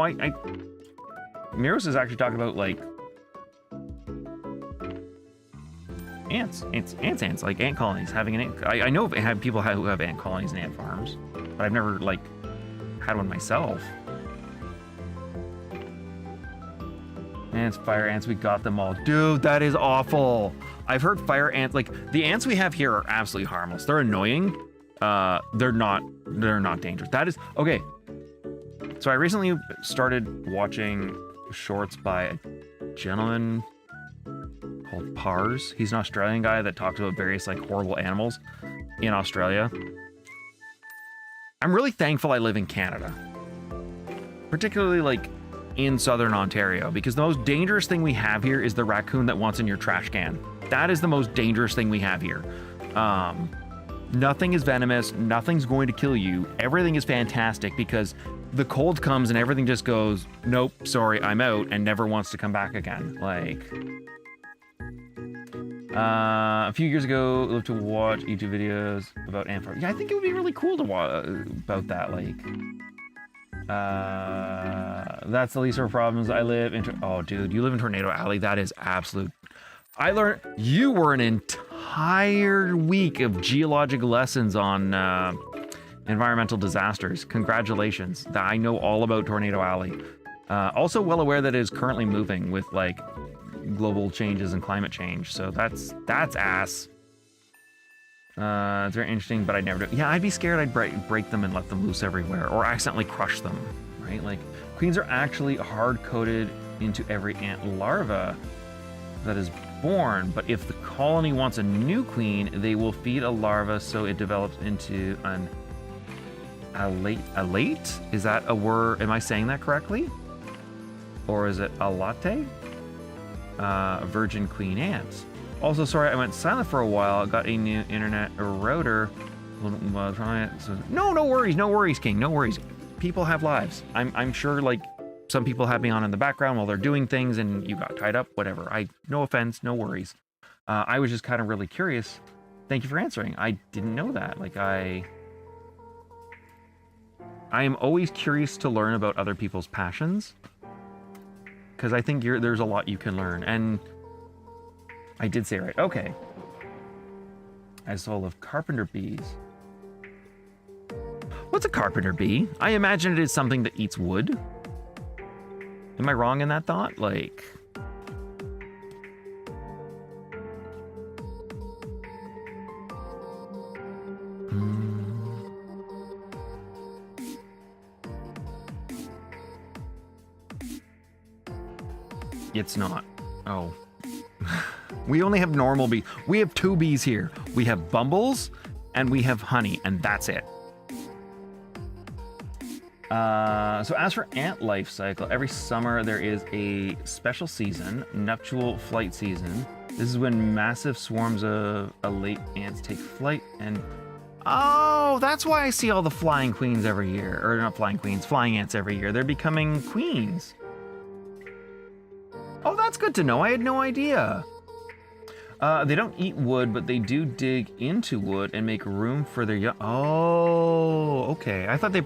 Miros is actually talking about like ants, like ant colonies, having an ant. I know people who have ant colonies and ant farms, but I've never like had one myself. Ants, fire ants, we got them all. Dude, that is awful. I've heard fire ants, like the ants we have here are absolutely harmless. They're annoying. They're not dangerous. That is, okay. So I recently started watching shorts by a gentleman called Pars. He's an Australian guy that talks about various like horrible animals in Australia. I'm really thankful I live in Canada. Particularly like in southern Ontario, because the most dangerous thing we have here is the raccoon that wants in your trash can. That is the most dangerous thing we have here. Nothing is venomous, nothing's going to kill you. Everything is fantastic because the cold comes and everything just goes, nope, sorry, I'm out, and never wants to come back again. Like, a few years ago, I loved to watch YouTube videos about ant farm. Yeah, I think it would be really cool to watch about that, like, that's the least of our problems. I live in, oh dude, you live in Tornado Alley. That is absolute. I learned, you were an entire week of geologic lessons on environmental disasters. Congratulations. I know all about Tornado Alley. Also well aware that it is currently moving with like global changes and climate change. So that's ass. It's very interesting, but I'd never do. Yeah, I'd be scared I'd break them and let them loose everywhere, or accidentally crush them, right? Like, queens are actually hard-coded into every ant larva that is born, but if the colony wants a new queen, they will feed a larva so it develops into an alate? Is that a word? Am I saying that correctly? Or is it a latte? Virgin queen ants. Also, sorry, I went silent for a while. Got a new internet router. No worries, King, no worries. People have lives. I'm sure, like, some people have me on in the background while they're doing things and you got tied up, whatever. No offense, no worries. I was just kind of really curious. Thank you for answering. I didn't know that. Like, I am always curious to learn about other people's passions, because I think there's a lot you can learn. And I did say it right. Okay. I saw love carpenter bees. What's a carpenter bee? I imagine it is something that eats wood. Am I wrong in that thought? Like, it's not. Oh. We only have normal bees. We have 2 bees here. We have bumbles and we have honey, and that's it. So as for ant life cycle, every summer there is a special season, nuptial flight season. This is when massive swarms of elate ants take flight, and oh, that's why I see all the flying queens every year. Or not flying queens, flying ants every year. They're becoming queens. Oh, that's good to know. I had no idea. They don't eat wood, but they do dig into wood and make room for their young. Oh, okay. I thought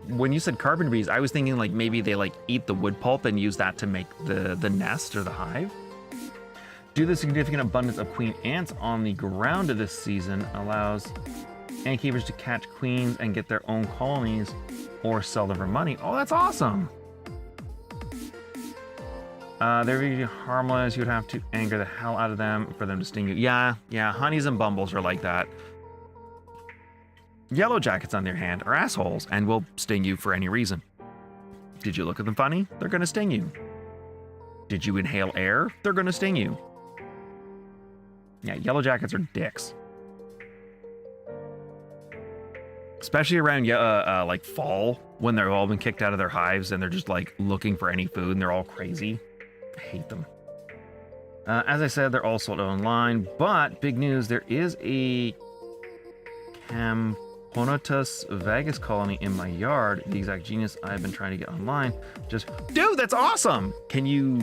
when you said carpenter bees, I was thinking like maybe they like eat the wood pulp and use that to make the nest or the hive. Due to the significant abundance of queen ants on the ground of this season allows ant keepers to catch queens and get their own colonies or sell them for money. Oh, that's awesome. They're really harmless. You would have to anger the hell out of them for them to sting you. Yeah, honeys and bumbles are like that. Yellow jackets, on their hand, are assholes and will sting you for any reason. Did you look at them funny? They're gonna sting you. Did you inhale air? They're gonna sting you. Yeah, yellow jackets are dicks. Especially around like fall, when they've all been kicked out of their hives and they're just like looking for any food and they're all crazy. I hate them. As I said, they're all sold online, but big news, there is a Camponotus vagus colony in my yard, the exact genus I've been trying to get online. Just, dude, that's awesome! Can you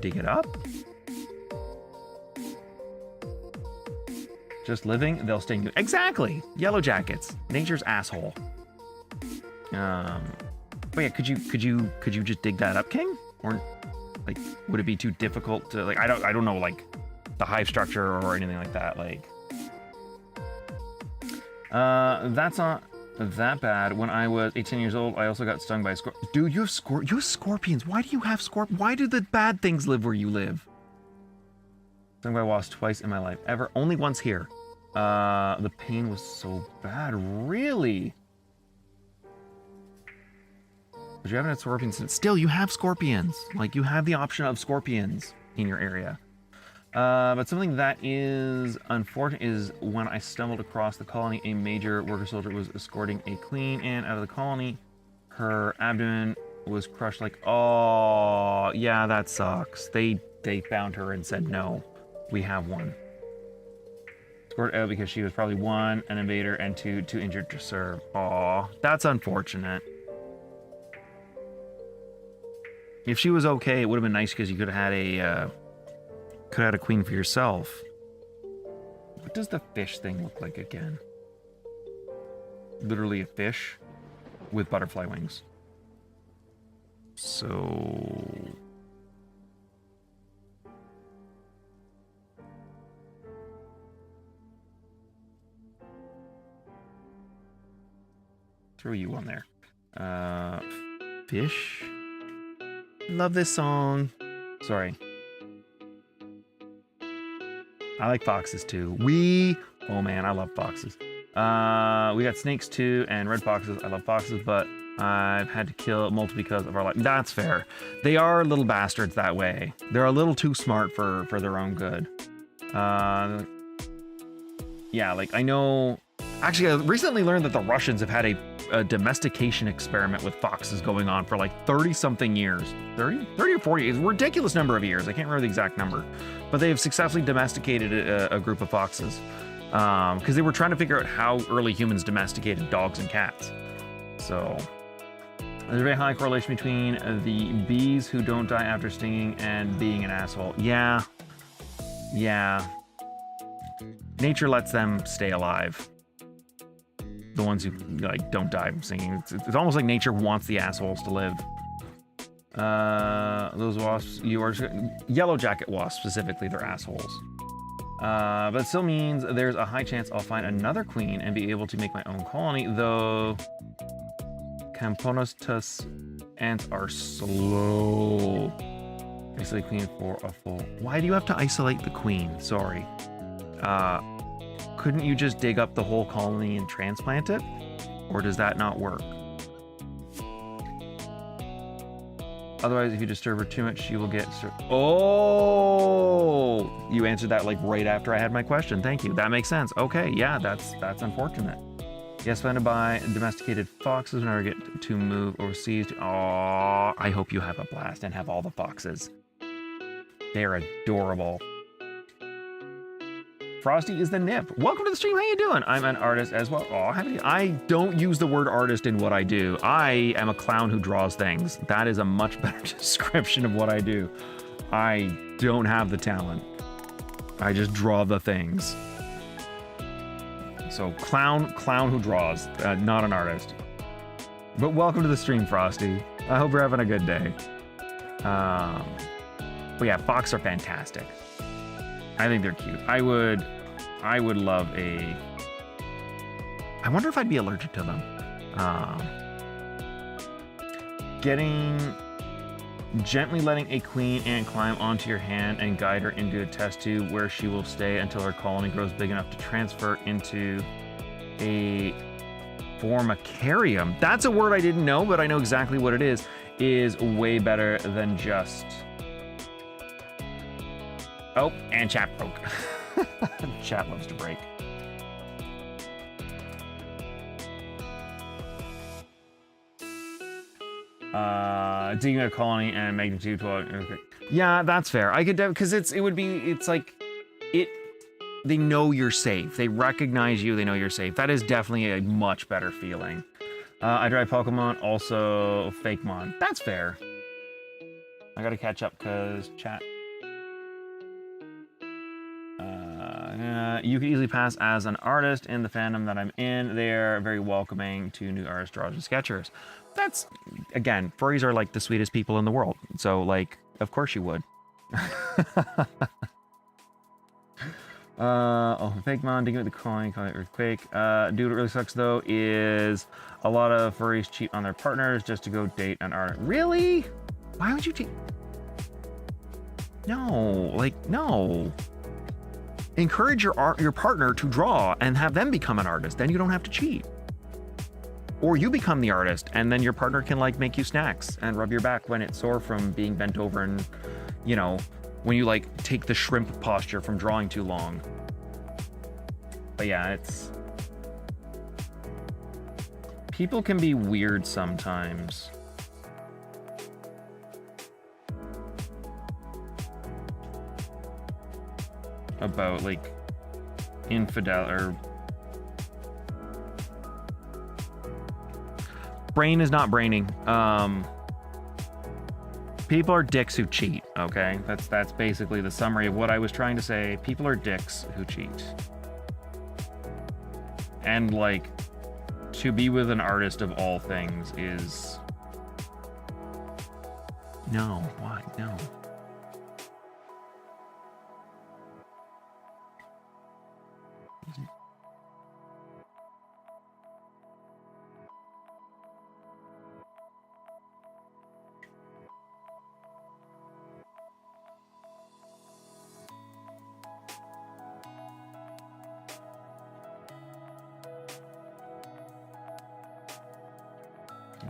dig it up? Just living, they'll sting you. Exactly. Yellow jackets. Nature's asshole. But yeah, could you just dig that up, King? Or like, would it be too difficult to like? I don't know like the hive structure or anything like that. Like, that's not that bad. When I was 18 years old, I also got stung by a scorpion. Dude, you have scorpions. Why do you have scorpions? Why do the bad things live where you live? Stung by a wasp twice in my life. Ever. Only once here. The pain was so bad. Really? But you haven't had scorpions since. Still, you have scorpions. Like, you have the option of scorpions in your area. But something that is unfortunate is when I stumbled across the colony, a major worker soldier was escorting a queen ant out of the colony. Her abdomen was crushed like, oh, yeah, that sucks. They found her and said, no, we have one. Escorted out because she was probably 1, an invader, and 2, too injured to serve. Aw, that's unfortunate. If she was okay, it would have been nice because you could have had a queen for yourself. What does the fish thing look like again? Literally a fish with butterfly wings. So... throw you on there. Fish? Love this song. Sorry. I like foxes too. Oh man, I love foxes. We got snakes too, and red foxes. I love foxes, but I've had to kill multiple because of our life. That's fair. They are little bastards that way. They're a little too smart for their own good. Yeah, like I know... Actually, I recently learned that the Russians have had a domestication experiment with foxes going on for like 30-something years. 30 or 40? It's a ridiculous number of years. I can't remember the exact number. But they have successfully domesticated a group of foxes. Because they were trying to figure out how early humans domesticated dogs and cats. So, there's a very high correlation between the bees who don't die after stinging and being an asshole. Yeah. Yeah. Nature lets them stay alive. The ones who like don't die from singing. It's almost like nature wants the assholes to live. Those wasps, yellow jacket wasps specifically, they're assholes. But it still means there's a high chance I'll find another queen and be able to make my own colony, though Camponostus ants are slow. Isolate queen for a full... Why do you have to isolate the queen? Sorry. Couldn't you just dig up the whole colony and transplant it? Or does that not work? Otherwise, if you disturb her too much, she will get... Oh! You answered that like right after I had my question. Thank you. That makes sense. Okay, yeah, that's unfortunate. Yes, found to buy domesticated foxes whenever I get to move overseas. Oh, I hope you have a blast and have all the foxes. They're adorable. Frosty is the nip. Welcome to the stream. How you doing? I'm an artist as well. Oh, I don't use the word artist in what I do. I am a clown who draws things. That is a much better description of what I do. I don't have the talent. I just draw the things. So clown who draws, not an artist. But welcome to the stream, Frosty. I hope you're having a good day. But yeah, fox are fantastic. I think they're cute. I would love a... I wonder if I'd be allergic to them. Gently letting a queen ant climb onto your hand and guide her into a test tube where she will stay until her colony grows big enough to transfer into a formicarium. That's a word I didn't know, but I know exactly what it is way better than just... Oh, and chat broke. Chat loves to break. Digging a colony and magnitude 12. Okay. Yeah, that's fair. I could, because it's like, they know you're safe. They recognize you, they know you're safe. That is definitely a much better feeling. I drive Pokemon, also Fakemon. That's fair. I gotta catch up because chat. You could easily pass as an artist in the fandom that I'm in. They're very welcoming to new artists, drawers, and sketchers. That's, again, furries are like the sweetest people in the world. So, like, of course you would. Oh, fake mom, digging with the coin, call it earthquake. Dude, what really sucks though is a lot of furries cheat on their partners just to go date an artist. Really? Why would you cheat? No, like, no. Encourage your partner to draw and have them become an artist. Then you don't have to cheat. Or you become the artist and then your partner can like make you snacks and rub your back when it's sore from being bent over and, you know, when you like take the shrimp posture from drawing too long. But yeah, it's... people can be weird sometimes. About like infidel or... brain is not braining. People are dicks who cheat, okay? That's basically the summary of what I was trying to say. People are dicks who cheat. And, like, to be with an artist of all things is... no, why? No.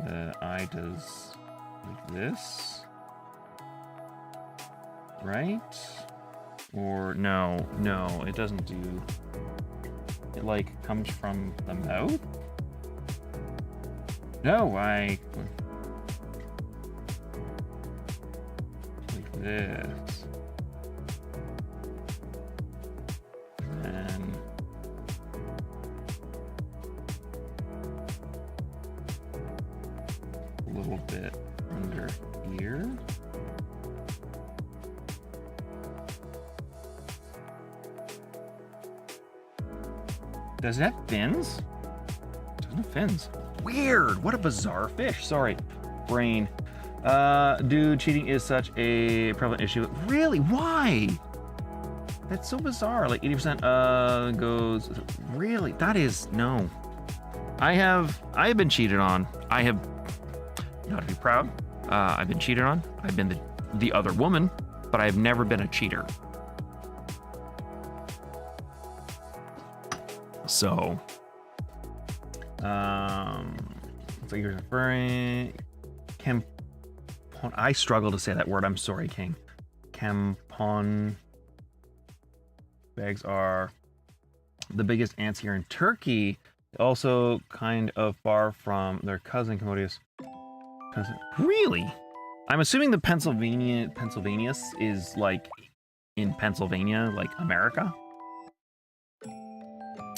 The eye does like this, right? Or no, it doesn't do. It like comes from the mouth. No, like this, and a little bit under here. Does it have fins? It doesn't have fins. Weird. What a bizarre fish. Sorry, brain. Dude, cheating is such a prevalent issue. Really? Why? That's so bizarre. Like 80% goes. Really? That is no. I have been cheated on. I have, not to be proud, I've been cheated on. I've been the other woman, but I've never been a cheater. So, so you're referring, I struggle to say that word. I'm sorry, King. Campon bags are the biggest ants here in Turkey. Also kind of far from their cousin Commodius. Really? I'm assuming the Pennsylvanius is like in Pennsylvania, like America.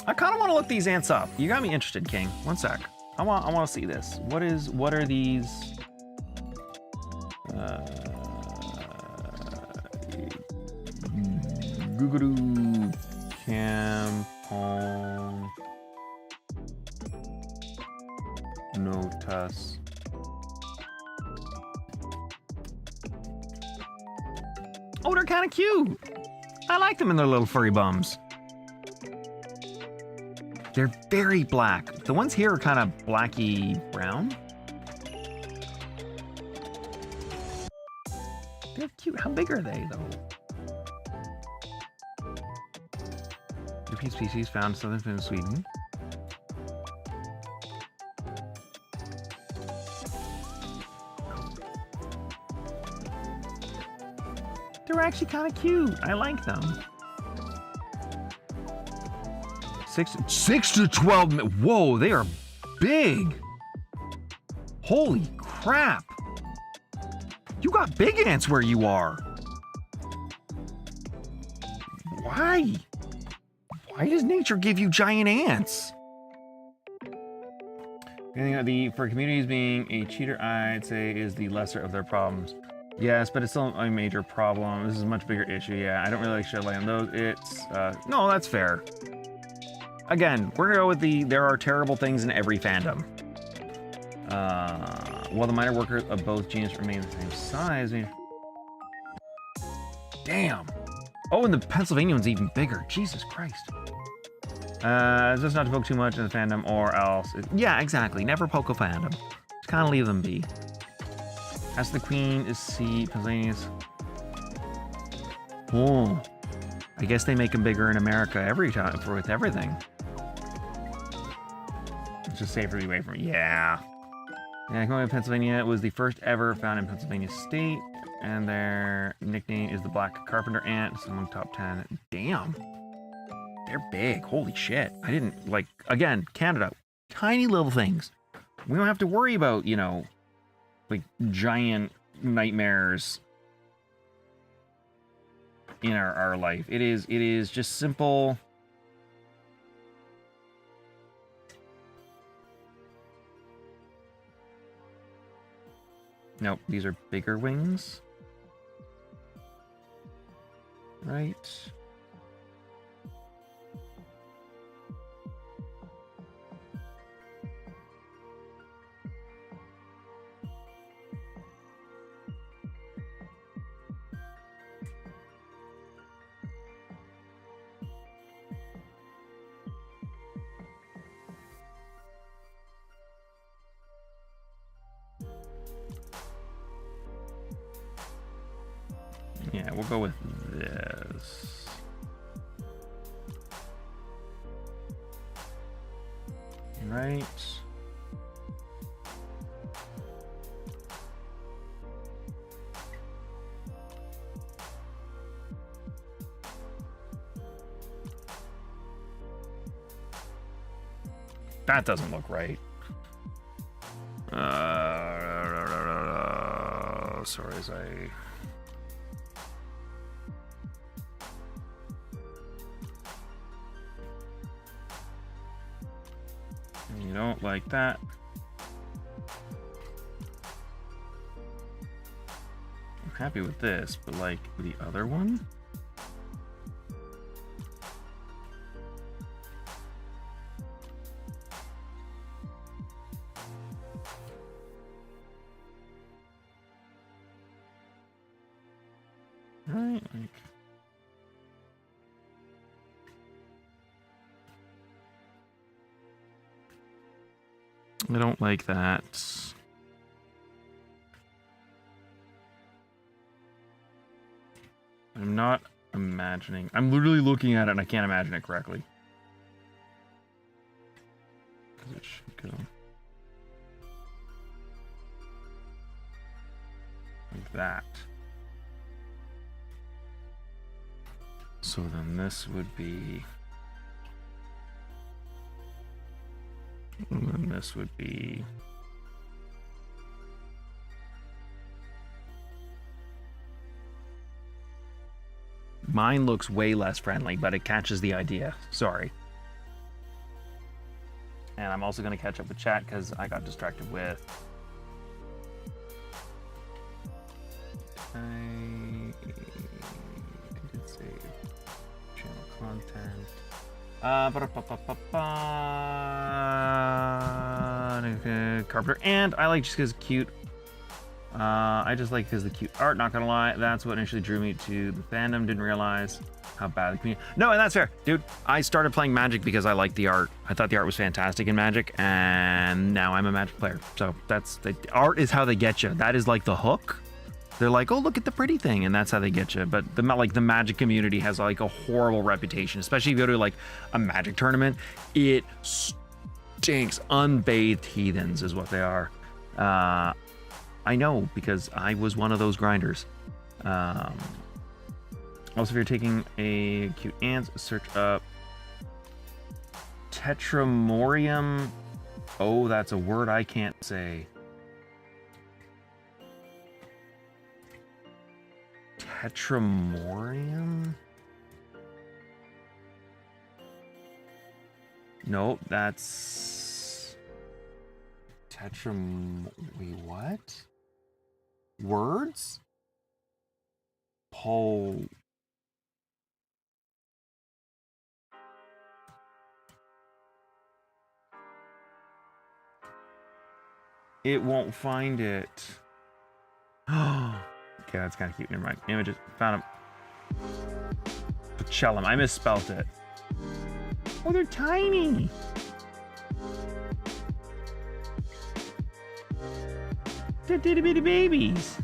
I kind of want to look these ants up. You got me interested, King. One sec. I want to see this. What are these? Googadoo Campon Notus. Oh, they're kind of cute. I like them in their little furry bums. They're very black. The ones here are kind of blacky brown. They're cute. How big are they, though? Repeat species found in southern Finland, Sweden. They're actually kind of cute. I like them. 6 to 12. Whoa, they are big. Holy crap. You got big ants where you are. Why? Why does nature give you giant ants? For communities, being a cheater, I'd say, is the lesser of their problems. Yes, but it's still a major problem. This is a much bigger issue. Yeah, I don't really like Shadowlight on those. It's, no, that's fair. Again, we're gonna go with there are terrible things in every fandom. While the minor workers of both genus remain the same size. Damn. Oh, and the Pennsylvania one's even bigger. Jesus Christ. Just not to poke too much in the fandom or else. Yeah, exactly. Never poke a fandom. Just kind of leave them be. As the Queen is C, Pennsylvania's. Oh. I guess they make them bigger in America every time with everything. It's just safer to be away from it. Yeah. Yeah, going to Pennsylvania was the first ever found in Pennsylvania state, and their nickname is the Black Carpenter Ant. It's among top 10. Damn. They're big. Holy shit. I didn't, like, again, Canada. Tiny little things. We don't have to worry about, you know, like, giant nightmares in our life. It is just simple. Nope, these are bigger wings. Right. Yeah, we'll go with this. Right. That doesn't look right. Sorry, as I... You don't like that. I'm happy with this, but like the other one? Right, like... I don't like that. I'm not imagining. I'm literally looking at it and I can't imagine it correctly. Because it should go like that. So then this would be... And then this would be... Mine looks way less friendly, but it catches the idea. Sorry. And I'm also going to catch up with chat because I got distracted with... I did save channel content. Carpenter, and I like just because it's cute. I just like because the cute art, not gonna lie. That's what initially drew me to the fandom. Didn't realize how bad the community... No, and that's fair. Dude, I started playing Magic because I liked the art. I thought the art was fantastic in Magic, and now I'm a Magic player. So that's... The art is how they get you. That is like the hook. They're like, oh, look at the pretty thing, and that's how they get you. But the Magic community has like a horrible reputation, especially if you go to like a Magic tournament. It stinks. Unbathed heathens is what they are. I know because I was one of those grinders. Also, if you're taking a cute ant, search up Tetramorium. Oh, that's a word I can't say. Tetramorium? No, that's... Wait, what? Words? Oh. It won't find it. Oh. Okay, that's kind of cute. Never mind. Images. Found him. Pacellum. I misspelt it. Oh, they're tiny. They're itty bitty babies.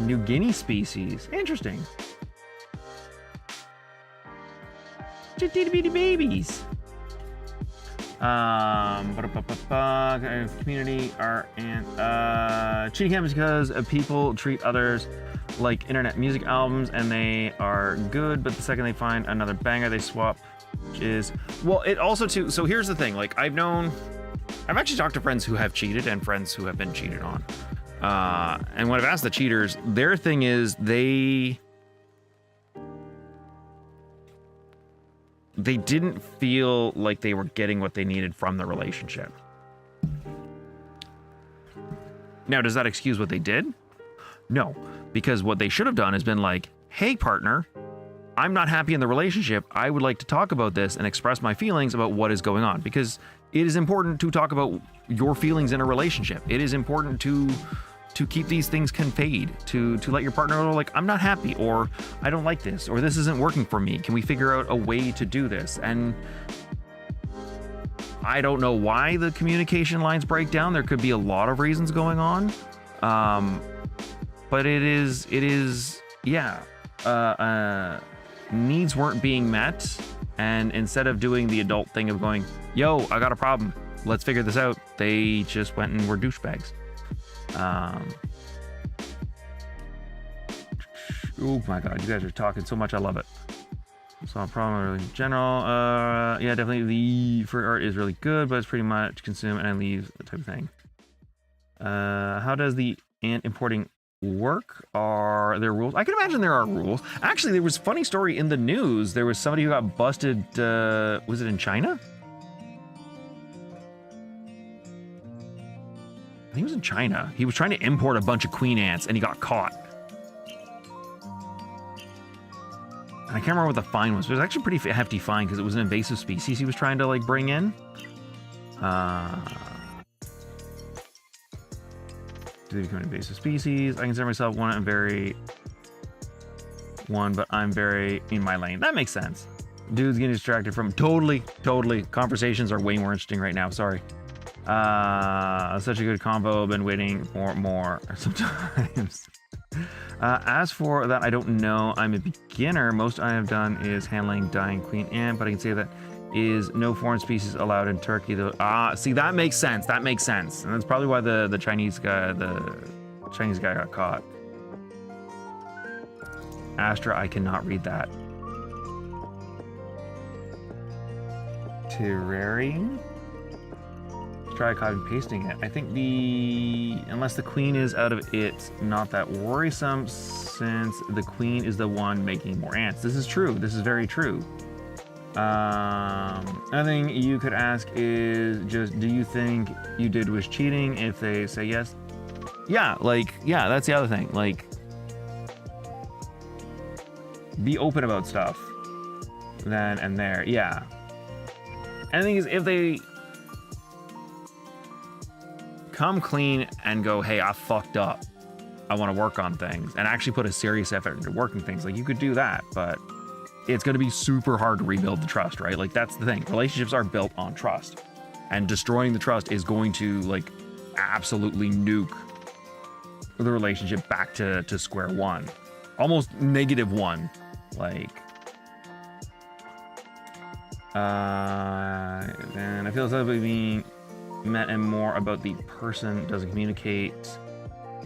New Guinea species. Interesting. Just itty bitty babies. Community art and cheating happens because people treat others like internet music albums and they are good, but the second they find another banger they swap, which is, well, it also too, so here's the thing, like I've actually talked to friends who have cheated and friends who have been cheated on, and when I've asked the cheaters, their thing is they didn't feel like they were getting what they needed from the relationship. Now, does that excuse what they did? No, because what they should have done is been like, hey, partner, I'm not happy in the relationship. I would like to talk about this and express my feelings about what is going on, because it is important to talk about your feelings in a relationship. It is important to keep these things conveyed, to let your partner know, like, I'm not happy, or I don't like this, or this isn't working for me. Can we figure out a way to do this? And I don't know why the communication lines break down. There could be a lot of reasons going on. But it is, yeah, needs weren't being met. And instead of doing the adult thing of going, yo, I got a problem, let's figure this out, they just went and were douchebags. Oh my god, you guys are talking so much, I love it. So problem in general, yeah, definitely the free art is really good, but it's pretty much consume and leave type of thing. How does the ant importing work? Are there rules? I can imagine there are rules. Actually, there was a funny story in the news. There was somebody who got busted, was it in China? I think it was in China. He was trying to import a bunch of queen ants and he got caught. And I can't remember what the fine was. It was actually a pretty hefty fine because it was an invasive species he was trying to like bring in. Do they become an invasive species? I consider myself one, but I'm very in my lane. That makes sense. Dude's getting distracted from totally. Conversations are way more interesting right now. Sorry. Such a good combo. Been waiting for more sometimes. As for that, I don't know. I'm a beginner. Most I have done is handling dying queen ant, but I can say that is no foreign species allowed in Turkey. Though, see, that makes sense. That makes sense, and that's probably why the Chinese guy got caught. Astra, I cannot read that. Terrarium. Try copy and pasting it. I think unless the queen is out of it, not that worrisome, since the queen is the one making more ants. This is true. This is very true. Another thing you could ask is just, do you think you did was cheating? If they say yes, yeah, that's the other thing. Like, be open about stuff then and there. Yeah. And the thing is, if they come clean and go, hey, I fucked up, I want to work on things, and actually put a serious effort into working things, like, you could do that, but it's going to be super hard to rebuild the trust, right? Like, that's the thing. Relationships are built on trust, and destroying the trust is going to, like, absolutely nuke the relationship back to square one, almost -1. Like, and I feel it's like being met and more about the person doesn't communicate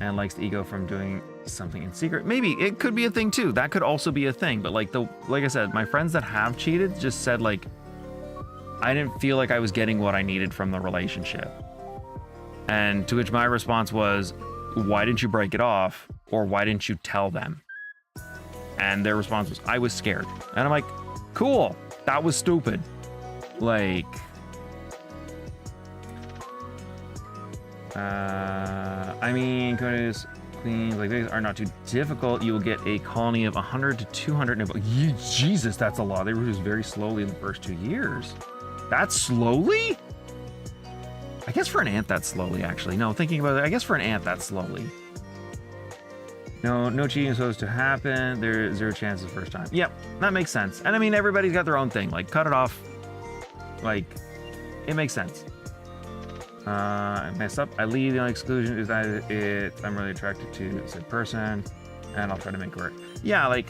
and likes the ego from doing something in secret. Maybe it could be a thing too. That could also be a thing. But like I said, my friends that have cheated just said, like, I didn't feel like I was getting what I needed from the relationship. And to which my response was, why didn't you break it off? Or why didn't you tell them? And their response was, I was scared. And I'm like, cool, that was stupid. Like, I mean, queens like these are not too difficult. You will get a colony of 100 to 200. Jesus, that's a lot. They reproduce very slowly in the first 2 years. That's slowly? I guess for an ant, that's slowly, actually. No, thinking about it, I guess for an ant, that's slowly. No cheating is supposed to happen. There's 0 chances first time. Yep, that makes sense. And I mean, everybody's got their own thing. Like, cut it off. Like, it makes sense. I messed up. I leave. The only exclusion is that I'm really attracted to said person, and I'll try to make it work. Yeah, like,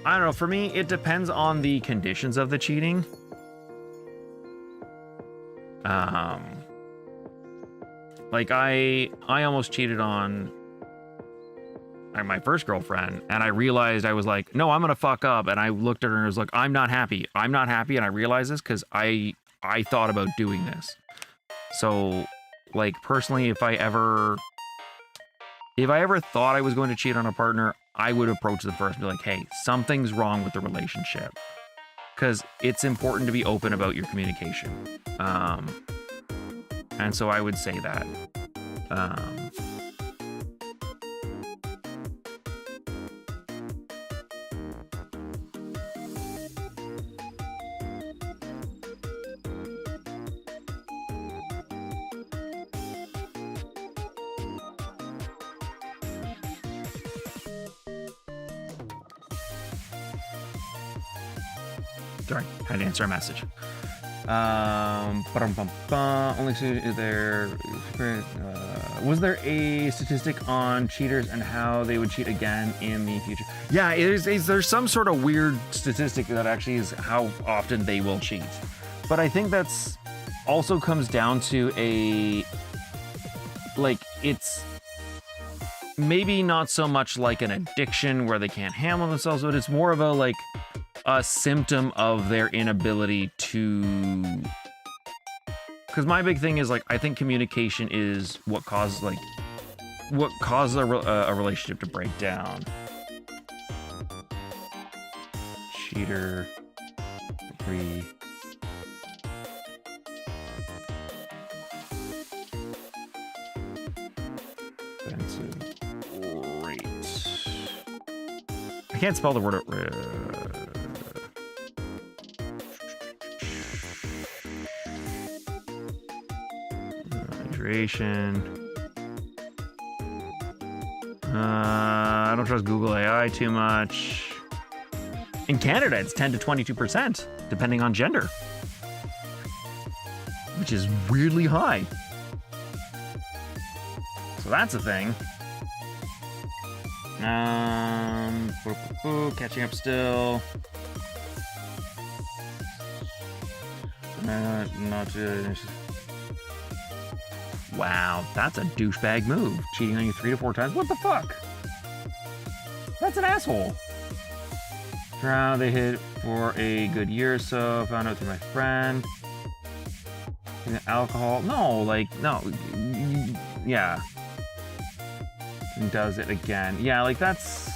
I don't know. For me, it depends on the conditions of the cheating. Like I almost cheated on my first girlfriend, and I realized I was like, no, I'm gonna fuck up. And I looked at her and was like, I'm not happy. I'm not happy. And I realized this because I thought about doing this. So, like, personally, if I ever thought I was going to cheat on a partner, I would approach them first and be like, hey, something's wrong with the relationship. Because it's important to be open about your communication. And so I would say that. Sorry, had to answer a message. Only is there. Was there a statistic on cheaters and how they would cheat again in the future? Yeah, there's some sort of weird statistic that actually is how often they will cheat. But I think that's also comes down to it's maybe not so much like an addiction where they can't handle themselves, but it's more of a symptom of their inability to, because my big thing is I think communication is what causes a relationship to break down. Cheater free. Offensive rate. I can't spell the word. I don't trust Google AI too much. In Canada, it's 10 to 22%, depending on gender, which is weirdly high. So that's a thing. Catching up still. Not wow, that's a douchebag move. Cheating on you 3 to 4 times? What the fuck? That's an asshole. Drown, they hid for a good year or so. Found out through my friend. Alcohol? No, no. Yeah. And does it again. Yeah, that's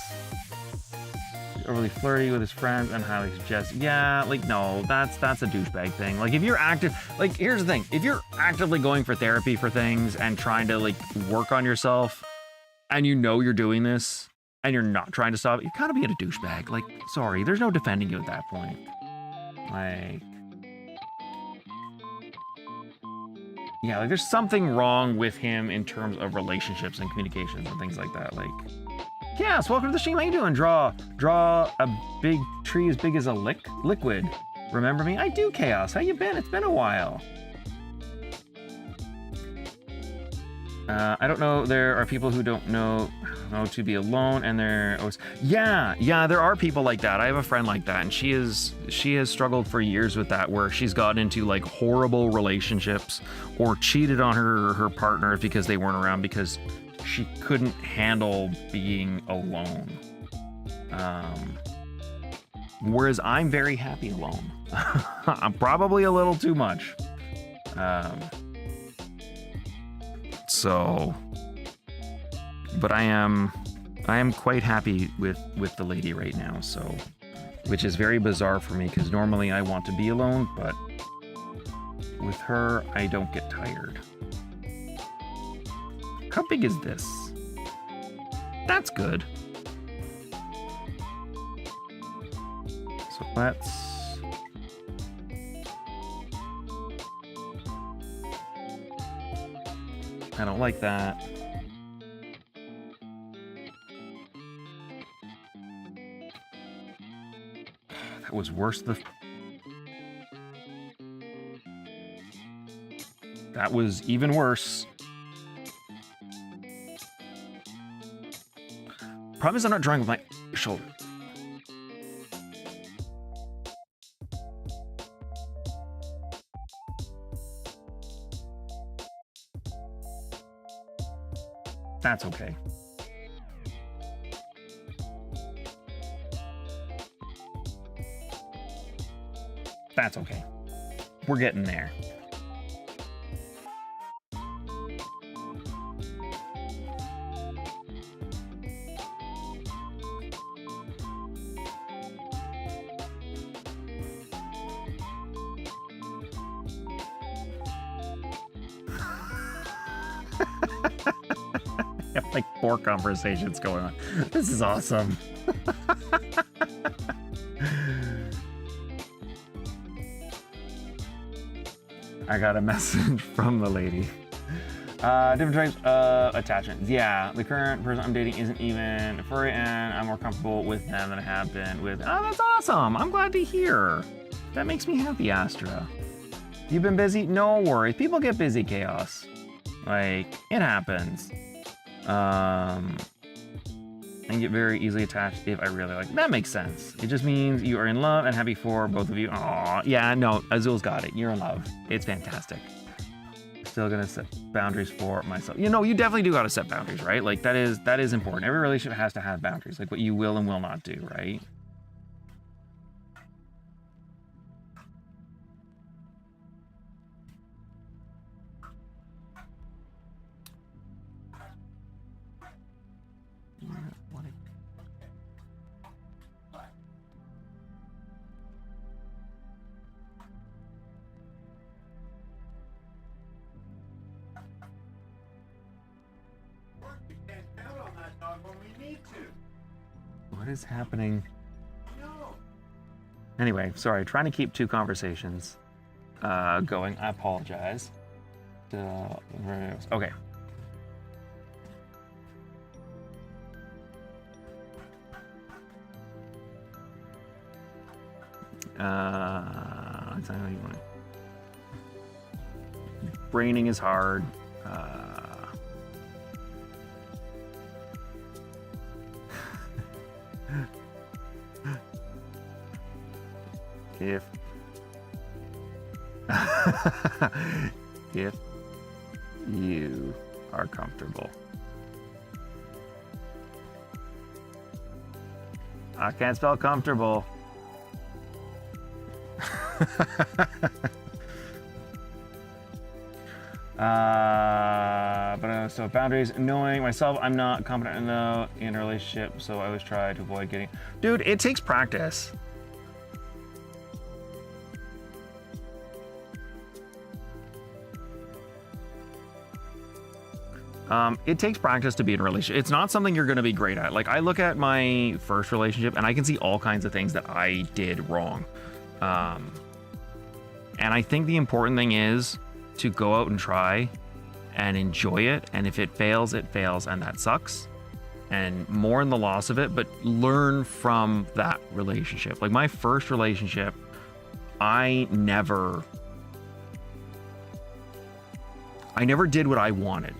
overly flirty with his friends and highly suggestive. Yeah, no, that's a douchebag thing. If you're active, here's the thing. If you're actively going for therapy for things and trying to work on yourself, and you know you're doing this and you're not trying to stop it, you're kind of being a douchebag. Sorry, there's no defending you at that point. Yeah, there's something wrong with him in terms of relationships and communications and things like that. Yes, welcome to the stream. How you doing? Draw a big tree as big as a liquid. Remember me? I do, Chaos. How you been? It's been a while. I don't know. There are people who don't know how to be alone, and they're always... Yeah, there are people like that. I have a friend like that, and she has struggled for years with that, where she's gotten into horrible relationships or cheated on her partners because they weren't around because she couldn't handle being alone. Whereas I'm very happy alone. I'm probably a little too much. But I am quite happy with the lady right now, so, which is very bizarre for me because normally I want to be alone, but with her I don't get tired. How big is this? That's good. So let's... I don't like that. That was worse. That was even worse. Problem is I'm not drawing with my shoulder. That's okay. That's okay. We're getting there. I have like 4 conversations going on. This is awesome. I got a message from the lady. Different types of attachments. Yeah, the current person I'm dating isn't even furry, and I'm more comfortable with them than I have been with. Oh, that's awesome. I'm glad to hear. That makes me happy, Astra. You've been busy? No worries. People get busy, Chaos. Like, it happens. And get very easily attached if I really like it. That makes sense. It just means you are in love and happy for both of you. Aw, yeah, no, Azul's got it. You're in love. It's fantastic. Still gonna set boundaries for myself. You know, you definitely do gotta set boundaries, right? Like that is important. Every relationship has to have boundaries, like what you will and will not do, right? What is happening? Anyway, sorry, trying to keep 2 conversations going. I apologize. Okay. Braining is hard. If if you are comfortable. I can't spell comfortable. So boundaries, knowing myself, I'm not confident enough in a relationship, so I always try to avoid getting... Dude, it takes practice. It takes practice to be in a relationship. It's not something you're going to be great at. Like, I look at my first relationship and I can see all kinds of things that I did wrong. And I think the important thing is to go out and try and enjoy it. And if it fails, and that sucks. And mourn the loss of it, but learn from that relationship. Like, my first relationship, I never did what I wanted.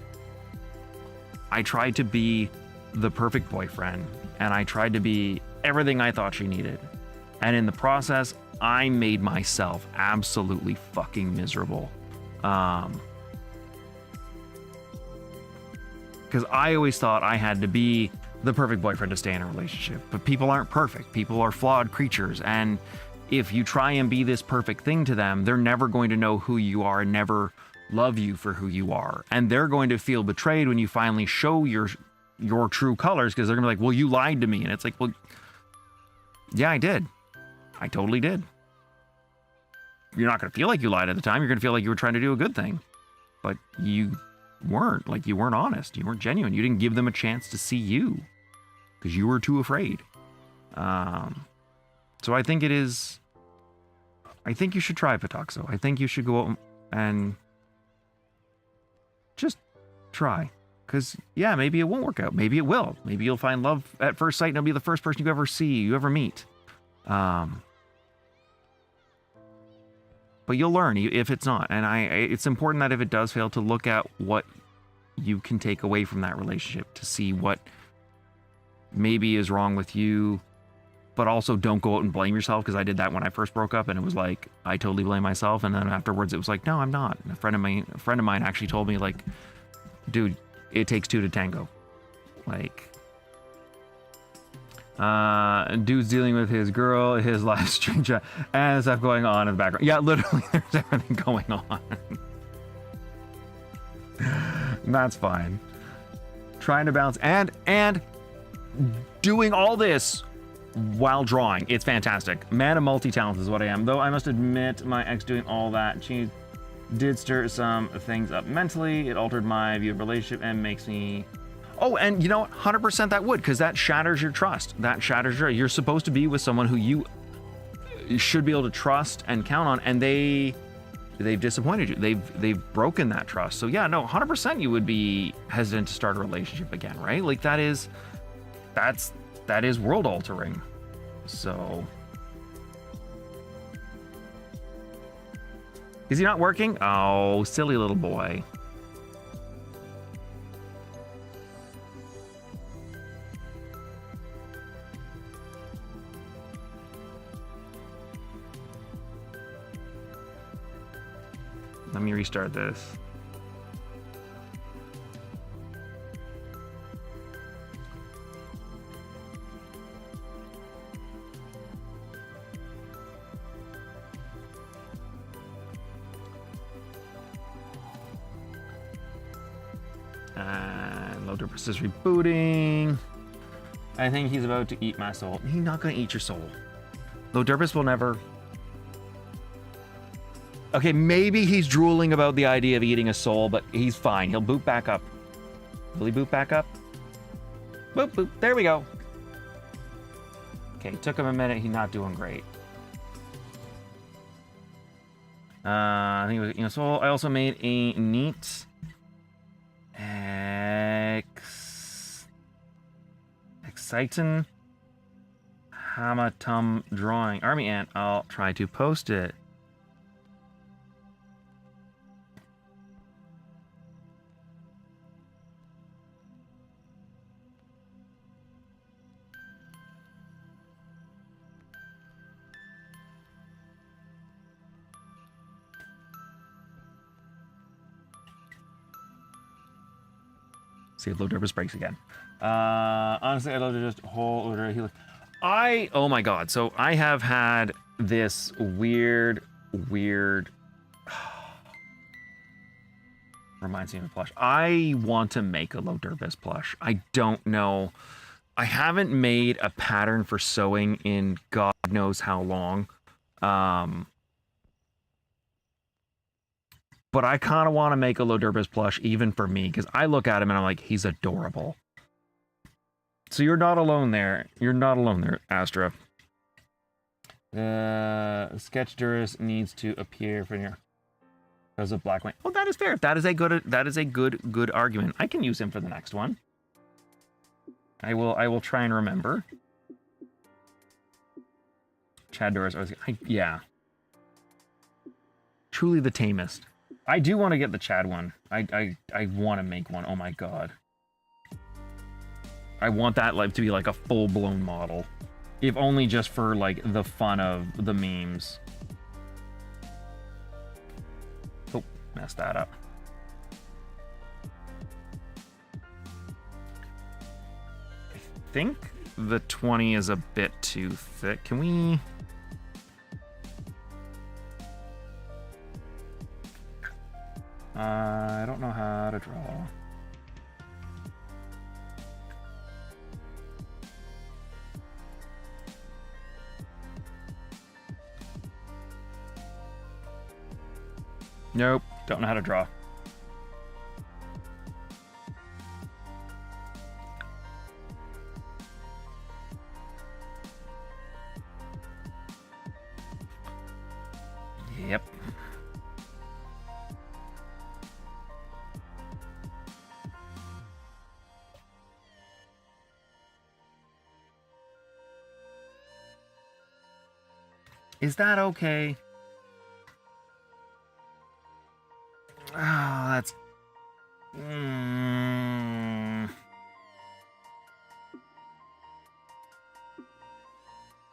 I tried to be the perfect boyfriend, and I tried to be everything I thought she needed. And in the process, I made myself absolutely fucking miserable. Because I always thought I had to be the perfect boyfriend to stay in a relationship. But people aren't perfect. People are flawed creatures. And if you try and be this perfect thing to them, they're never going to know who you are and never love you for who you are. And they're going to feel betrayed when you finally show your true colors, because they're gonna be like, well, you lied to me. And it's like, well, yeah, I did. I totally did. You're not gonna feel like you lied at the time. You're gonna feel like you were trying to do a good thing, but you weren't. Like, you weren't honest. You weren't genuine. You didn't give them a chance to see you because you were too afraid. So I think you should try Patuxo. I think you should go out and just try. Because, yeah, maybe it won't work out. Maybe it will. Maybe you'll find love at first sight and it'll be the first person you ever meet. But you'll learn if it's not. And it's important that if it does fail to look at what you can take away from that relationship to see what maybe is wrong with you. But also don't go out and blame yourself, because I did that when I first broke up and it was like, I totally blame myself. And then afterwards it was like, no, I'm not. And a friend of mine actually told me, like, dude, it takes two to tango. Like, dude's dealing with his girl, his live stream chat, and stuff going on in the background. Yeah, literally, there's everything going on. That's fine. Trying to balance and doing all this while drawing. It's fantastic. Man of multi-talents is what I am. Though I must admit, my ex doing all that, she did stir some things up mentally. It altered my view of relationship and makes me... Oh, and you know what? 100% that would, because that shatters your trust. That shatters your... You're supposed to be with someone who you should be able to trust and count on, and they've disappointed you. They've broken that trust. So yeah, no, 100% you would be hesitant to start a relationship again, right? Like, that is world altering. So... Is he not working? Oh, silly little boy. Let me restart this. And LoDuris is rebooting. I think he's about to eat my soul. He's not going to eat your soul. LoDuris will never... Okay, maybe he's drooling about the idea of eating a soul, but he's fine. He'll boot back up. Will he boot back up? Boop, boop. There we go. Okay, took him a minute. He's not doing great. I think it was eating a soul. I also made a neat... Exciting Hamatum drawing army ant. I'll try to post it. See if LoDuris breaks again. Honestly, I love to just whole order. Oh my god. So I have had this weird reminds me of a plush. I want to make a LoDuris plush. I don't know. I haven't made a pattern for sewing in God knows how long. But I kind of want to make a LoDuris plush even for me, because I look at him and I'm like, he's adorable. So you're not alone there. You're not alone there, Astra. Sketch Duris needs to appear for your... Because of Black White. Oh, that is fair. That is a good argument. I can use him for the next one. I will try and remember. Chad Duris. Yeah. Truly the tamest. I do want to get the Chad one. I want to make one. Oh my god. I want that like to be like a full-blown model. If only just for like the fun of the memes. Oh, messed that up. I think the 20 is a bit too thick. Can we... I don't know how to draw. Nope, don't know how to draw. Yep. Is that okay? Oh, that's...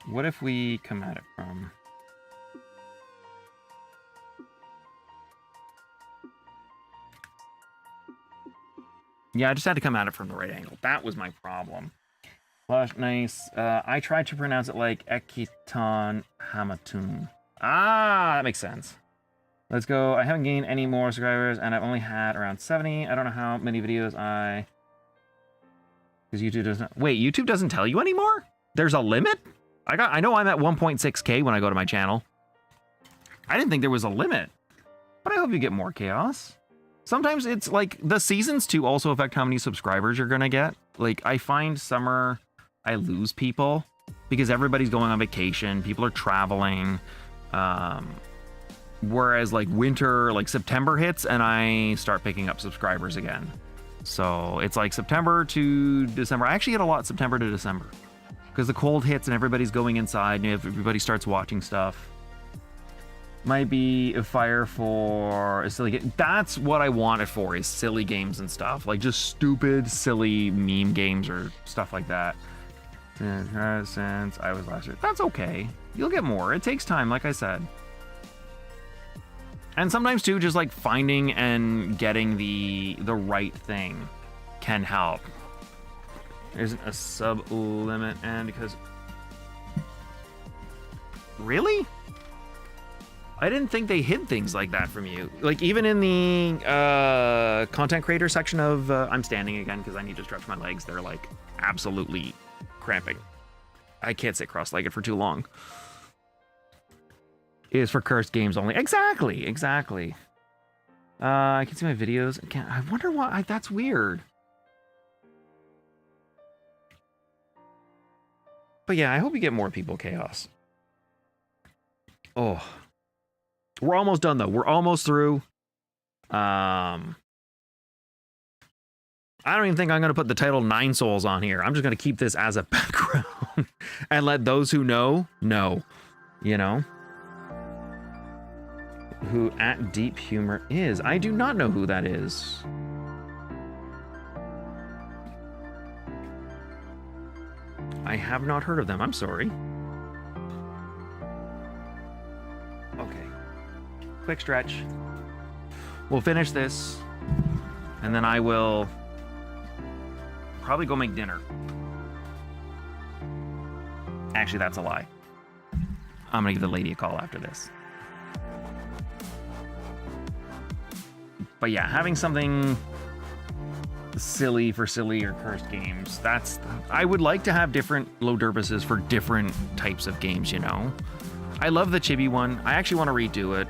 What if we come at it from... Yeah, I just had to come at it from the right angle. That was my problem. Flash, nice. I tried to pronounce it like Ekiton Hamatun. Ah, that makes sense. Let's go. I haven't gained any more subscribers, and I've only had around 70. I don't know how many videos I... Because YouTube doesn't... Wait, YouTube doesn't tell you anymore? There's a limit? I know I'm at 1.6K when I go to my channel. I didn't think there was a limit. But I hope you get more chaos. Sometimes it's like the seasons too also affect how many subscribers you're gonna get. Like I find summer, I lose people because everybody's going on vacation. People are traveling. Whereas like winter, like September hits and I start picking up subscribers again. So it's like September to December. I actually get a lot September to December because the cold hits and everybody's going inside and everybody starts watching stuff. Might be a fire for a silly game. That's what I want it for, is silly games and stuff. Like just stupid, silly meme games or stuff like that. Since I was last year. That's okay. You'll get more. It takes time, like I said. And sometimes too, just like finding and getting the right thing can help. There isn't a sub limit, and because... Really? I didn't think they hid things like that from you. Like even in the content creator section of, I'm standing again because I need to stretch my legs. They're like absolutely cramping. I can't sit cross-legged for too long. It is for cursed games only. Exactly, exactly. I can see my videos. I wonder why, that's weird. But yeah, I hope you get more people, Chaos. Oh. We're almost done, though. We're almost through. I don't even think I'm going to put the title 9 Souls on here. I'm just going to keep this as a background and let those who know. You know? Who At Deep Humor is. I do not know who that is. I have not heard of them. I'm sorry. Okay. Quick stretch. We'll finish this, and then I will probably go make dinner. Actually, that's a lie. I'm gonna give the lady a call after this. But yeah, having something silly for silly or cursed games, I would like to have different LoDuris's for different types of games, you know? I love the chibi one. I actually want to redo it.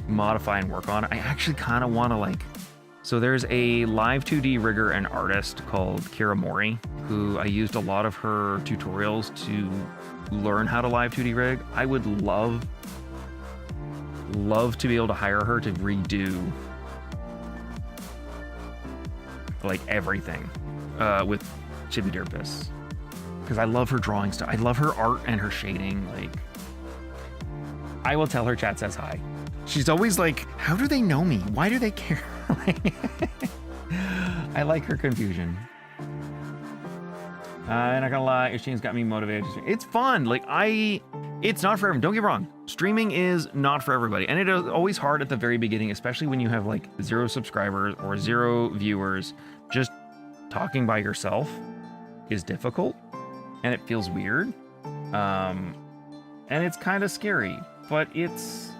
Modify and work on it. I actually kind of want to like... So there's a live 2D rigger and artist called Kira Mori, who I used a lot of her tutorials to learn how to live 2D rig. I would love to be able to hire her to redo like everything with Chibi Derpus, because I love her drawing stuff. I love her art and her shading. Like, I will tell her chat says hi. She's always like, how do they know me? Why do they care? I like her confusion. I'm not gonna lie, Ishine's got me motivated. It's fun. Like, it's not for everyone. Don't get me wrong. Streaming is not for everybody. And it is always hard at the very beginning, especially when you have like 0 subscribers or 0 viewers. Just talking by yourself is difficult and it feels weird. And it's kind of scary, but it's...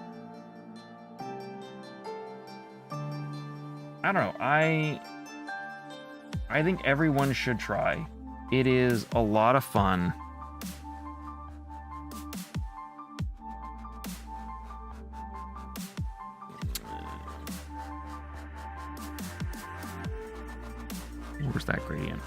I don't know. I think everyone should try. It is a lot of fun. Where's that gradient?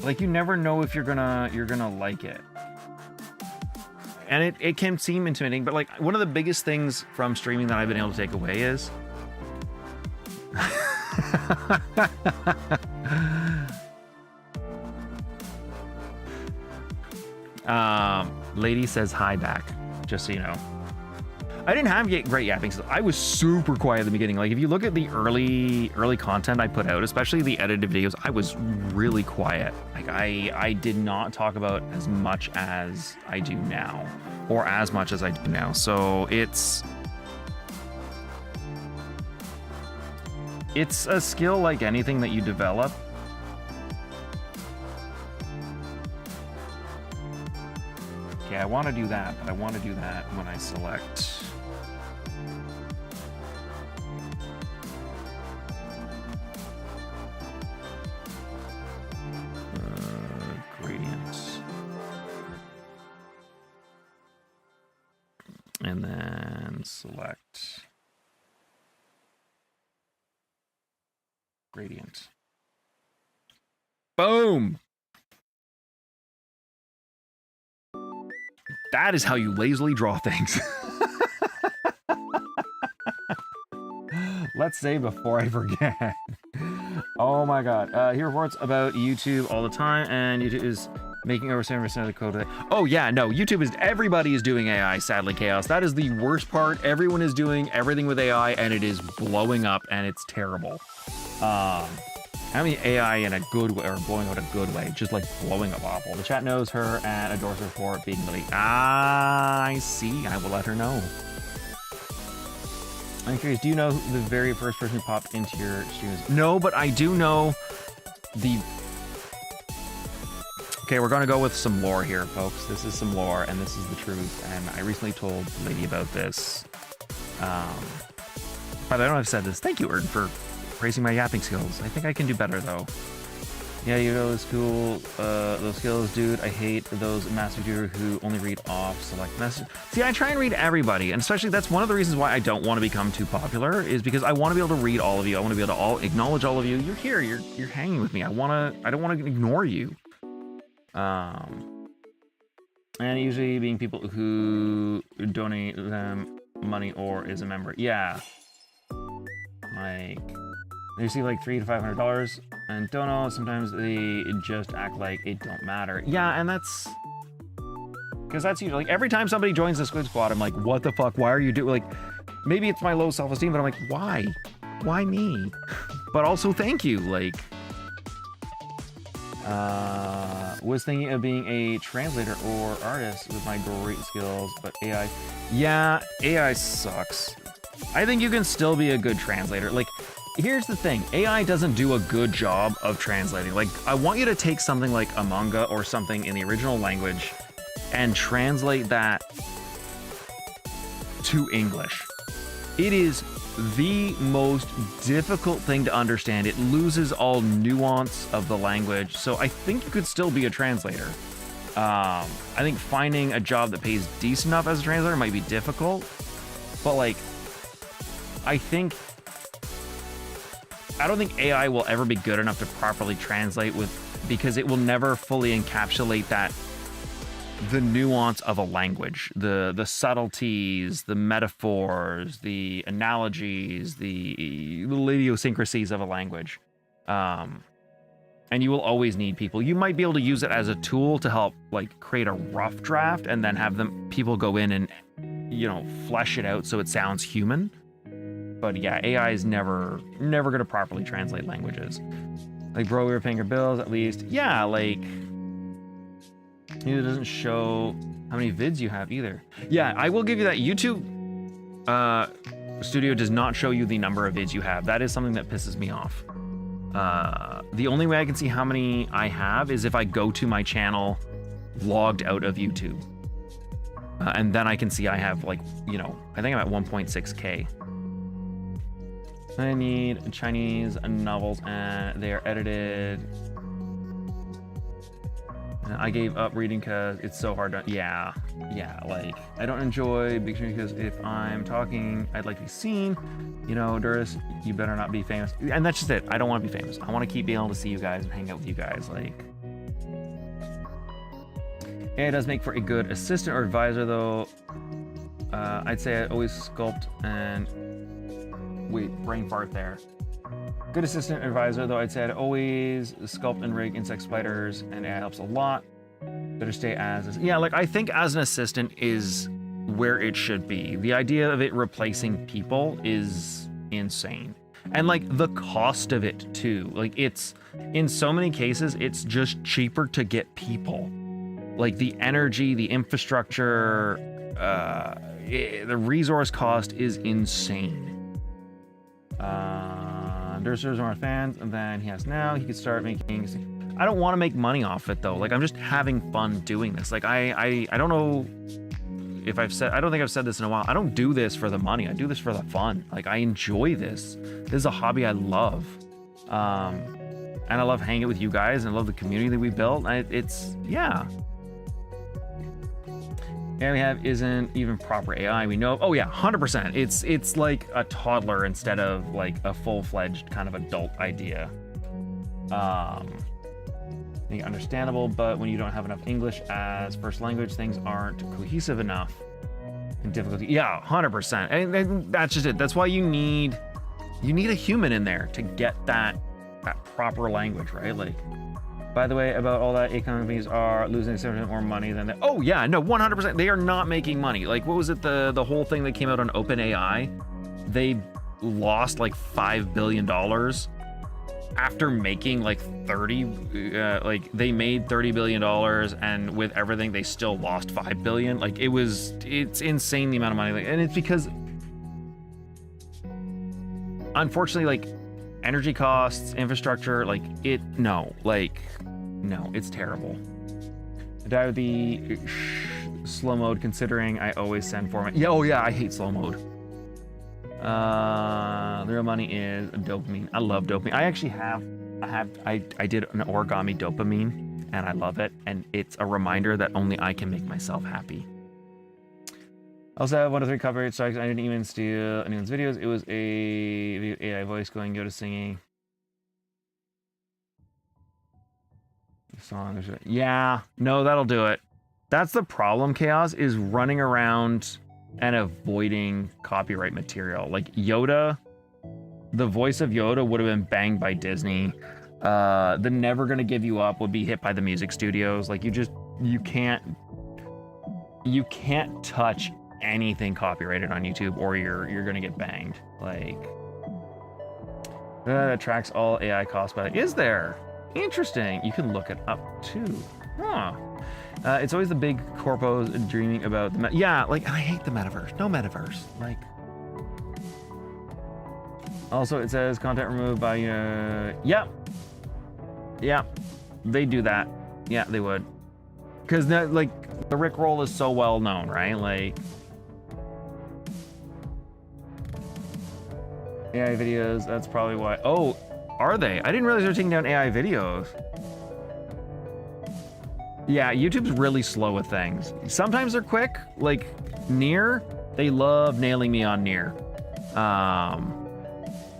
Like, you never know if you're gonna like it. And it can seem intimidating, but like, one of the biggest things from streaming that I've been able to take away is lady says hi back, just so you know. I didn't have great yapping skills. I was super quiet at the beginning. Like, if you look at the early content I put out, especially the edited videos, I was really quiet. Like, I did not talk about as much as I do now, or as much as I do now. So it's a skill like anything that you develop. Okay, I want to do that, but I want to do that when I select. Gradients. And then select gradient. Boom! That is how you lazily draw things. Let's say before I forget. Oh my god. He reports about YouTube all the time, and YouTube is making over 7% of the code. Oh yeah, no, YouTube is, everybody is doing AI, sadly, Chaos. That is the worst part. Everyone is doing everything with AI, and it is blowing up, and it's terrible. I mean AI in a good way, or blowing out a good way, just like blowing up awful. The chat knows her and adores her for being really. Ah, I see. I will let her know. I'm curious, do you know the very first person who popped into your streams? No, but I do know the... Okay, we're going to go with some lore here, folks. This is some lore, and this is the truth. And I recently told the lady about this. But I don't know if I've said this. Thank you, Erd, for praising my yapping skills. I think I can do better, though. Yeah, you know, it's cool. Those skills, dude. I hate those master YouTubers who only read off select message. See, I try and read everybody, and especially that's one of the reasons why I don't want to become too popular, is because I want to be able to read all of you. I want to be able to acknowledge all of you. You're here. You're hanging with me. I don't want to ignore you. And usually being people who donate them money or is a member. Yeah. Like, they see like $300 to $500 and don't know. Sometimes they just act like it don't matter. Yeah, and that's because that's usually like every time somebody joins the Squid Squad, I'm like, what the fuck? Why are you doing? Like, maybe it's my low self-esteem, but I'm like, why? Why me? But also, thank you. Like, was thinking of being a translator or artist with my great skills, but AI. Yeah, AI sucks. I think you can still be a good translator. Like, here's the thing. AI doesn't do a good job of translating. Like, I want you to take something like a manga or something in the original language and translate that to English. It is the most difficult thing to understand. It loses all nuance of the language. So I think you could still be a translator. I think finding a job that pays decent enough as a translator might be difficult, but like, I don't think AI will ever be good enough to properly translate because it will never fully encapsulate the nuance of a language, the subtleties, the metaphors, the analogies, the idiosyncrasies of a language. And you will always need people. You might be able to use it as a tool to help like create a rough draft and then have people go in and, you know, flesh it out so it sounds human. But yeah, AI is never going to properly translate languages. Like, bro, we were paying your bills at least. Yeah, like, it doesn't show how many vids you have either. Yeah, I will give you that. YouTube Studio does not show you the number of vids you have. That is something that pisses me off. The only way I can see how many I have is if I go to my channel logged out of YouTube. And then I can see I have, like, you know, I think I'm at 1.6K. I need Chinese novels, and they are edited. And I gave up reading because it's so hard to... Yeah, like, I don't enjoy big screen because if I'm talking, I'd like to be seen. You know, Duris, you better not be famous. And that's just it. I don't want to be famous. I want to keep being able to see you guys and hang out with you guys. Like, AI does make for a good assistant or advisor, though. I'd say I always sculpt and... Wait, brain fart there. Good assistant advisor, though I'd say I'd always sculpt and rig insect spiders, and AI helps a lot. Better stay as... Yeah, like, I think as an assistant is where it should be. The idea of it replacing people is insane. And, like, the cost of it, too. Like, it's... In so many cases, it's just cheaper to get people. Like, the energy, the infrastructure, the resource cost is insane. Dursters are fans, and then he has now. He could start making... I don't want to make money off it, though. Like, I'm just having fun doing this. Like, I don't know if I've said... I don't think I've said this in a while. I don't do this for the money. I do this for the fun. Like, I enjoy this. This is a hobby I love. And I love hanging with you guys, and I love the community that we built. It's... Yeah. AI we have isn't even proper AI. We know. Oh yeah, 100%. It's like a toddler instead of like a full-fledged kind of adult idea. Understandable, but when you don't have enough English as first language, things aren't cohesive enough. And difficulty. Yeah, 100%. And that's just it. That's why you need a human in there to get that proper language, right? Like. By the way, about all that, companies are losing 7% more money than that. Oh yeah, no, 100%. They are not making money. Like, what was it? The whole thing that came out on OpenAI, they lost like $5 billion after making like they made $30 billion, and with everything, they still lost $5 billion. Like, it's insane the amount of money. Like, and it's because, unfortunately, like, energy costs, infrastructure, like, no, it's terrible. I die with the slow mode, considering I always send format. Yeah, oh yeah, I hate slow mode. The real money is dopamine. I love dopamine. I did an origami dopamine, and I love it, and it's a reminder that only I can make myself happy. I also have 1 to 3 copyright strikes. I didn't even steal anyone's videos. It was a AI voice going go to singing. The song. Yeah, no, that'll do it. That's the problem, Chaos, is running around and avoiding copyright material. Like Yoda, the voice of Yoda would have been banged by Disney. The Never Gonna Give You Up would be hit by the music studios. Like, you can't touch anything copyrighted on YouTube, or you're gonna get banged. Like, that tracks all AI costs, but is there? Interesting. You can look it up too. Huh. It's always the big corpos dreaming about the yeah, like, I hate the metaverse. No metaverse. Like, also it says content removed by yeah, they do that. Yeah, they would, because like the Rickroll is so well known, right? Like, AI videos, that's probably why. Oh, are they? I didn't realize they were taking down AI videos. Yeah, YouTube's really slow with things. Sometimes they're quick, like Nier. They love nailing me on Nier.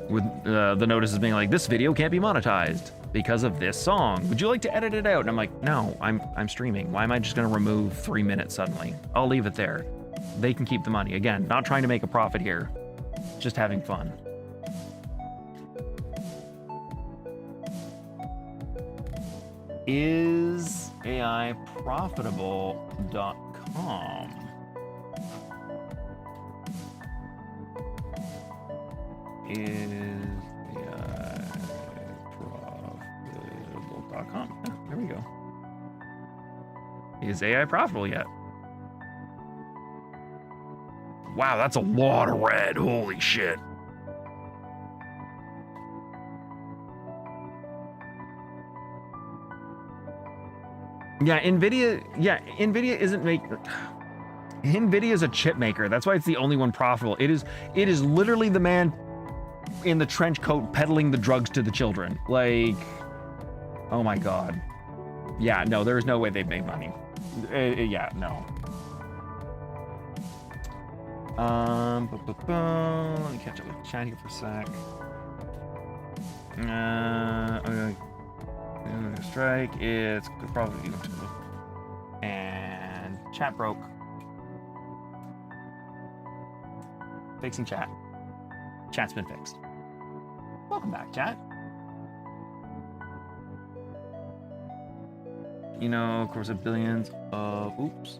With the notices being like, this video can't be monetized because of this song. Would you like to edit it out? And I'm like, no, I'm streaming. Why am I just gonna remove 3 minutes suddenly? I'll leave it there. They can keep the money. Again, not trying to make a profit here, just having fun. Is AI profitable.com? Is AI profitable.com? Oh, there we go. Is AI profitable yet? Wow, that's a lot of red. Holy shit. Yeah, NVIDIA isn't NVIDIA is a chip maker. That's why it's the only one profitable. It is literally the man in the trench coat peddling the drugs to the children. Like, oh my God. Yeah, no, there is no way they'd make money. Yeah, no. Let me catch up with chat here for a sec. Okay. Strike, it's probably, and Chat broke. Fixing chat. Chat's been fixed. Welcome back, chat. You know, of course, billions of... Oops.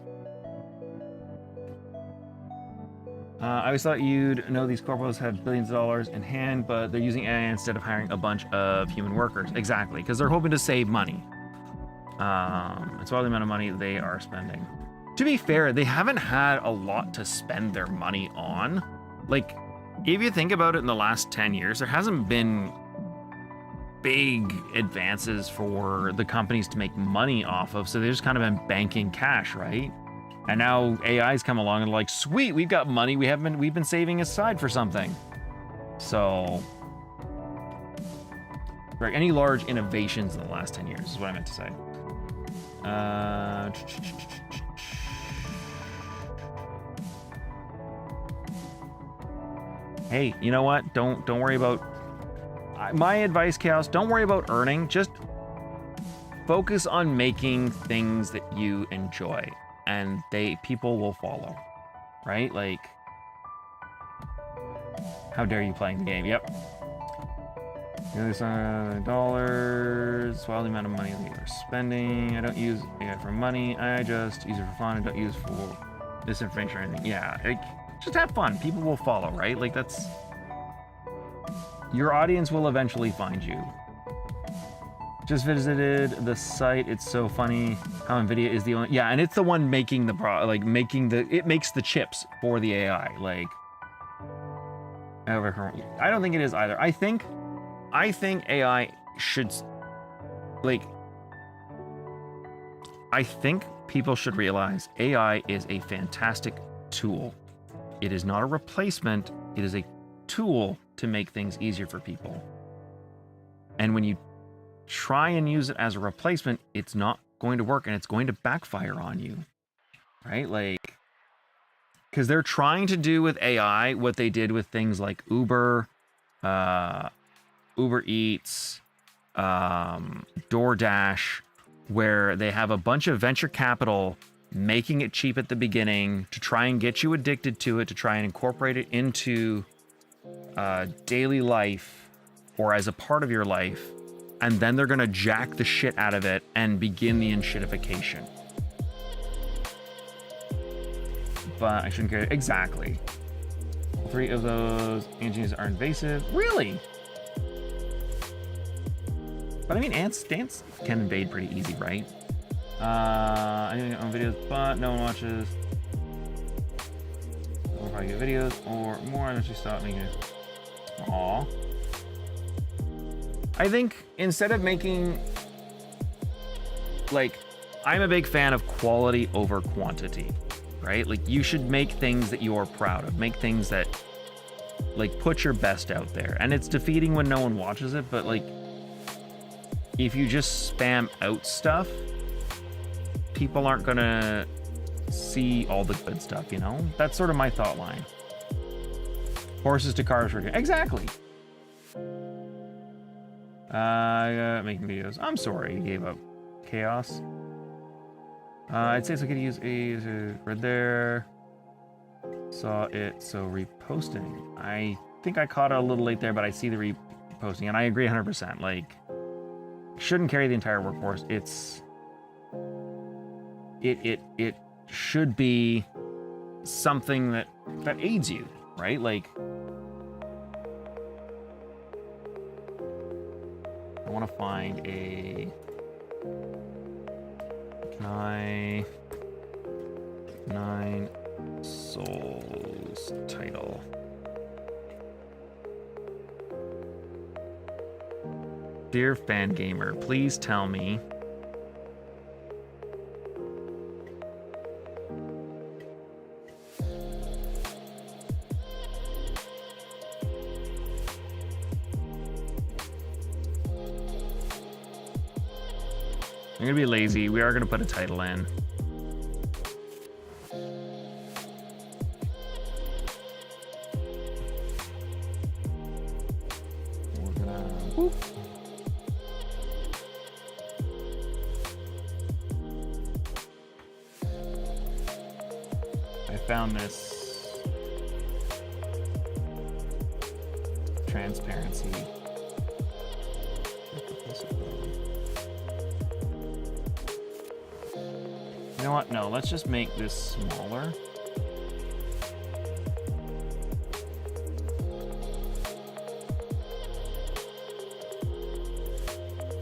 I always thought you'd know these corporations have billions of dollars in hand, but they're using AI instead of hiring a bunch of human workers. Exactly, because they're hoping to save money. It's all the amount of money they are spending. To be fair, they haven't had a lot to spend their money on. Like, if you think about it, in the last 10 years, there hasn't been big advances for the companies to make money off of, so they've just kind of been banking cash, right? And now AI's come along and like, sweet, we've got money we've been saving aside for something. So, right, any large innovations in the last 10 years is what I meant to say. Hey, you know what? Don't worry about my advice, Chaos. Don't worry about earning. Just focus on making things that you enjoy, and people will follow, right? Like, how dare you playing the game? Yep. Dollars. Well, the amount of money that you're spending. I don't use AI for money. I just use it for fun. I don't use it for misinformation or anything. Yeah, like, just have fun. People will follow, right? Like, that's... Your audience will eventually find you. Just visited the site. It's so funny how NVIDIA is the only... Yeah, and it's the one making the... It makes the chips for the AI. Like... I don't think it is either. I think AI should... Like... I think people should realize AI is a fantastic tool. It is not a replacement. It is a tool to make things easier for people. And when you try and use it as a replacement, it's not going to work and it's going to backfire on you. Right? Like, because they're trying to do with AI what they did with things like Uber, Uber Eats, DoorDash, where they have a bunch of venture capital making it cheap at the beginning to try and get you addicted to it, to try and incorporate it into daily life or as a part of your life, and then they're gonna jack the shit out of it and begin the enshittification. But I shouldn't care. Exactly. 3 of those engines are invasive. Really? But I mean, ants can invade pretty easy, right? Anything on videos, but no one watches. We'll probably get videos or more unless you stop making it. Aww. I think instead of making, like, I'm a big fan of quality over quantity, right? Like, you should make things that you're proud of. Make things that, like, put your best out there. And it's defeating when no one watches it, but, like, if you just spam out stuff, people aren't gonna see all the good stuff, you know? That's sort of my thought line. Horses to cars. Exactly. Making videos. I'm sorry you gave up, Chaos. I'd say it's okay to use a right there. Saw it, so reposting. I think I caught it a little late there, but I see the reposting, and I agree 100%. Like, shouldn't carry the entire workforce. It should be something that aids you, right? Like, I want to find a... Can I... 9 Souls title. Dear fan gamer, please tell me I'm gonna be lazy. We are gonna put a title in. We're gonna... Whoop. found this transparency. You know what? No, let's just make this smaller.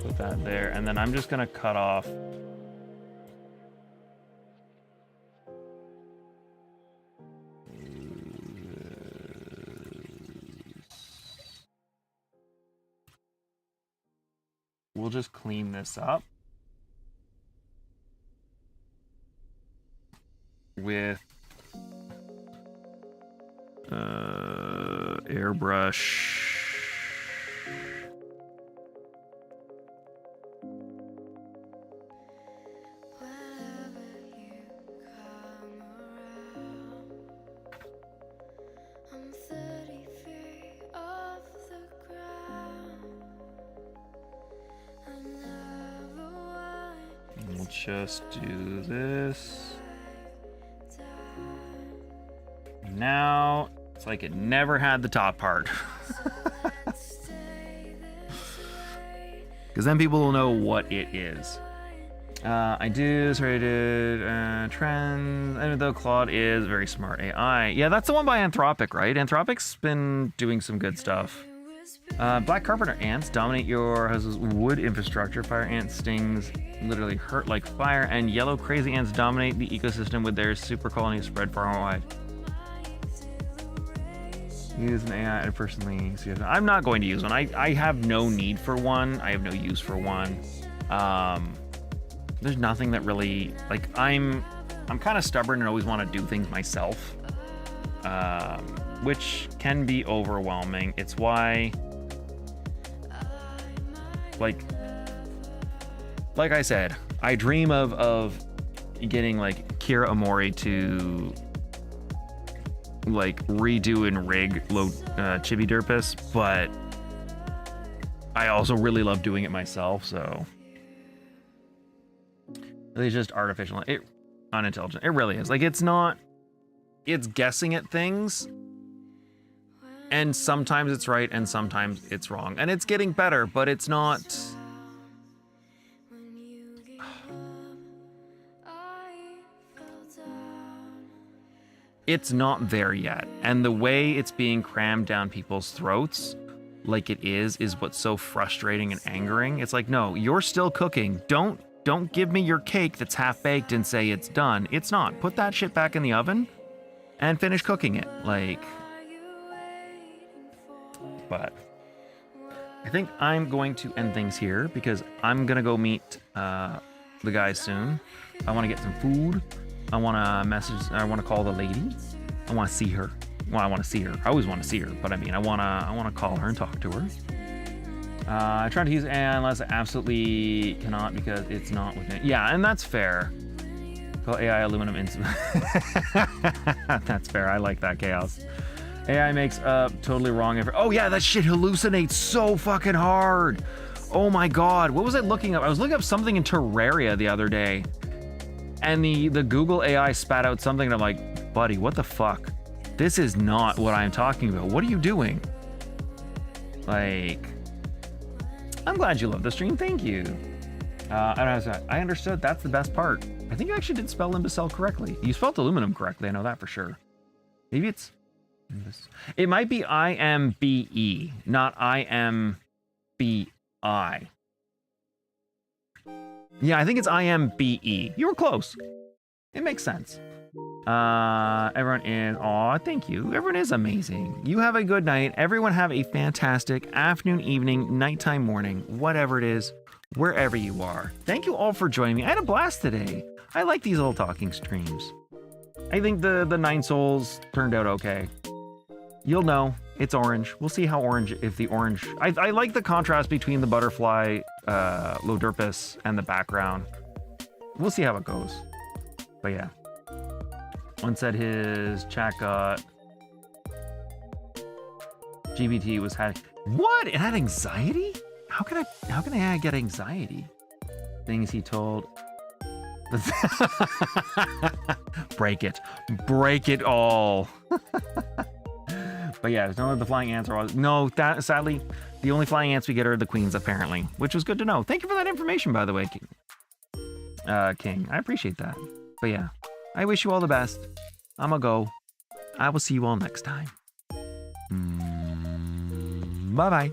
Put that there, and then I'm just gonna cut off. We'll just clean this up with airbrush. We'll just do this. Now it's like it never had the top part. Because then people will know what it is. I do rated trends, and though Claude is very smart AI. Yeah, that's the one by Anthropic, right? Anthropic's been doing some good stuff. Black carpenter ants dominate your house's wood infrastructure. Fire ant stings literally hurt like fire, and yellow crazy ants dominate the ecosystem with their super colonies spread far and wide. Use an AI. I personally see it. I'm not going to use one. I have no need for one. I have no use for one. There's nothing that really, like, I'm kind of stubborn and always want to do things myself, which can be overwhelming. It's why, like I said, I dream of getting like Kira Amori to like redo and rig Chibi Derpus, but I also really love doing it myself, so it's just artificial, unintelligent. It really is. Like, it's guessing at things, and sometimes it's right and sometimes it's wrong, and it's getting better, but it's not. It's not there yet, and the way it's being crammed down people's throats like it is what's so frustrating and angering. It's like, no, you're still cooking. Don't give me your cake that's half baked and say it's done. It's not. Put that shit back in the oven and finish cooking it. Like, but I think I'm going to end things here because I'm gonna go meet the guys soon. I want to get some food. I want to call the lady. I want to see her. Well, I want to see her. I always want to see her, but I mean, I want to call her and talk to her. I try to use AI unless I absolutely cannot because it's not within. Yeah, and that's fair. Call AI aluminum instrument. That's fair. I like that, Chaos. AI makes up totally wrong. Oh yeah, that shit hallucinates so fucking hard. Oh my god, what was I looking up? I was looking up something in Terraria the other day, and the Google AI spat out something, and I'm like, buddy, what the fuck? This is not what I'm talking about. What are you doing? Like, I'm glad you love the stream. Thank you. I understood. That's the best part. I think you actually did spell imbecile correctly. You spelled aluminum correctly. I know that for sure. Maybe it's... It might be IMBE, not IMBI. Yeah, I think it's IMBE. You were close. It makes sense. Everyone is... Aw, thank you. Everyone is amazing. You have a good night. Everyone have a fantastic afternoon, evening, nighttime, morning, whatever it is, wherever you are. Thank you all for joining me. I had a blast today. I like these little talking streams. I think the 9 souls turned out okay. You'll know. It's orange. We'll see how orange, if the orange... I like the contrast between the butterfly, LoDurisLP, and the background. We'll see how it goes. But yeah. One said his chat got... GBT was having... What? It had anxiety? How can AI get anxiety? Things he told Break it. Break it all. But yeah, there's no the flying ants are all... No, sadly, the only flying ants we get are the queens, apparently. Which was good to know. Thank you for that information, by the way, King. I appreciate that. But yeah, I wish you all the best. I'm gonna go. I will see you all next time. Bye-bye.